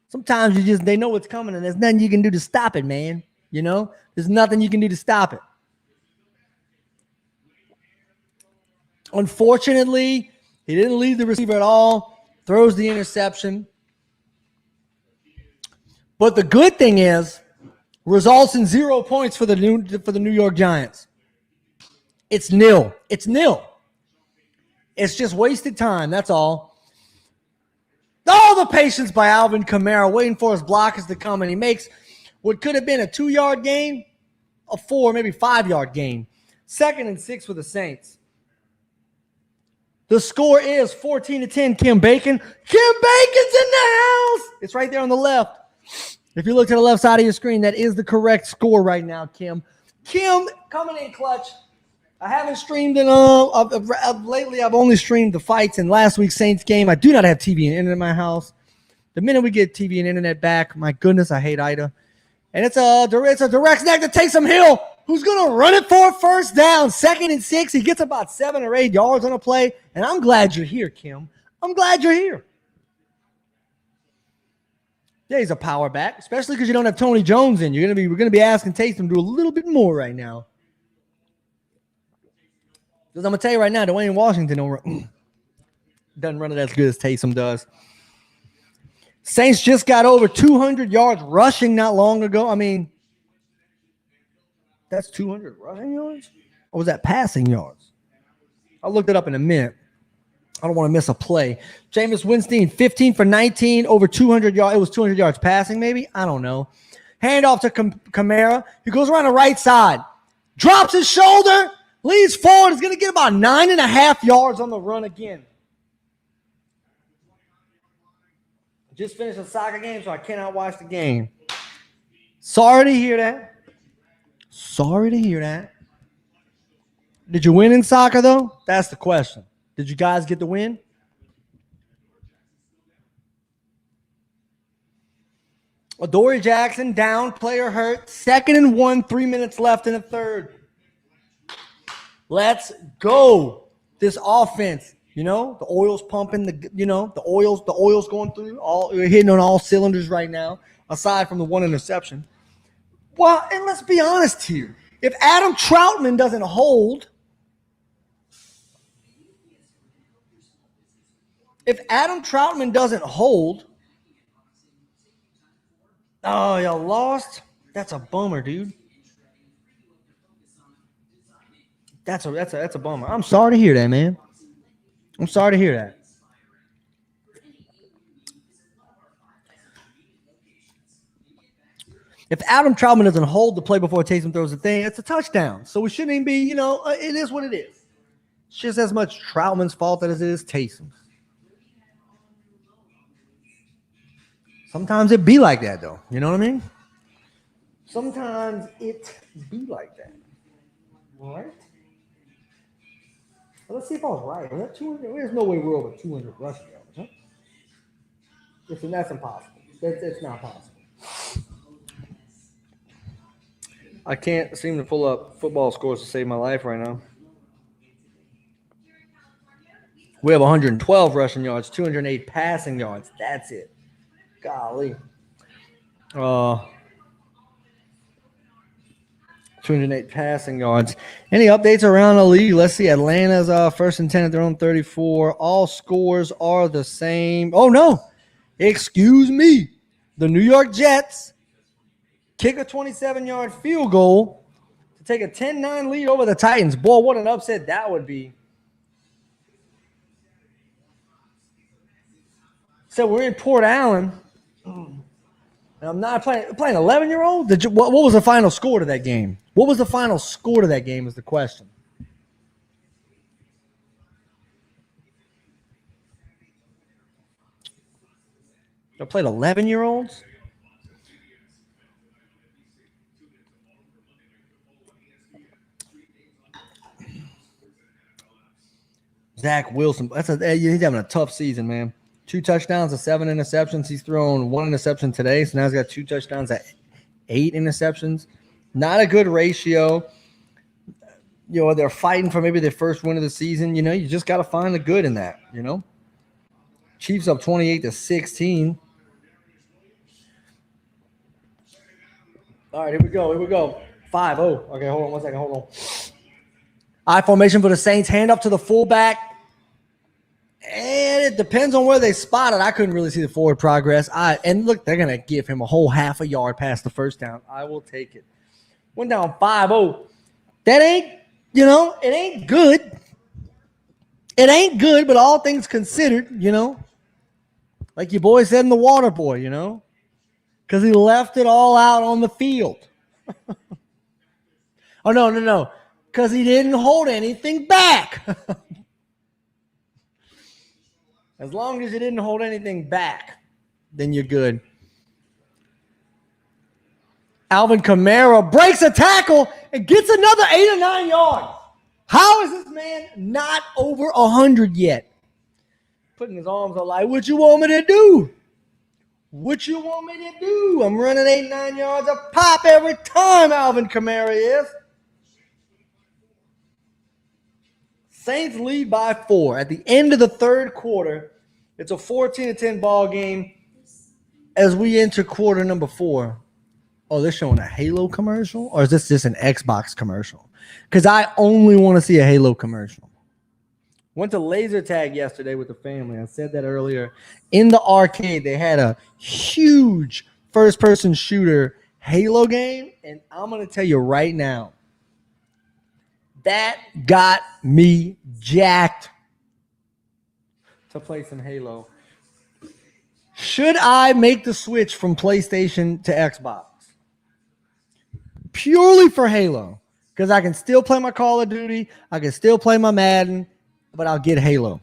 A: Sometimes they know what's coming, and there's nothing you can do to stop it, man. You know? There's nothing you can do to stop it. Unfortunately, he didn't lead the receiver at all. Throws the interception. But the good thing is, results in 0 points for the New York Giants. It's nil. It's nil. It's just wasted time. That's all. All the patience by Alvin Kamara, waiting for his blockers to come, and he makes what could have been a 2-yard gain, a 4, maybe 5-yard gain. 2nd and 6 for the Saints. The score is 14-10. Kim Bacon. Kim Bacon's in the house. It's right there on the left. If you look to the left side of your screen, that is the correct score right now, Kim. Kim coming in clutch. I haven't streamed in lately. I've only streamed the fights in last week's Saints game. I do not have TV and internet in my house. The minute we get TV and internet back, my goodness, I hate Ida. And it's a direct snap to Taysom Hill, who's going to run it for a first down. 2nd and 6. He gets about 7 or 8 yards on a play. And I'm glad you're here, Kim. I'm glad you're here. Yeah, he's a power back, especially because you don't have Tony Jones in. We're gonna be asking Taysom to do a little bit more right now. Because I'm gonna tell you right now, Dwayne Washington doesn't run it as good as Taysom does. Saints just got over 200 yards rushing not long ago. I mean, that's 200 rushing yards? Or was that passing yards? I'll look it up in a minute. I don't want to miss a play. Jameis Winston, 15 for 19, over 200 yards. It was 200 yards passing, maybe? I don't know. Handoff to Kamara. He goes around the right side. Drops his shoulder. Leads forward. He's going to get about 9.5 yards on the run again. Just finished a soccer game, so I cannot watch the game. Sorry to hear that. Sorry to hear that. Did you win in soccer, though? That's the question. Did you guys get the win? Adoree Jackson down, player hurt. 2nd and 1, 3 minutes left in the third. Let's go. This offense, the oil's pumping, the oil's going through. We're hitting on all cylinders right now, aside from the one interception. Well, and let's be honest here. If Adam Troutman doesn't hold, oh, y'all lost? That's a bummer, dude. That's a bummer. I'm sorry to hear that, man. I'm sorry to hear that. If Adam Troutman doesn't hold the play before Taysom throws the thing, it's a touchdown. So it shouldn't even be, it is what it is. It's just as much Troutman's fault as it is Taysom's. Sometimes it be like that, though. You know what I mean? Sometimes it be like that. All right? Well, let's see if I was right. Was that 200? There's no way we're over 200 rushing yards, huh? That's impossible. It's not possible. I can't seem to pull up football scores to save my life right now. We have 112 rushing yards, 208 passing yards. That's it. Golly. 208 passing yards. Any updates around the league? Let's see. Atlanta's first and 10 at their own 34. All scores are the same. Oh, no. Excuse me. The New York Jets kick a 27-yard field goal to take a 10-9 lead over the Titans. Boy, what an upset that would be. So we're in Port Allen. And I'm not playing 11-year-old. What was the final score to that game? What was the final score to that game is the question. I played 11-year-olds? Zach Wilson. He's having a tough season, man. 2 touchdowns to 7 interceptions. He's thrown 1 interception today, so now he's got 2 touchdowns at 8 interceptions. Not a good ratio. They're fighting for maybe their first win of the season. You just got to find the good in that, Chiefs up 28-16. All right, here we go. 5-0. Okay, hold on 1 second. Hold on. I formation for the Saints. Hand up to the fullback. And it depends on where they spot it. I couldn't really see the forward progress. And look, they're going to give him a whole half a yard past the first down. I will take it. Went down 5-0. That ain't, it ain't good. It ain't good, but all things considered, like your boy said in The Water Boy, because he left it all out on the field. Oh, no. Because he didn't hold anything back. As long as you didn't hold anything back, then you're good. Alvin Kamara breaks a tackle and gets another 8 or 9 yards. How is this man not over 100 yet? Putting his arms out like, what you want me to do? I'm running 8, 9 yards a pop every time Alvin Kamara is. Saints lead by 4. At the end of the third quarter, it's a 14-10 ball game as we enter quarter number 4. Oh, they're showing a Halo commercial? Or is this just an Xbox commercial? Because I only want to see a Halo commercial. Went to laser tag yesterday with the family. I said that earlier. In the arcade, they had a huge first-person shooter Halo game. And I'm going to tell you right now, that got me jacked to play some Halo. Should I make the switch from PlayStation to Xbox? Purely for Halo. Because I can still play my Call of Duty. I can still play my Madden. But I'll get Halo.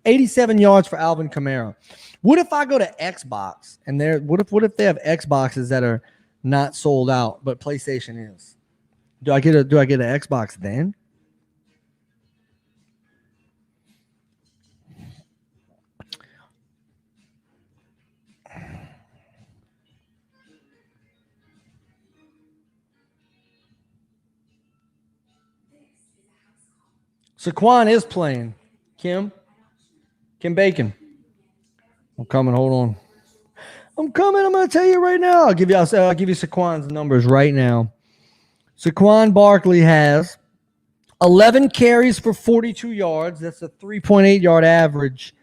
A: 87 yards for Alvin Kamara. What if I go to Xbox and what if they have Xboxes that are not sold out, but PlayStation is? Do I get an Xbox then? Saquon is playing. Kim Bacon. I'm coming. Hold on. I'm coming. I'm going to tell you right now. I'll give you Saquon's numbers right now. Saquon Barkley has 11 carries for 42 yards. That's a 3.8 yard average.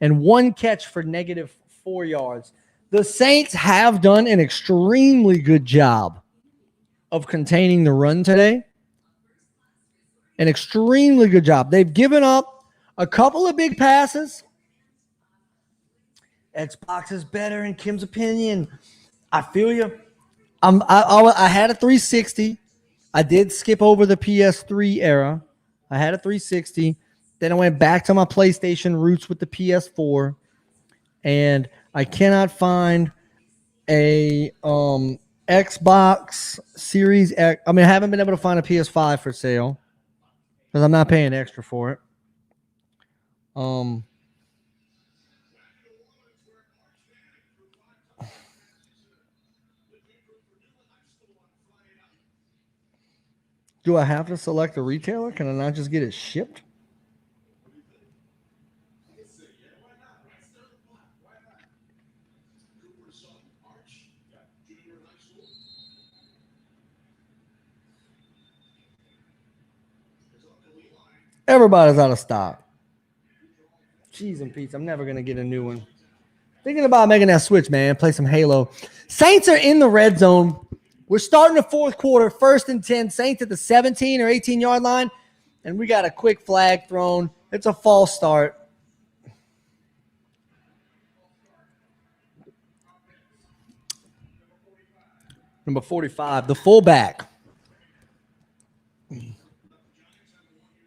A: And 1 catch for -4 yards. The Saints have done an extremely good job of containing the run today. An extremely good job. They've given up a couple of big passes. Xbox is better in Kim's opinion. I feel you. I had a 360. I did skip over the PS3 era. I had a 360. Then I went back to my PlayStation roots with the PS4. And I cannot find a Xbox Series X. I haven't been able to find a PS5 for sale. Because I'm not paying extra for it. Do I have to select a retailer? Can I not just get it shipped? Everybody's out of stock. Cheese and pizza. I'm never going to get a new one. Thinking about making that switch, man. Play some Halo. Saints are in the red zone. We're starting the fourth quarter, 1st and 10. Saints at the 17 or 18-yard line. And we got a quick flag thrown. It's a false start. Number 45, the fullback.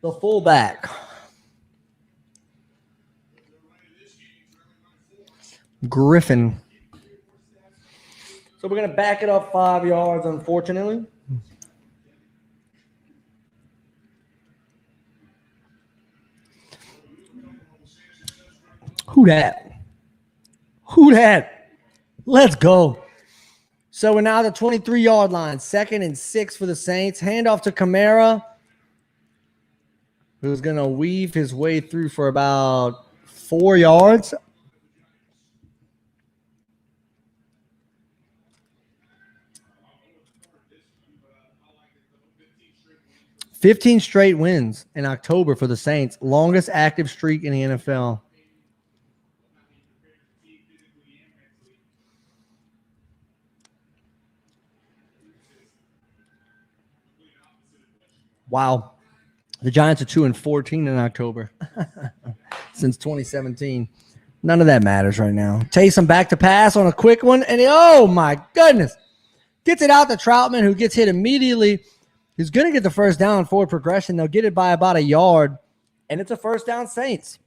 A: The fullback. Griffin. So we're going to back it up 5 yards, unfortunately. Who that? Who that? Let's go. So we're now at the 23-yard line. 2nd and 6 for the Saints. Handoff to Kamara, who's going to weave his way through for about 4 yards. "15 straight wins in October for the Saints. Longest active streak in the NFL. Wow. The Giants are 2-14 in October since 2017. None of that matters right now. Taysom back to pass on a quick one. And oh, my goodness. Gets it out to Troutman, who gets hit immediately. He's going to get the first down forward progression. They'll get it by about a yard. And it's a first down Saints.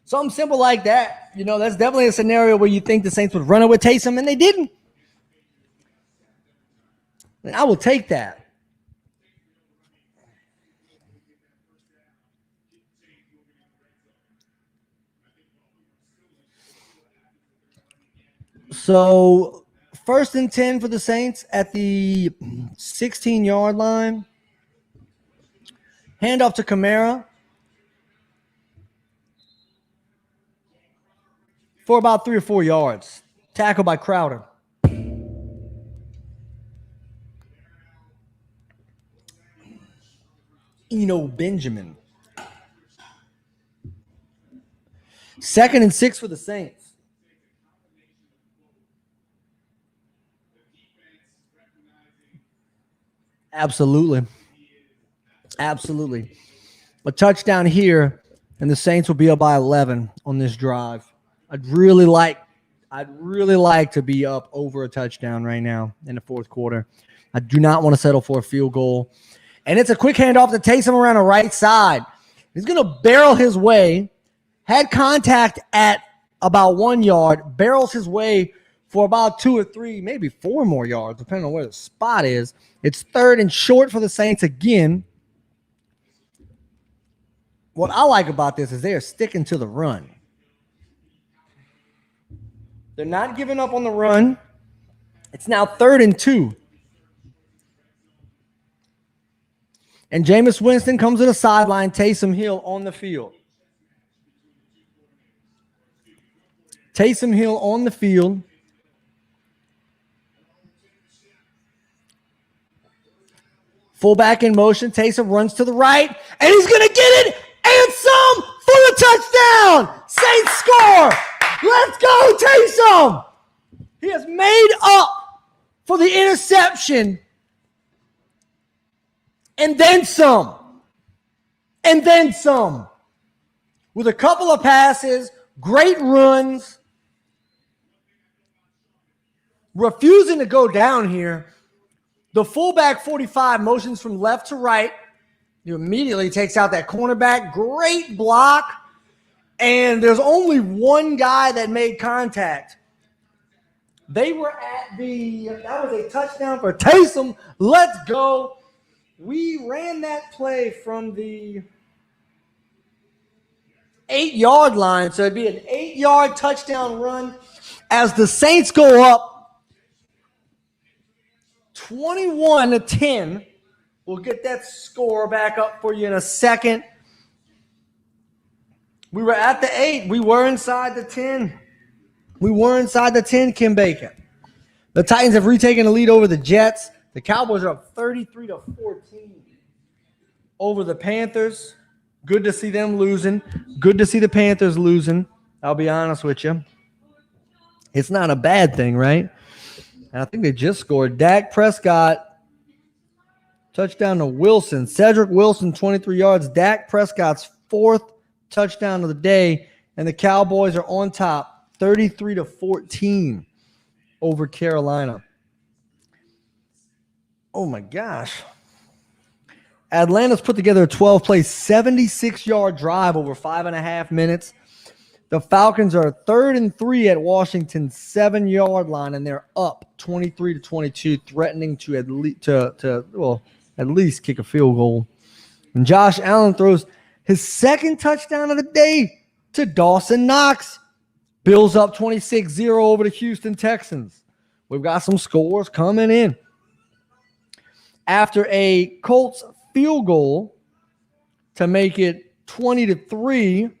A: Something simple like that. You know, that's definitely a scenario where you think the Saints would run it with Taysom, and they didn't. And I will take that. So 1st and 10 for the Saints at the 16-yard line. Handoff to Kamara for about 3 or 4 yards. Tackle by Crowder. Eno Benjamin. 2nd and 6 for the Saints. Absolutely. Absolutely. A touchdown here, and the Saints will be up by 11 on this drive. I'd really like to be up over a touchdown right now in the fourth quarter. I do not want to settle for a field goal. And it's a quick handoff to Taysom around the right side. He's going to barrel his way. Had contact at about 1 yard. Barrels his way for about 2 or 3, maybe 4 more yards, depending on where the spot is. It's 3rd and short for the Saints again. What I like about this is they are sticking to the run. They're not giving up on the run. It's now 3rd and 2. And Jameis Winston comes to the sideline. Taysom Hill on the field. Taysom Hill on the field. Fullback in motion. Taysom runs to the right, and he's going to get it and some for the touchdown. Saints score. Let's go, Taysom. He has made up for the interception and then some. And then some. With a couple of passes, great runs, refusing to go down here. The fullback 45 motions from left to right. He immediately takes out that cornerback. Great block. And there's only one guy that made contact. They were at that was a touchdown for Taysom. Let's go. We ran that play from the 8-yard line. So it'd be an 8-yard touchdown run as the Saints go up 21-10. We'll get that score back up for you in a second. We were at the 8. We were inside the 10. We were inside the 10, Kim Bacon. The Titans have retaken the lead over the Jets. The Cowboys are up 33-14 over the Panthers. Good to see them losing. Good to see the Panthers losing. I'll be honest with you. It's not a bad thing, right? And I think they just scored. Dak Prescott, touchdown to Wilson. Cedric Wilson, 23 yards. Dak Prescott's 4th touchdown of the day. And the Cowboys are on top, 33-14 over Carolina. Oh, my gosh. Atlanta's put together a 12-play, 76-yard drive over 5.5 minutes. The Falcons are 3rd and 3 at Washington's 7-yard line, and they're up 23-22, threatening to at least kick a field goal. And Josh Allen throws his 2nd touchdown of the day to Dawson Knox. Bills up 26-0 over the Houston Texans. We've got some scores coming in. After a Colts field goal to make it 20-3,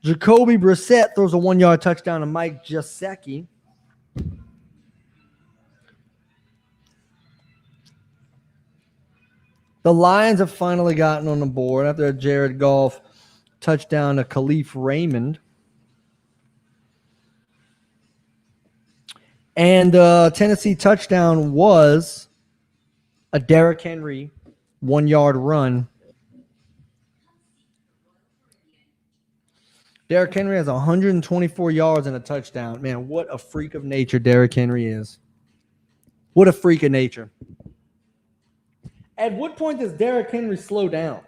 A: Jacoby Brissett throws a 1-yard touchdown to Mike Gesicki. The Lions have finally gotten on the board after a Jared Goff touchdown to Khalif Raymond. And the Tennessee touchdown was a Derrick Henry 1-yard run. Derrick Henry has 124 yards and a touchdown. Man, what a freak of nature Derrick Henry is. What a freak of nature. At what point does Derrick Henry slow down?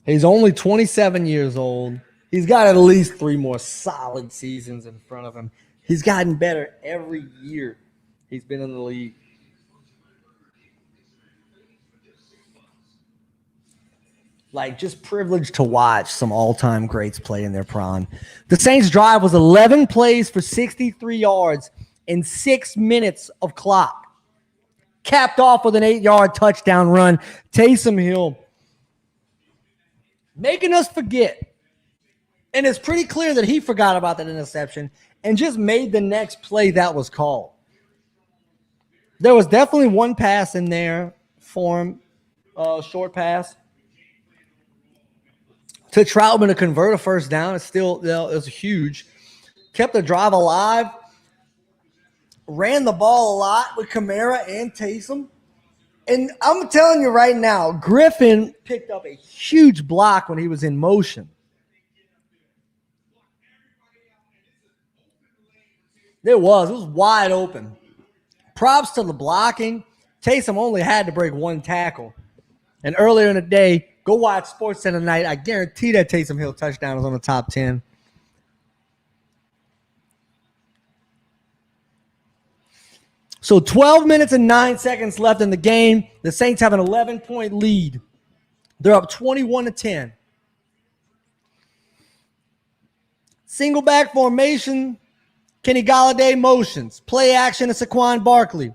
A: He's only 27 years old. He's got at least 3 more solid seasons in front of him. He's gotten better every year he's been in the league. Like, just privileged to watch some all-time greats play in their prime. The Saints' drive was 11 plays for 63 yards in 6 minutes of clock. Capped off with an 8-yard touchdown run. Taysom Hill making us forget. And it's pretty clear that he forgot about that interception and just made the next play that was called. There was definitely one pass in there for him, short pass. To Troutman to convert a first down, it's still, it was huge. Kept the drive alive. Ran the ball a lot with Kamara and Taysom. And I'm telling you right now, Griffin picked up a huge block when he was in motion. It was wide open. Props to the blocking. Taysom only had to break 1 tackle. And earlier in the day, go watch SportsCenter tonight. I guarantee that Taysom Hill touchdown was on the top 10. So 12 minutes and 9 seconds left in the game. The Saints have an 11-point lead. They're up 21-10. Single back formation. Kenny Golladay motions. Play action to Saquon Barkley.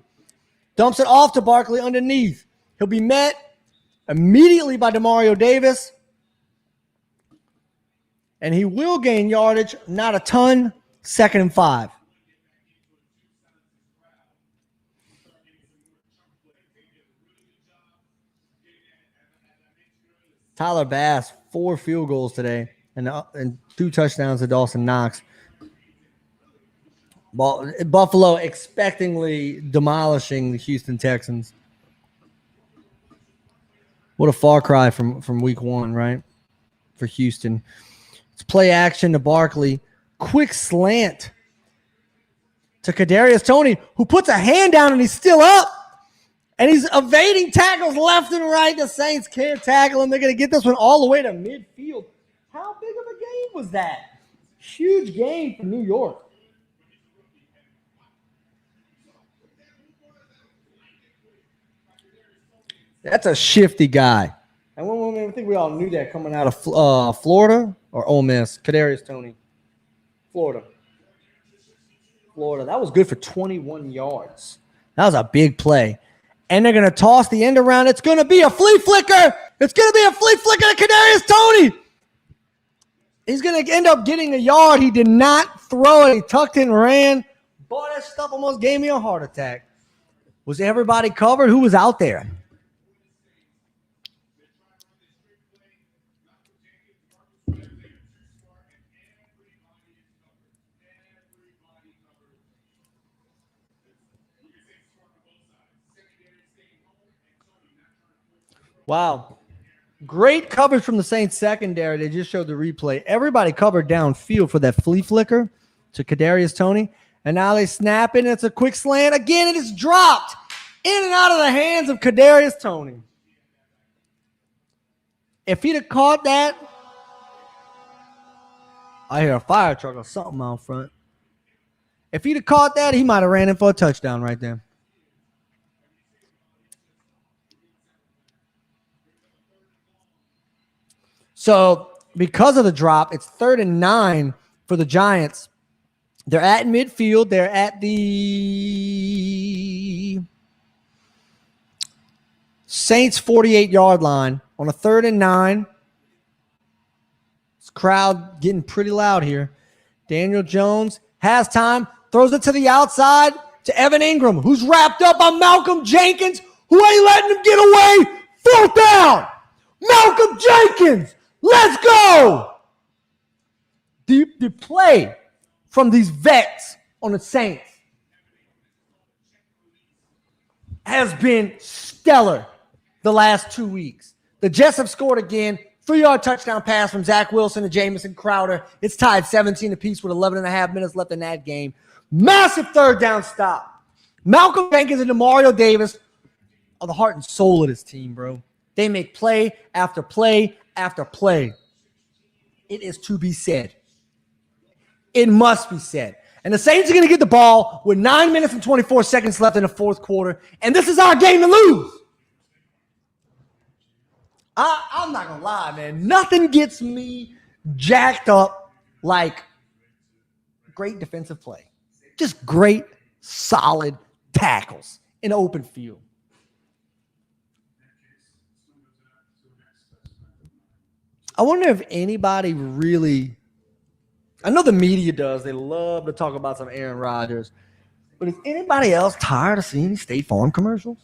A: Dumps it off to Barkley underneath. He'll be met immediately by Demario Davis. And he will gain yardage. Not a ton. 2nd and 5. Tyler Bass, 4 field goals today and 2 touchdowns to Dawson Knox. Buffalo expectingly demolishing the Houston Texans. What a far cry from week 1, right? For Houston. It's play action to Barkley. Quick slant to Kadarius Toney, who puts a hand down and he's still up. And he's evading tackles left and right. The Saints can't tackle him. They're going to get this one all the way to midfield. How big of a game was that? Huge game for New York. That's a shifty guy. And I think we all knew that coming out of Florida or Ole Miss. Kadarius Toney, Florida. Florida. That was good for 21 yards. That was a big play. And they're going to toss the end around. It's going to be a flea flicker. It's going to be a flea flicker to Kadarius Toney. He's going to end up getting a yard. He did not throw it. He tucked it and ran. Boy, that stuff almost gave me a heart attack. Was everybody covered? Who was out there? Wow. Great coverage from the Saints secondary. They just showed the replay. Everybody covered downfield for that flea flicker to Kadarius Toney. And now they snap it, and it's a quick slant. Again, it is dropped in and out of the hands of Kadarius Toney. If he'd have caught that, I hear a fire truck or something out front. If he'd have caught that, he might have ran in for a touchdown right there. So because of the drop, it's 3rd and 9 for the Giants. They're at midfield. They're at the Saints 48-yard line on a 3rd and 9. This crowd getting pretty loud here. Daniel Jones has time, throws it to the outside to Evan Ingram, who's wrapped up on Malcolm Jenkins, who ain't letting him get away. 4th down. Malcolm Jenkins. Let's go! The play from these vets on the Saints has been stellar the last 2 weeks. The Jets have scored again. 3-yard touchdown pass from Zach Wilson to Jamison Crowder. It's tied 17 apiece with 11 and a half minutes left in that game. Massive 3rd down stop. Malcolm Jenkins and Demario Davis are the heart and soul of this team, bro. They make play after play after play. It is to be said. It must be said. And the Saints are going to get the ball with 9 minutes and 24 seconds left in the 4th quarter. And this is our game to lose. I'm not going to lie, man. Nothing gets me jacked up like great defensive play. Just great, solid tackles in open field. I wonder if anybody really, I know the media does. They love to talk about some Aaron Rodgers. But is anybody else tired of seeing State Farm commercials?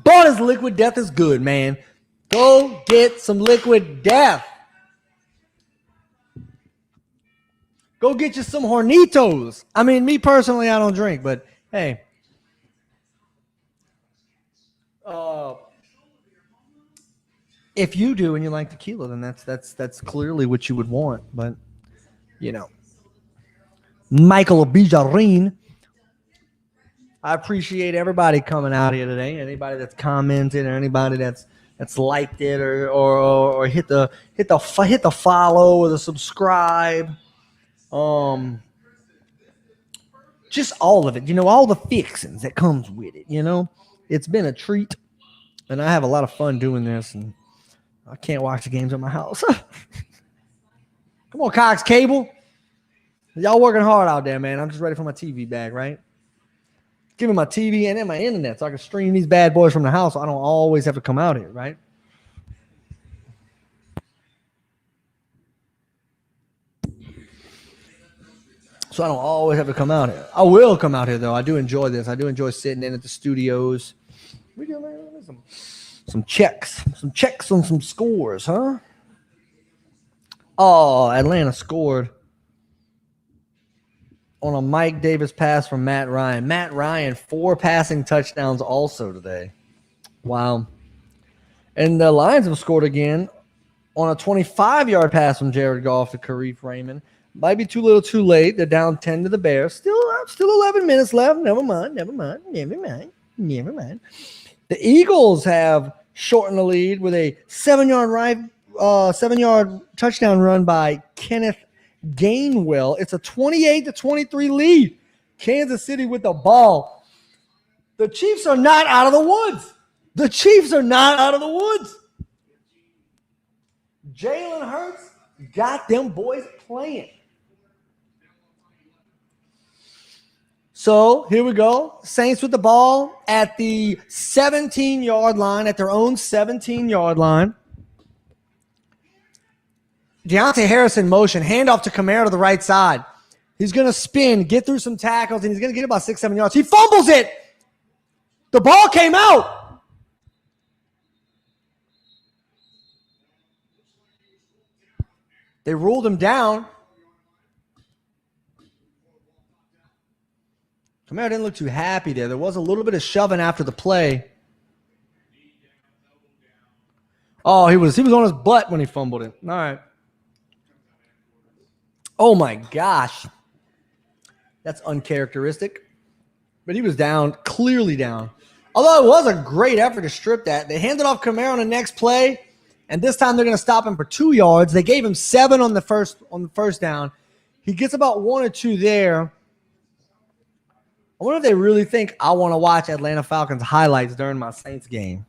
A: But his liquid death is good, man. Go get some liquid death. Go get you some Hornitos. I mean, me personally, I don't drink, but hey. If you do and you like tequila, then that's clearly what you would want. But, you know, Michael Bijarin, I appreciate everybody coming out here today. Anybody that's commented or anybody that's liked it or hit the follow or the subscribe. Just all of it, you know, all the fixings that comes with it, you know. It's been a treat, and I have a lot of fun doing this, and I can't watch the games at my house. Come on, Cox Cable. Y'all working hard out there, man. I'm just ready for my TV back, right? Give me my TV and then my internet so I can stream these bad boys from the house so I don't always have to come out here, right? So I don't always have to come out here. I will come out here, though. I do enjoy this. I do enjoy sitting in at the studios. We do some checks on some scores, huh? Oh, Atlanta scored on a Mike Davis pass from Matt Ryan. Matt Ryan, 4 passing touchdowns also today. Wow. And the Lions have scored again on a 25-yard pass from Jared Goff to Kareem Raymond. Might be too little too late. They're down 10 to the Bears. Still 11 minutes left. Never mind. The Eagles have shortened the lead with a 7-yard touchdown run by Kenneth Gainwell. It's a 28-23 lead. Kansas City with the ball. The Chiefs are not out of the woods. Jalen Hurts got them boys playing. So here we go. Saints with the ball at the 17-yard line, at their own 17-yard line. Deontay Harris in motion. Handoff to Kamara to the right side. He's going to spin, get through some tackles, and he's going to get about 6-7 yards. He fumbles it. The ball came out. They ruled him down. Kamara didn't look too happy there. There was a little bit of shoving after the play. Oh, he was on his butt when he fumbled it. All right. Oh, my gosh. That's uncharacteristic. But he was down, clearly down. Although it was a great effort to strip that. They handed off Kamara on the next play, and this time they're going to stop him for 2 yards. They gave him 7 on the first down. He gets about 1 or 2 there. I wonder if they really think I want to watch Atlanta Falcons highlights during my Saints game.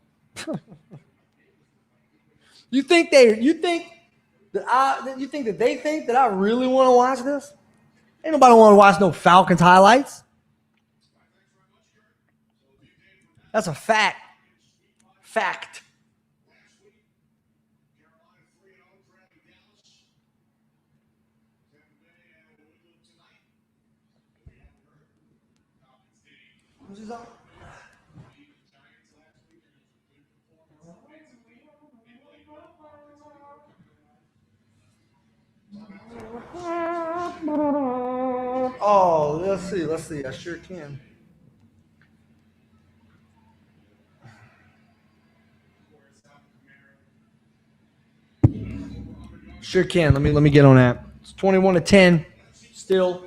A: You think that they think that I really want to watch this? Ain't nobody want to watch no Falcons highlights. That's a fact. Fact. Oh, let's see. I sure can. Sure can. Let me get on that. It's 21-10. Still.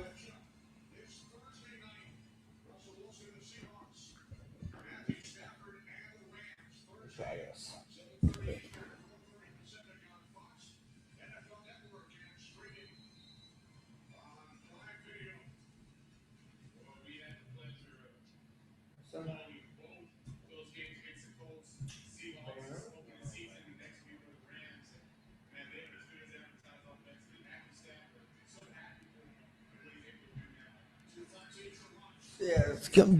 A: Yeah,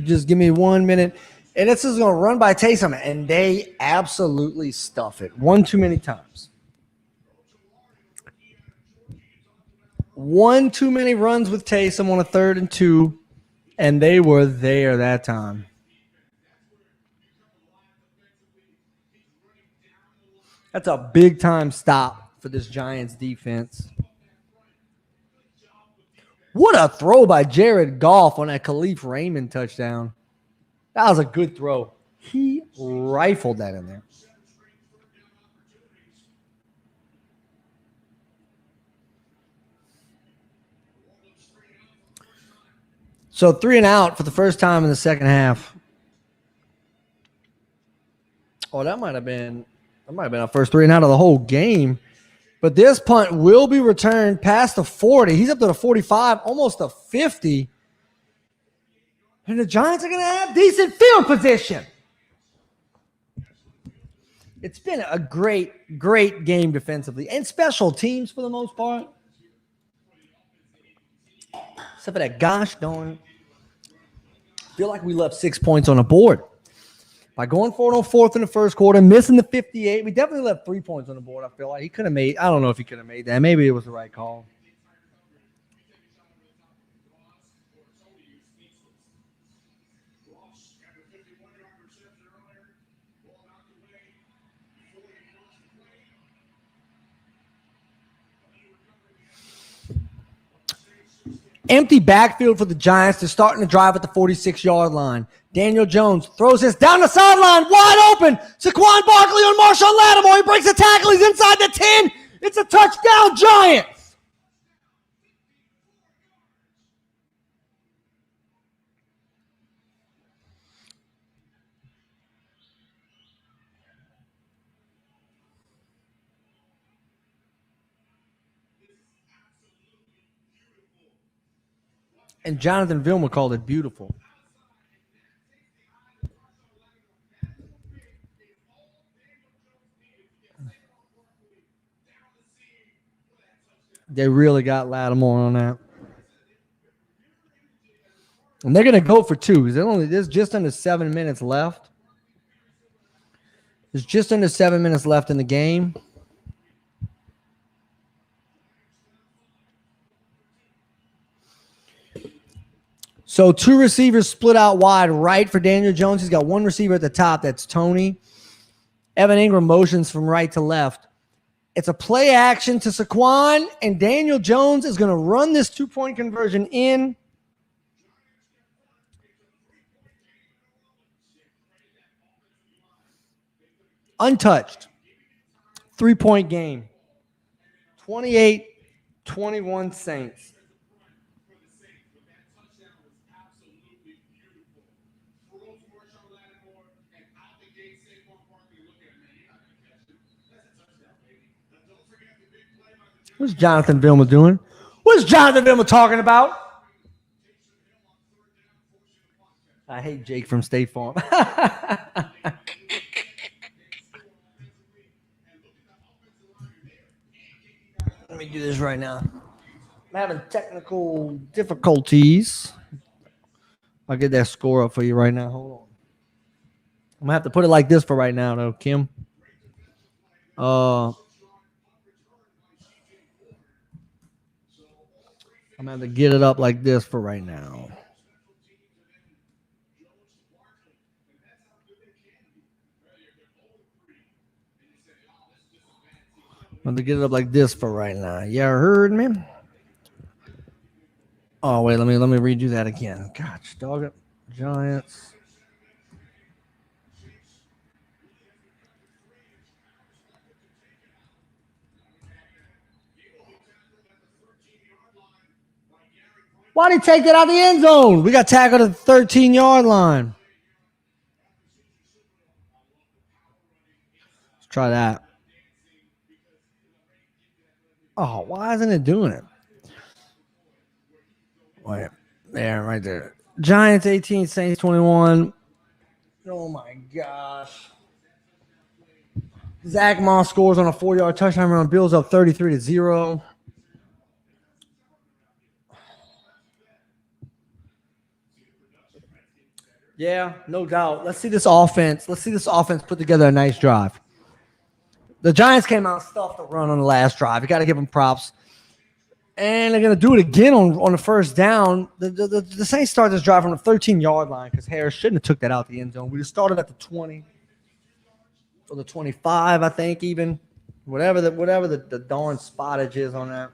A: just give me 1 minute. And this is going to run by Taysom, and they absolutely stuff it. One too many times. One too many runs with Taysom on a 3rd and 2, and they were there that time. That's a big-time stop for this Giants defense. What a throw by Jared Goff on that Khalif Raymond touchdown. That was a good throw. He rifled that in there. So 3 and out for the first time in the second half. Oh, that might have been our first 3 and out of the whole game. But this punt will be returned past the 40. He's up to the 45, almost the 50. And the Giants are going to have decent field position. It's been a great, great game defensively and special teams for the most part. Except for that gosh darn. I feel like we left 6 points on the board. By going for it on 4th in the first quarter, missing the 58, we definitely left 3 points on the board. I feel like he could have made. I don't know if he could have made that. Maybe it was the right call. Empty backfield for the Giants. They're starting to drive at the 46-yard line. Daniel Jones throws this down the sideline, wide open. Saquon Barkley on Marshawn Lattimore. He breaks a tackle. He's inside the 10. It's a touchdown, Giants. And Jonathan Vilma called it beautiful. They really got Lattimore on that. And they're going to go for two. There's just under 7 minutes left. There's just under 7 minutes left in the game. So two receivers split out wide right for Daniel Jones. He's got one receiver at the top. That's Tony. Evan Ingram motions from right to left. It's a play action to Saquon, and Daniel Jones is going to run this two-point conversion in. Untouched. 3-point game. 28-21 Saints. What's Jonathan Vilma doing? What's Jonathan Vilma talking about? I hate Jake from State Farm. Let me do this right now. I'm having technical difficulties. I'll get that score up for you right now. Hold on. I'm going to have to put it like this for right now, though, Kim. I'm going to have to get it up like this for right now. I'm going to get it up like this for right now. You heard me? Oh, wait, let me redo that again. Gosh, dog it. Giants. Why did he take that out of the end zone? We got tackled at the 13-yard line. Let's try that. Oh, why isn't it doing it? Wait, there, right there. Giants 18, Saints 21. Oh, my gosh. Zach Moss scores on a 4-yard touchdown run. Bills up 33-0. Yeah, no doubt. Let's see this offense. Put together a nice drive. The Giants came out and stuffed the run on the last drive. You got to give them props. And they're going to do it again on the first down. The Saints start this drive from the 13-yard line because Harris shouldn't have took that out the end zone. We just started at the 20 or the 25, I think, even. Whatever the darn spottage is on that.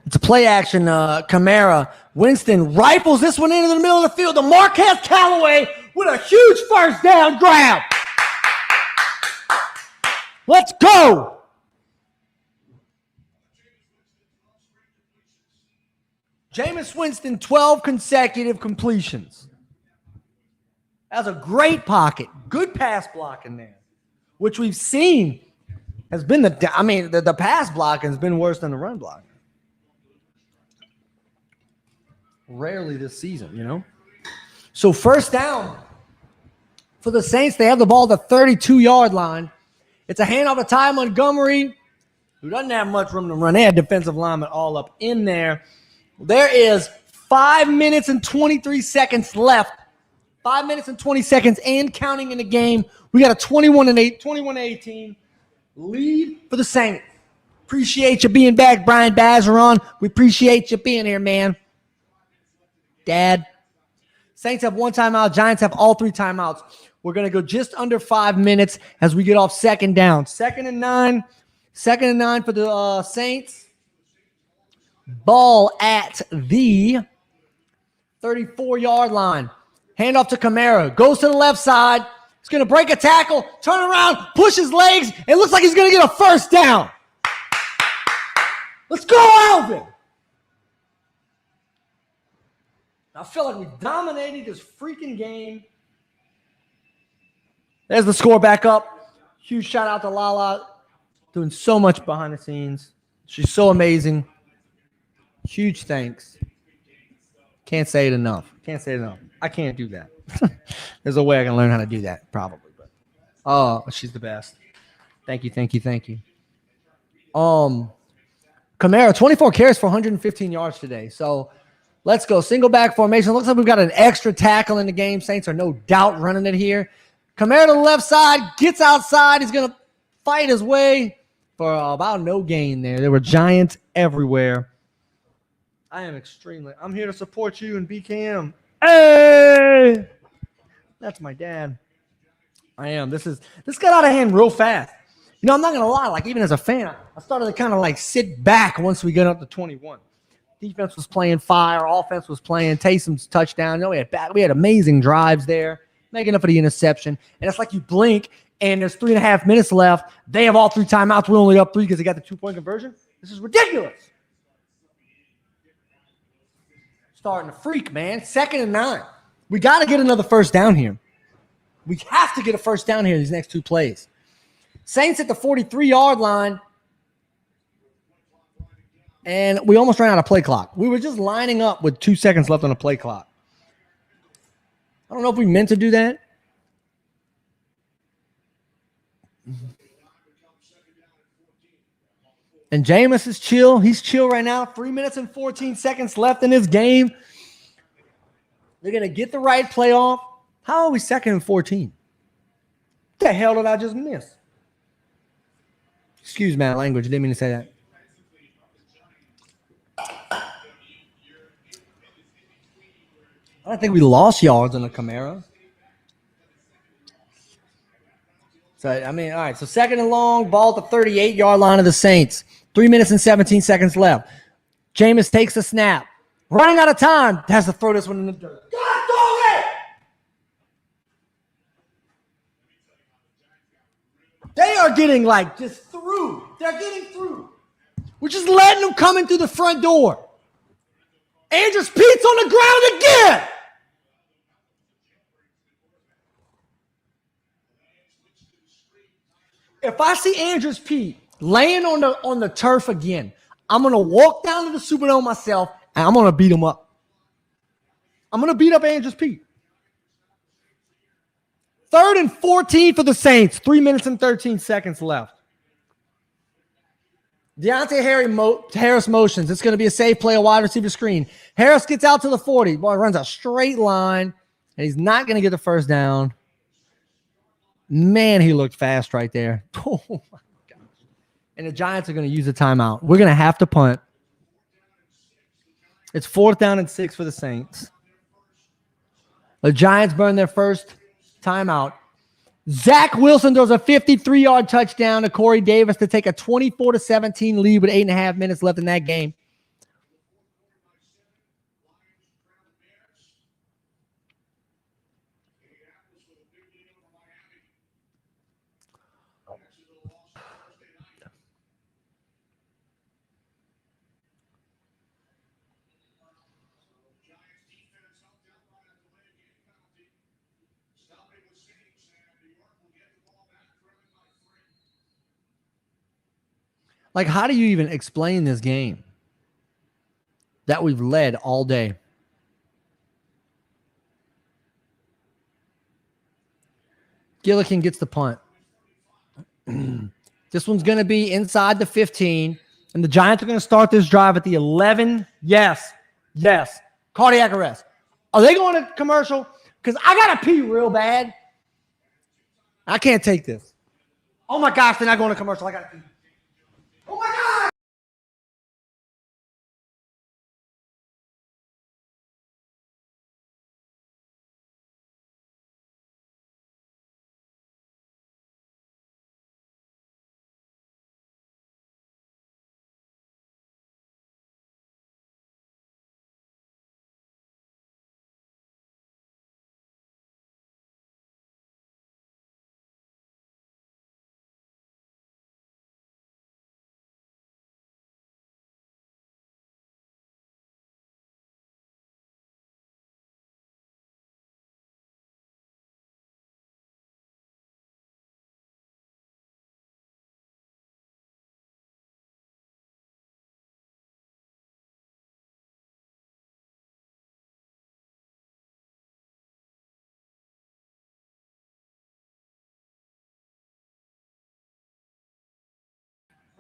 A: It's a play action. Kamara. Winston rifles this one into the middle of the field. The Marquez Callaway with a huge first down grab. Let's go. Jameis Winston, 12 consecutive completions. That's a great pocket. Good pass blocking there, which we've seen has been the pass blocking has been worse than the run blocking. Rarely this season, you know. So first down for the Saints. They have the ball at the 32-yard line. It's a handoff to Ty Montgomery, who doesn't have much room to run. They had defensive linemen all up in there. There is 5 minutes and 23 seconds left. 5 minutes and 20 seconds and counting in the game. We got a 21-18 lead for the Saints. Appreciate you being back, Brian Bazeron. We appreciate you being here, man. Dad. Saints have one timeout. Giants have all 3 timeouts. We're going to go just under 5 minutes as we get off second down. Second and nine for the Saints. Ball at the 34-yard line. Handoff to Kamara. Goes to the left side. He's going to break a tackle, turn around, push his legs. It looks like he's going to get a first down. Let's go, Alvin. I feel like we dominated this freaking game. There's the score back up. Huge shout out to Lala, doing so much behind the scenes. She's so amazing. Huge thanks. Can't say it enough. I can't do that. There's a way I can learn how to do that, probably. But she's the best. Thank you. Kamara, 24 carries for 115 yards today. So let's go. Single back formation. Looks like we've got an extra tackle in the game. Saints are no doubt running it here. Kamara to the left side, gets outside. He's going to fight his way for about no gain there. There were Giants everywhere. I'm here to support you in BKM. Hey! That's my dad. I am. This got out of hand real fast. You know, I'm not going to lie. Like, even as a fan, I started to kind of like sit back once we got up to 21. Defense was playing fire. Offense was playing. Taysom's touchdown. You know, we had amazing drives there, making up for the interception. And it's like you blink, and there's 3.5 minutes left. They have all 3 timeouts. We're only up 3 because they got the 2-point conversion. This is ridiculous. Starting to freak, man. 2nd and 9. We got to get another first down here. We have to get a first down here in these next 2 plays. Saints at the 43-yard line, and we almost ran out of play clock. We were just lining up with 2 seconds left on the play clock. I don't know if we meant to do that. And Jameis is chill. He's chill right now. 3 minutes and 14 seconds left in this game. They're going to get the right play off. How are we 2nd and 14? What the hell did I just miss? Excuse my language. I didn't mean to say that. I don't think we lost yards on the Camaro. So, I mean, all right. So 2nd and long, ball at the 38-yard line of the Saints. 3 minutes and 17 seconds left. Jameis takes the snap. Running out of time. Has to throw this one in the dirt. God, throw it! They are getting like just through. They're getting through. We're just letting them come in through the front door. Andrews Pete's on the ground again. If I see Andrews Pete laying on the turf again, I'm gonna walk down to the Superdome myself and I'm gonna beat him up. I'm gonna beat up Andrews Pete. 3rd and 14 for the Saints. 3 minutes and 13 seconds left. Deontay Harris motions. It's going to be a safe play, a wide receiver screen. Harris gets out to the 40. Boy, runs a straight line, and he's not going to get the first down. Man, he looked fast right there. Oh, my gosh. And the Giants are going to use a timeout. We're going to have to punt. It's 4th down and 6 for the Saints. The Giants burn their first timeout. Zach Wilson throws a 53-yard touchdown to Corey Davis to take a 24-17 lead with 8.5 minutes left in that game. Like, how do you even explain this game that we've led all day? Gillikin gets the punt. This one's going to be inside the 15, and the Giants are going to start this drive at the 11. Yes. Cardiac arrest. Are they going to commercial? Because I got to pee real bad. I can't take this. Oh, my gosh, they're not going to commercial. I got to pee. Oh, my God.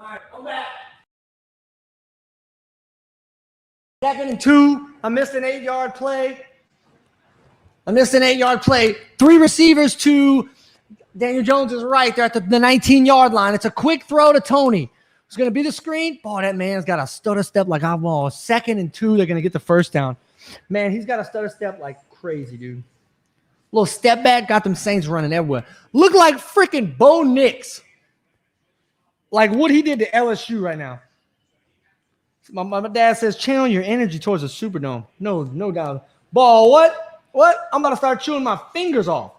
A: All right, I'm back. 2nd and 2. I missed an 8-yard play. 3 receivers to Daniel Jones is right. They're at the 19-yard line. It's a quick throw to Tony. It's going to be the screen. Boy, that man's got a stutter step like I was. 2nd and 2, they're going to get the first down. Man, he's got a stutter step like crazy, dude. Little step back, got them Saints running everywhere. Look like freaking Bo Nix. Like what he did to LSU right now. My dad says, channel your energy towards the Superdome. No doubt. Ball, what? What? I'm about to start chewing my fingers off.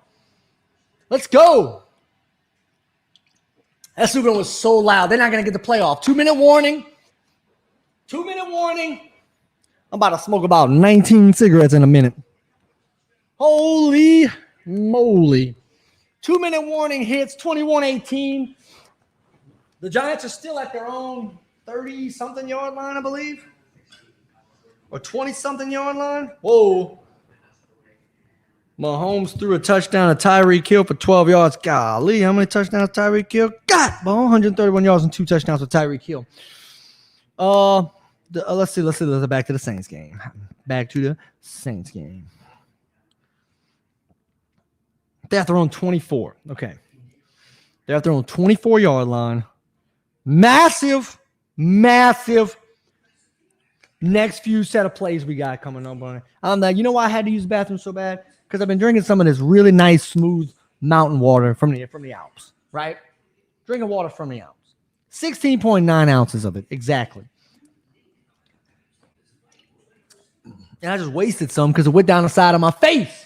A: Let's go. That Superdome was so loud. They're not going to get the playoff. 2-minute warning. 2-minute warning. I'm about to smoke about 19 cigarettes in a minute. Holy moly. 2-minute warning hits, 21-18. The Giants are still at their own 30-something yard line, I believe. Or 20-something yard line. Whoa. Mahomes threw a touchdown to Tyreek Hill for 12 yards. Golly, how many touchdowns Tyreek Hill got? 131 yards and 2 touchdowns for Tyreek Hill. Let's see. Let's back to the Saints game. They're at their own 24. Okay. They're at their own 24-yard line. Massive next few set of plays we got coming up on it. I'm like, you know why I had to use the bathroom so bad? Because I've been drinking some of this really nice, smooth mountain water from the Alps, right? Drinking water from the Alps. 16.9 ounces of it, exactly. And I just wasted some because it went down the side of my face.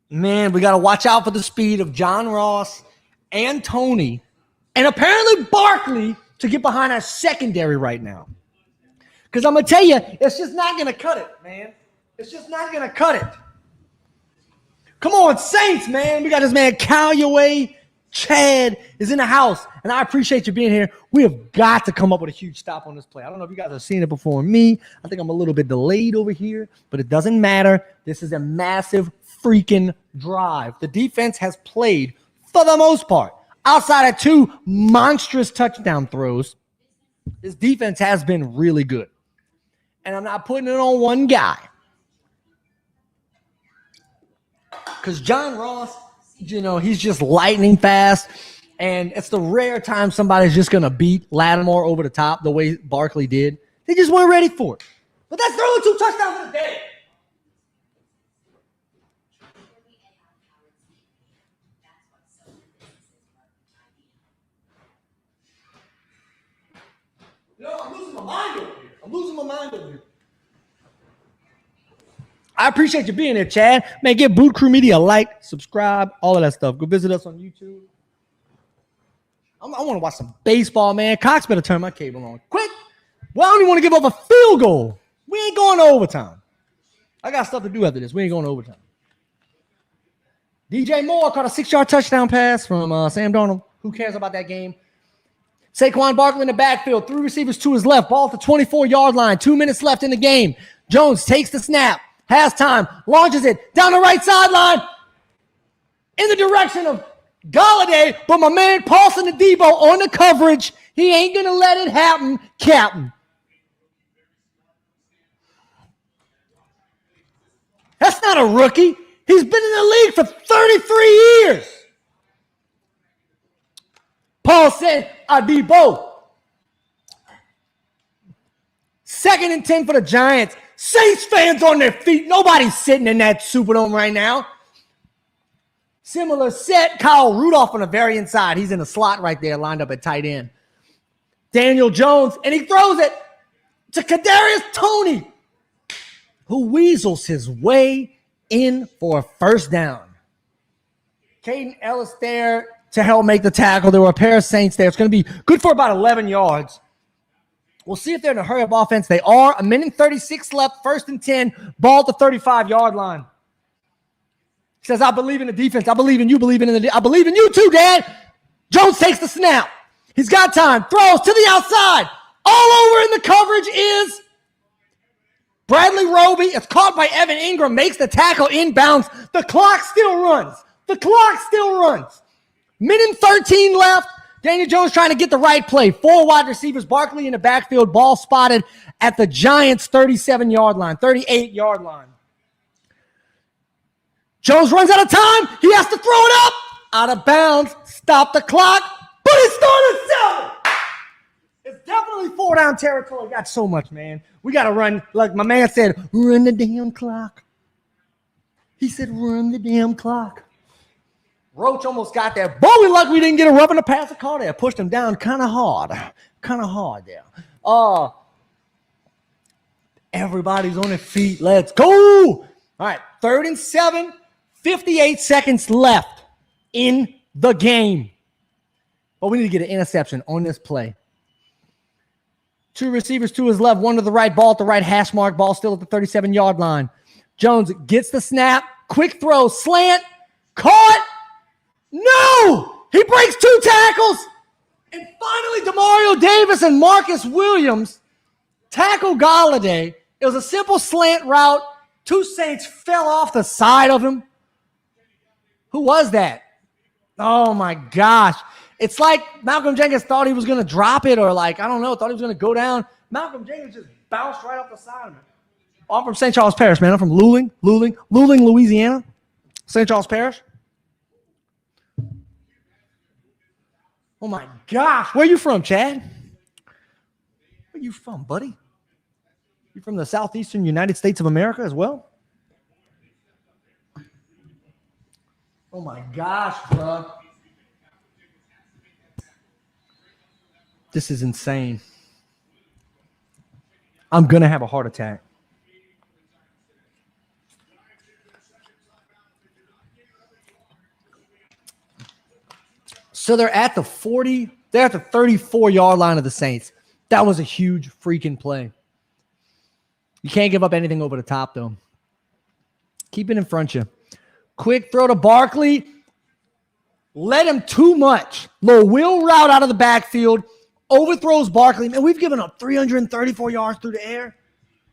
A: Man, we got to watch out for the speed of John Ross and Tony and apparently Barkley to get behind our secondary right now. Because I'm going to tell you, it's just not going to cut it, man. It's just not going to cut it. Come on, Saints, man. We got this man, Callaway. Chad is in the house, and I appreciate you being here. We have got to come up with a huge stop on this play. I don't know if you guys have seen it before me. I think I'm a little bit delayed over here, but it doesn't matter. This is a massive freaking drive. The defense has played, for the most part, outside of 2 monstrous touchdown throws. This defense has been really good. And I'm not putting it on one guy. Because John Ross, he's just lightning fast. And it's the rare time somebody's just going to beat Lattimore over the top the way Barkley did. They just weren't ready for it. But that's their only 2 touchdowns in the day. I'm losing my mind over here. I appreciate you being here, Chad. Man, give Boot Crew Media a like, subscribe, all of that stuff. Go visit us on YouTube. I want to watch some baseball, man. Cox better turn my cable on quick. Well, I don't even want to give up a field goal. We ain't going to overtime. I got stuff to do after this. We ain't going to overtime. DJ Moore caught a 6-yard touchdown pass from Sam Darnold. Who cares about that game? Saquon Barkley in the backfield. 3 receivers to his left. Ball at the 24-yard line. 2 minutes left in the game. Jones takes the snap. Has time. Launches it down the right sideline in the direction of Golladay. But my man Paulson Adebo on the coverage. He ain't going to let it happen, Captain. That's not a rookie. He's been in the league for 33 years. Paulson Adebo. 2nd and 10 for the Giants. Saints fans on their feet. Nobody's sitting in that Superdome right now. Similar set. Kyle Rudolph on the very inside. He's in the slot right there, lined up at tight end. Daniel Jones, and he throws it to Kadarius Toney, who weasels his way in for a first down. Caden Ellis there to help make the tackle. There were a pair of Saints there. It's going to be good for about 11 yards. We'll see if they're in a hurry-up offense. They are. 1:36 left, 1st and 10. Ball at the 35-yard line. He says, I believe in the defense. I believe in you. I believe in you too, Dad. Jones takes the snap. He's got time. Throws to the outside. All over in the coverage is Bradley Roby. It's caught by Evan Ingram. Makes the tackle inbounds. The clock still runs. Minute 13 left. Daniel Jones trying to get the right play. 4 wide receivers. Barkley in the backfield. Ball spotted at the Giants' 37-yard line, 38-yard line. Jones runs out of time. He has to throw it up. Out of bounds. Stop the clock. But it's still at 7. It's definitely 4 down territory. Got so much, man. We got to run. Like my man said, run the damn clock. He said, run the damn clock. Roach almost got there. Boy, we lucky we didn't get a roughing the passer call there. Pushed him down kind of hard. Kind of hard there. Everybody's on their feet. Let's go. All right, 3rd and 7. 58 seconds left in the game. But we need to get an interception on this play. 2 receivers to his left, 1 to the right, ball at the right hash mark, ball still at the 37-yard line. Jones gets the snap, quick throw, slant, caught. No! He breaks 2 tackles. And finally, Demario Davis and Marcus Williams tackle Golladay. It was a simple slant route. 2 Saints fell off the side of him. Who was that? Oh, my gosh. It's like Malcolm Jenkins thought he was going to drop it or like, I don't know, thought he was going to go down. Malcolm Jenkins just bounced right off the side of him. I'm from St. Charles Parish, man. I'm from Luling, Louisiana. St. Charles Parish. Oh, my gosh. Where you from, Chad? Where you from, buddy? You from the southeastern United States of America as well? Oh, my gosh, bro. This is insane. I'm going to have a heart attack. So they're at the 40, they're at the 34-yard line of the Saints. That was a huge freaking play. You can't give up anything over the top, though. Keep it in front of you. Quick throw to Barkley. Let him too much. Little wheel route out of the backfield. Overthrows Barkley. Man, we've given up 334 yards through the air.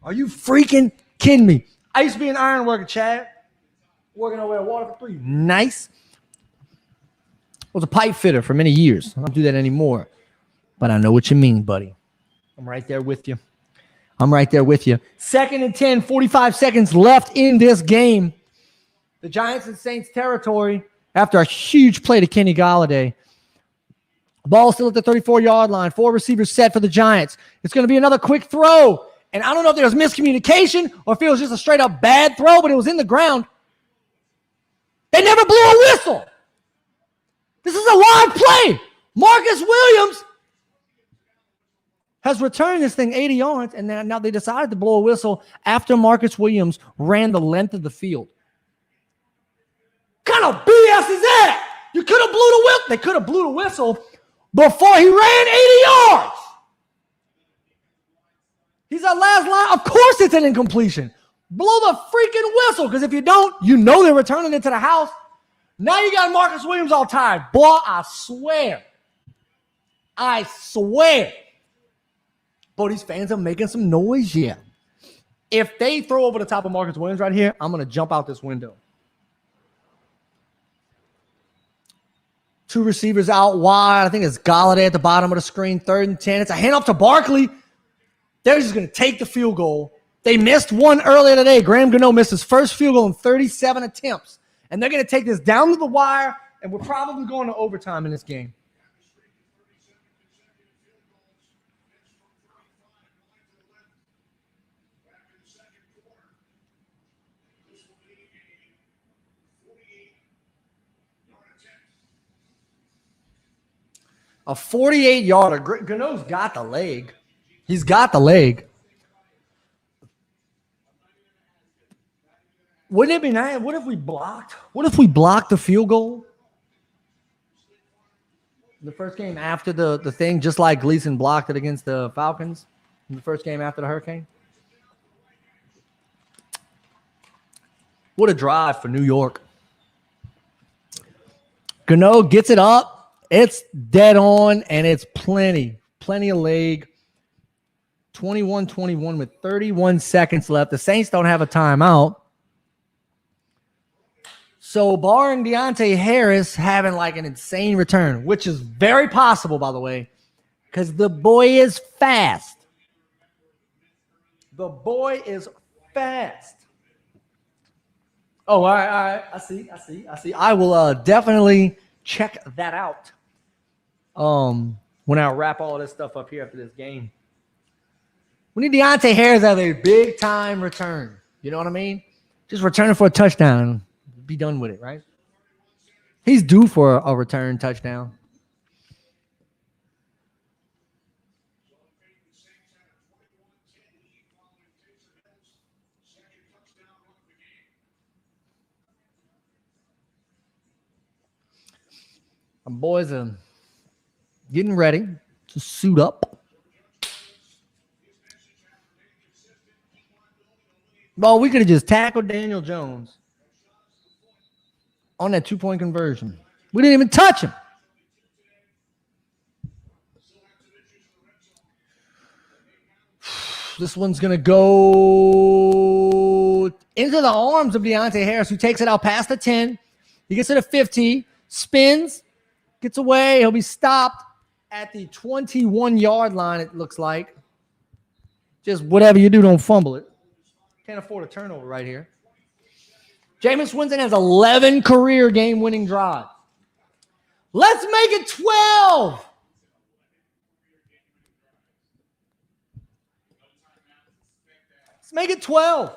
A: Are you freaking kidding me? I used to be an iron worker, Chad. Working away at water for 3. Nice. I was a pipe fitter for many years. I don't do that anymore. But I know what you mean, buddy. I'm right there with you. I'm right there with you. 2nd and 10, 45 seconds left in this game. The Giants and Saints territory after a huge play to Kenny Golladay. Ball still at the 34-yard line. 4 receivers set for the Giants. It's going to be another quick throw. And I don't know if there was miscommunication or if it was just a straight-up bad throw, but it was in the ground. They never blew a whistle. This is a live play. Marcus Williams has returned this thing 80 yards, and now they decided to blow a whistle after Marcus Williams ran the length of the field. What kind of BS is that? You could have blew the whistle. They could have blew the whistle before he ran 80 yards. He's our last line. Of course it's an incompletion. Blow the freaking whistle, because if you don't, you know they're returning it to the house. Now you got Marcus Williams all tired. Boy, I swear. But these fans are making some noise here. If they throw over the top of Marcus Williams right here, I'm going to jump out this window. 2 receivers out wide. I think it's Golladay at the bottom of the screen. 3rd and 10. It's a handoff to Barkley. They're just going to take the field goal. They missed one earlier today. Graham Gano missed his first field goal in 37 attempts. And they're going to take this down to the wire, and we're probably going to overtime in this game. A 48-yarder. Gano's got the leg. He's got the leg. Wouldn't it be nice? What if we blocked? What if we blocked the field goal? The first game after the thing, just like Gleason blocked it against the Falcons in the first game after the hurricane. What a drive for New York. Gano gets it up. It's dead on, and it's plenty of leg. 21-21 with 31 seconds left. The Saints don't have a timeout. So barring Deontay Harris having like an insane return, which is very possible, by the way, because the boy is fast. The boy is fast. Oh, all right. I see. I will definitely check that out. When I wrap all this stuff up here after this game. We need Deontay Harris to have a big time return. You know what I mean? Just returning for a touchdown and be done with it, right? He's due for a return touchdown. My boys are getting ready to suit up. Well, we could have just tackled Daniel Jones on that 2-point conversion. We didn't even touch him. This one's going to go into the arms of Deontay Harris, who takes it out past the 10. He gets to the 50, spins, gets away. He'll be stopped at the 21-yard line, it looks like. Just whatever you do, don't fumble it. Can't afford a turnover right here. Jameis Winston has 11 career game-winning drives. Let's make it 12. Let's make it 12.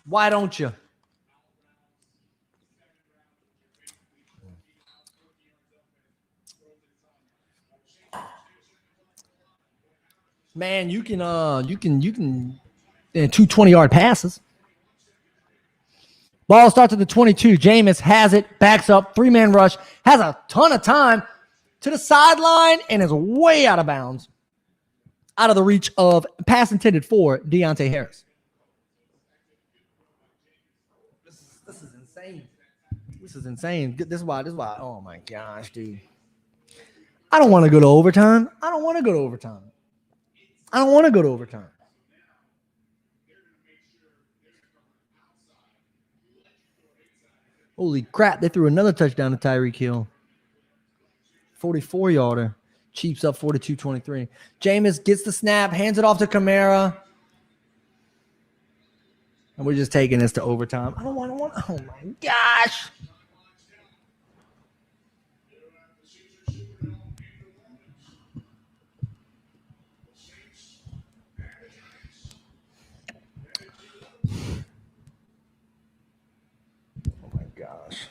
A: Why don't you? Man, you can 2 20-yard passes. Ball starts at the 22. Jameis has it, backs up, 3-man rush, has a ton of time to the sideline, and is way out of bounds. Out of the reach of pass intended for Deontay Harris. This is insane. This is insane. This is why. Oh my gosh, dude. I don't want to go to overtime. Holy crap, they threw another touchdown to Tyreek Hill. 44-yarder. Chiefs up 42-23. Jameis gets the snap, hands it off to Kamara. And we're just taking this to overtime. I don't want. Oh my gosh. Oh my gosh.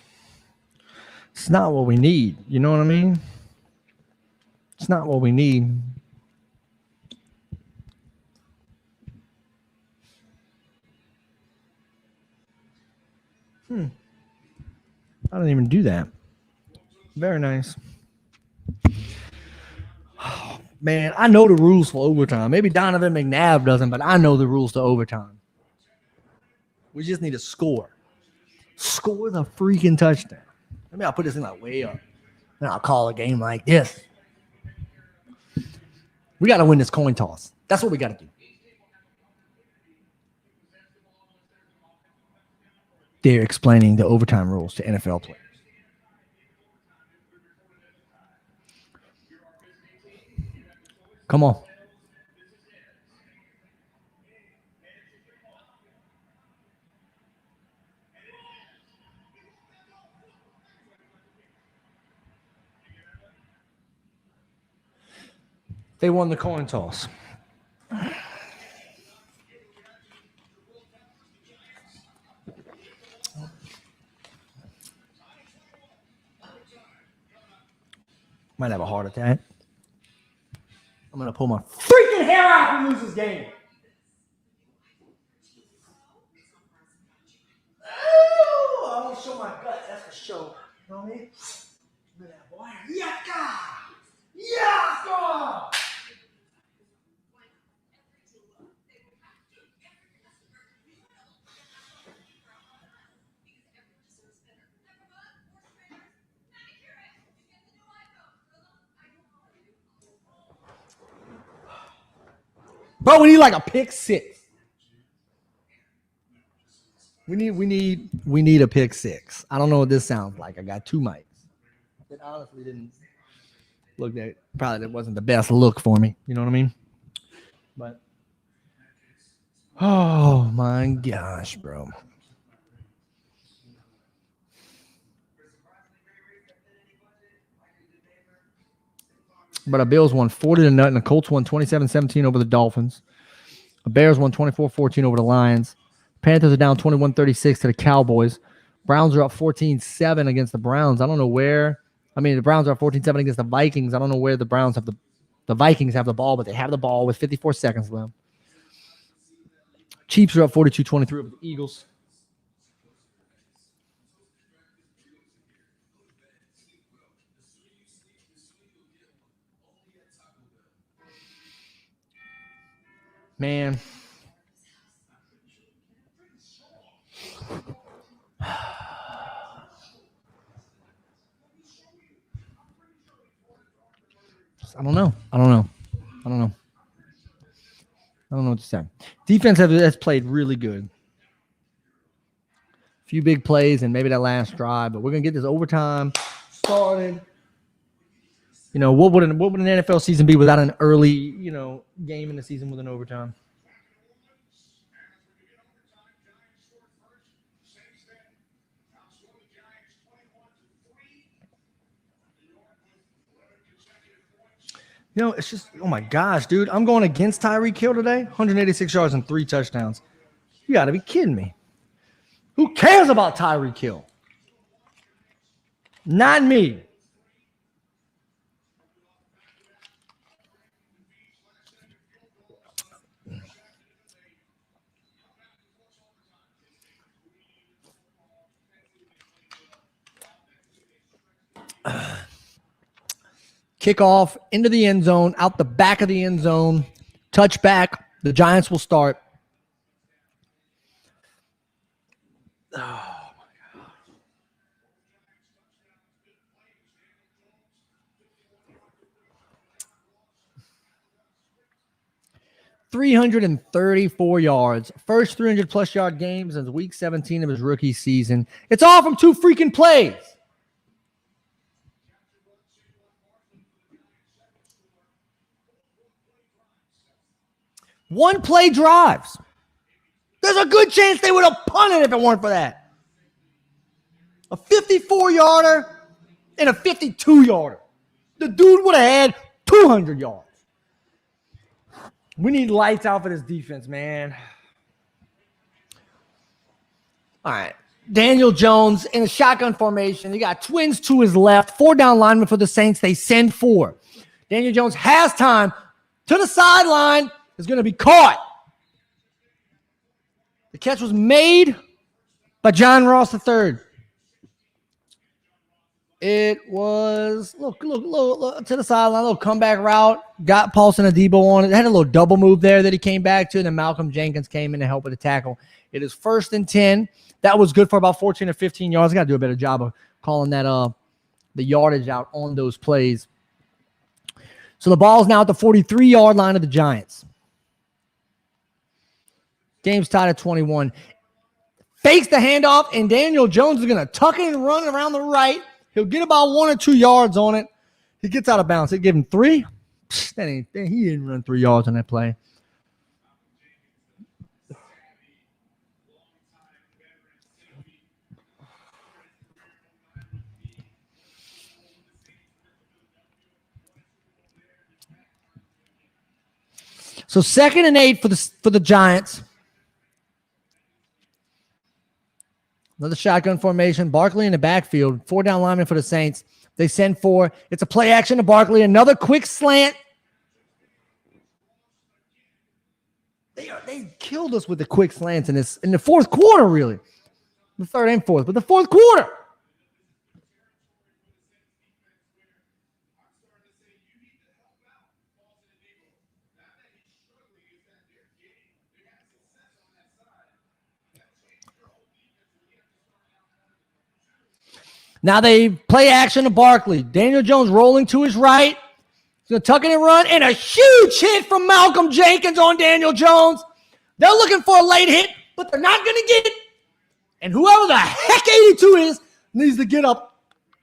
A: It's not what we need. You know what I mean? It's not what we need. I don't even do that. Very nice. Oh, man, I know the rules for overtime. Maybe Donovan McNabb doesn't, but I know the rules to overtime. We just need to score. Score the freaking touchdown. Maybe I'll put this thing like way up. And I'll call a game like this. We got to win this coin toss. That's what we got to do. They're explaining the overtime rules to NFL players. Come on. They won the coin toss. Might have a heart attack. I'm going to pull my freaking hair out and lose this game. Ooh, I want to show my guts, that's for sure. You know what I mean? Look at that boy. Yaka! Yaka! Bro, we need like a pick 6. We need a pick six. I don't know what this sounds like. I got two mics. It honestly didn't look that. Probably that wasn't the best look for me. You know what I mean? But oh my gosh, bro. But the Bills won 40-0. The Colts won 27-17 over the Dolphins. The Bears won 24-14 over the Lions. Panthers are down 21-36 to the Cowboys. Browns are up 14-7 against the Browns. I don't know where. I mean, the Browns are up 14-7 against the Vikings. I don't know where the Browns have the Vikings have the ball, but they have the ball with 54 seconds left. Chiefs are up 42-23 over the Eagles. Man. I don't know what to say. Defense has played really good. A few big plays and maybe that last drive, but we're gonna get this overtime started. You know, what would an NFL season be without an early, game in the season with an overtime? It's just, oh my gosh, dude. I'm going against Tyreek Hill today. 186 yards and 3 touchdowns. You got to be kidding me. Who cares about Tyreek Hill? Not me. Kickoff into the end zone, out the back of the end zone, touchback. The Giants will start. Oh, my God. 334 yards. First 300-plus yard game since week 17 of his rookie season. It's all from 2 freaking plays. One play drives. There's a good chance they would have punted if it weren't for that. A 54-yarder and a 52-yarder. The dude would have had 200 yards. We need lights out for this defense, man. All right. Daniel Jones in a shotgun formation. He got twins to his left. 4 down linemen for the Saints. They send 4. Daniel Jones has time to the sideline. Is going to be caught. The catch was made by John Ross III. It was, look, to the sideline, a little comeback route. Got Paulson Adebo on it. It had a little double move there that he came back to, and then Malcolm Jenkins came in to help with the tackle. It is 1st and 10. That was good for about 14 or 15 yards. I got to do a better job of calling that the yardage out on those plays. So the ball's now at the 43-yard line of the Giants. Game's tied at 21. Fakes the handoff, and Daniel Jones is going to tuck it and run around the right. He'll get about 1 or 2 yards on it. He gets out of bounds. They give him 3. He didn't run 3 yards on that play. So 2nd and 8 for the Giants. Another shotgun formation. Barkley in the backfield. 4 down linemen for the Saints. They send 4. It's a play action to Barkley. Another quick slant. They killed us with the quick slants in the 4th quarter, really. The 3rd and 4th, but the 4th quarter. Now they play action to Barkley. Daniel Jones rolling to his right. He's going to tuck it and run. And a huge hit from Malcolm Jenkins on Daniel Jones. They're looking for a late hit, but they're not going to get it. And whoever the heck 82 is needs to get up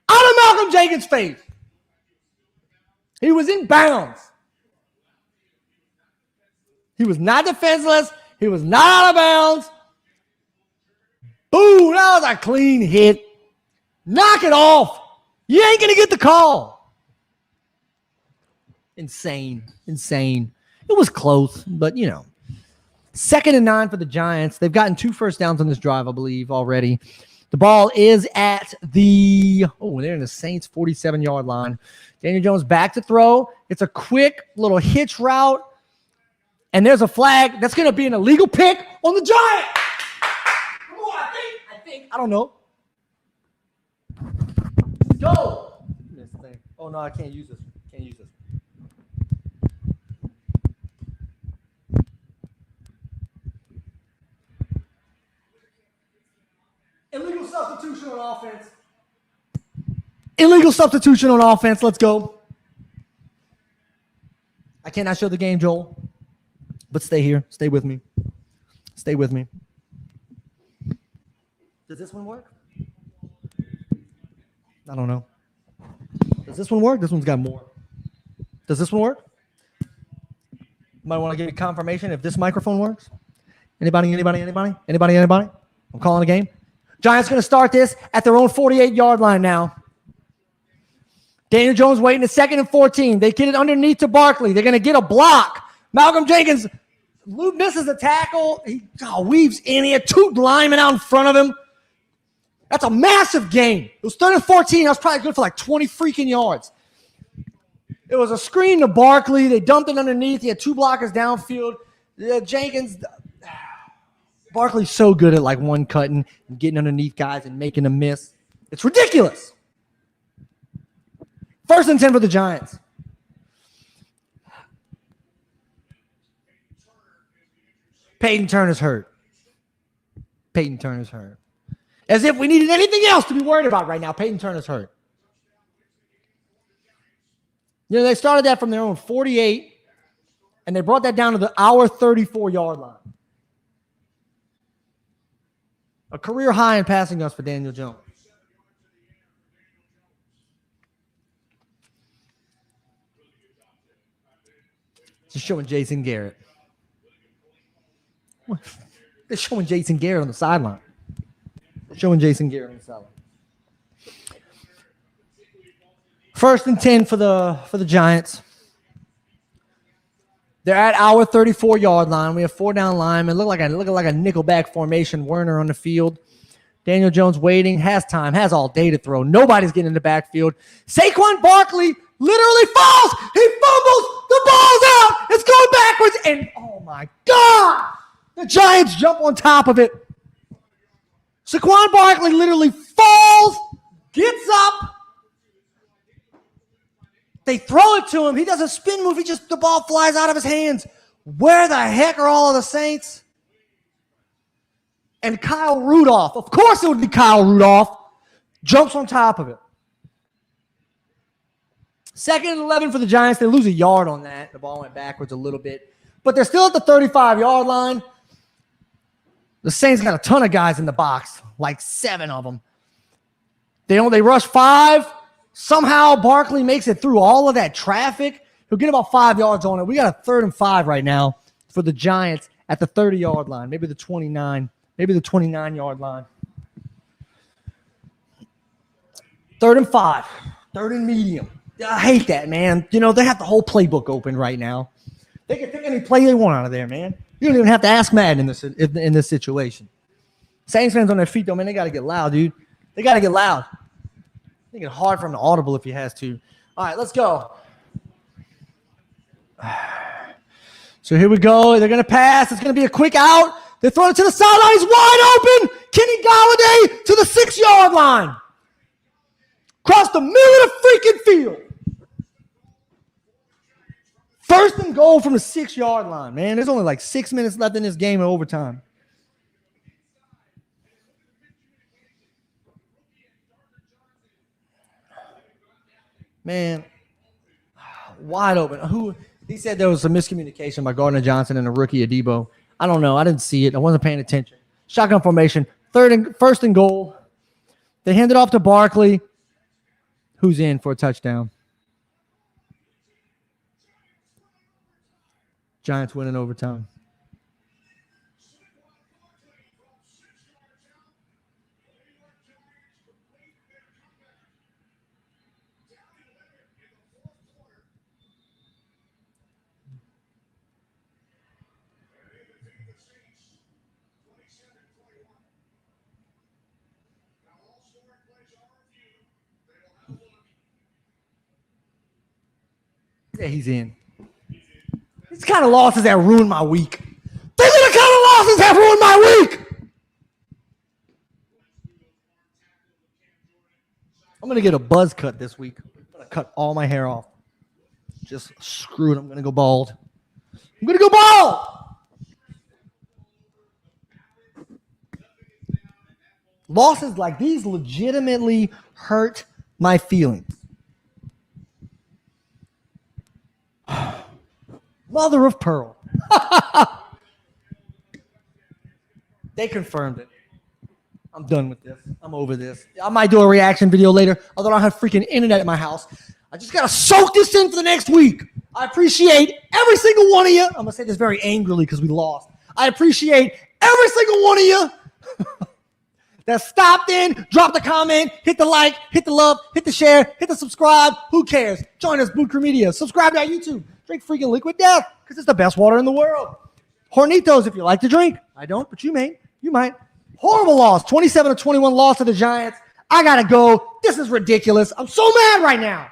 A: out of Malcolm Jenkins' face. He was in bounds. He was not defenseless. He was not out of bounds. Boom, that was a clean hit. Knock it off. You ain't going to get the call. Insane. It was close, but, 2nd and 9 for the Giants. They've gotten 2 first downs on this drive, I believe, already. The ball is at they're in the Saints' 47-yard line. Daniel Jones back to throw. It's a quick little hitch route. And there's a flag. That's going to be an illegal pick on the Giants. Come on, I think. I don't know. Go. Oh, no, I can't use this. Illegal substitution on offense. Let's go. I cannot show the game, Joel. But stay here. Stay with me. Does this one work? I don't know. Does this one work? This one's got more. Does this one work? Might want to give me confirmation if this microphone works. Anybody? I'm calling a game. Giants going to start this at their own 48-yard line now. Daniel Jones waiting a 2nd and 14. They get it underneath to Barkley. They're going to get a block. Malcolm Jenkins misses a tackle. He weaves in. He had 2 linemen out in front of him. That's a massive gain. It was 3rd and 14. That was probably good for like 20 freaking yards. It was a screen to Barkley. They dumped it underneath. He had 2 blockers downfield. Jenkins, Barkley's so good at like one cutting and getting underneath guys and making them miss. It's ridiculous. 1st and 10 for the Giants. Peyton Turner's hurt. As if we needed anything else to be worried about right now. Peyton Turner's hurt. They started that from their own 48, and they brought that down to our 34-yard line. A career high in passing yards for Daniel Jones. Just showing Jason Garrett. They're showing Jason Garrett on the sideline. 1st and 10 for the Giants. They're at our 34-yard line. We have 4 down linemen. Look like a nickelback formation. Werner on the field. Daniel Jones waiting. Has time. Has all day to throw. Nobody's getting in the backfield. Saquon Barkley literally falls. He fumbles. The ball's out. It's going backwards. And, oh, my God. The Giants jump on top of it. Saquon Barkley literally falls, gets up. They throw it to him. He does a spin move. The ball flies out of his hands. Where the heck are all of the Saints? And Kyle Rudolph, of course it would be Kyle Rudolph, jumps on top of it. 2nd and 11 for the Giants. They lose a yard on that. The ball went backwards a little bit. But they're still at the 35-yard line. The Saints got a ton of guys in the box, like 7 of them. They rush 5. Somehow Barkley makes it through all of that traffic. He'll get about 5 yards on it. We got a 3rd and 5 right now for the Giants at the 30-yard line, maybe the 29-yard line. 3rd and 5, 3rd and medium. I hate that, man. They have the whole playbook open right now. They can pick any play they want out of there, man. You don't even have to ask Madden in this situation. Saints fans on their feet, though, man, they got to get loud, dude. They got to get loud. Make it hard for him to audible if he has to. All right, let's go. So here we go. They're going to pass. It's going to be a quick out. They're throwing it to the sideline. He's wide open. Kenny Golladay to the 6-yard line. Across the middle of the freaking field. 1st and goal from the 6-yard line, man. There's only like 6 minutes left in this game in overtime. Man, wide open. He said there was some miscommunication by Gardner Johnson and the rookie Adebo. I don't know. I didn't see it. I wasn't paying attention. Shotgun formation. First and goal. They hand it off to Barkley, who's in for a touchdown. Giants win in overtime. Yeah, he's in. These kind of losses that ruined my week. These are the kind of losses that ruined my week. I'm going to get a buzz cut this week. I'm going to cut all my hair off. Just screw it. I'm going to go bald. I'm going to go bald. Losses like these legitimately hurt my feelings. Mother of pearl. They confirmed it. I'm done with this. I'm over this. I might do a reaction video later, although I don't have freaking internet at my house. I just got to soak this in for the next week. I appreciate every single one of you. I'm going to say this very angrily because we lost. I appreciate every single one of you that stopped in, dropped a comment, hit the like, hit the love, hit the share, hit the subscribe. Who cares? Join us, Boot Crew Media. Subscribe to our YouTube. Drink freaking liquid death because it's the best water in the world. Hornitos if you like to drink. I don't, but you may. You might. Horrible loss. 27-21 loss to the Giants. I got to go. This is ridiculous. I'm so mad right now.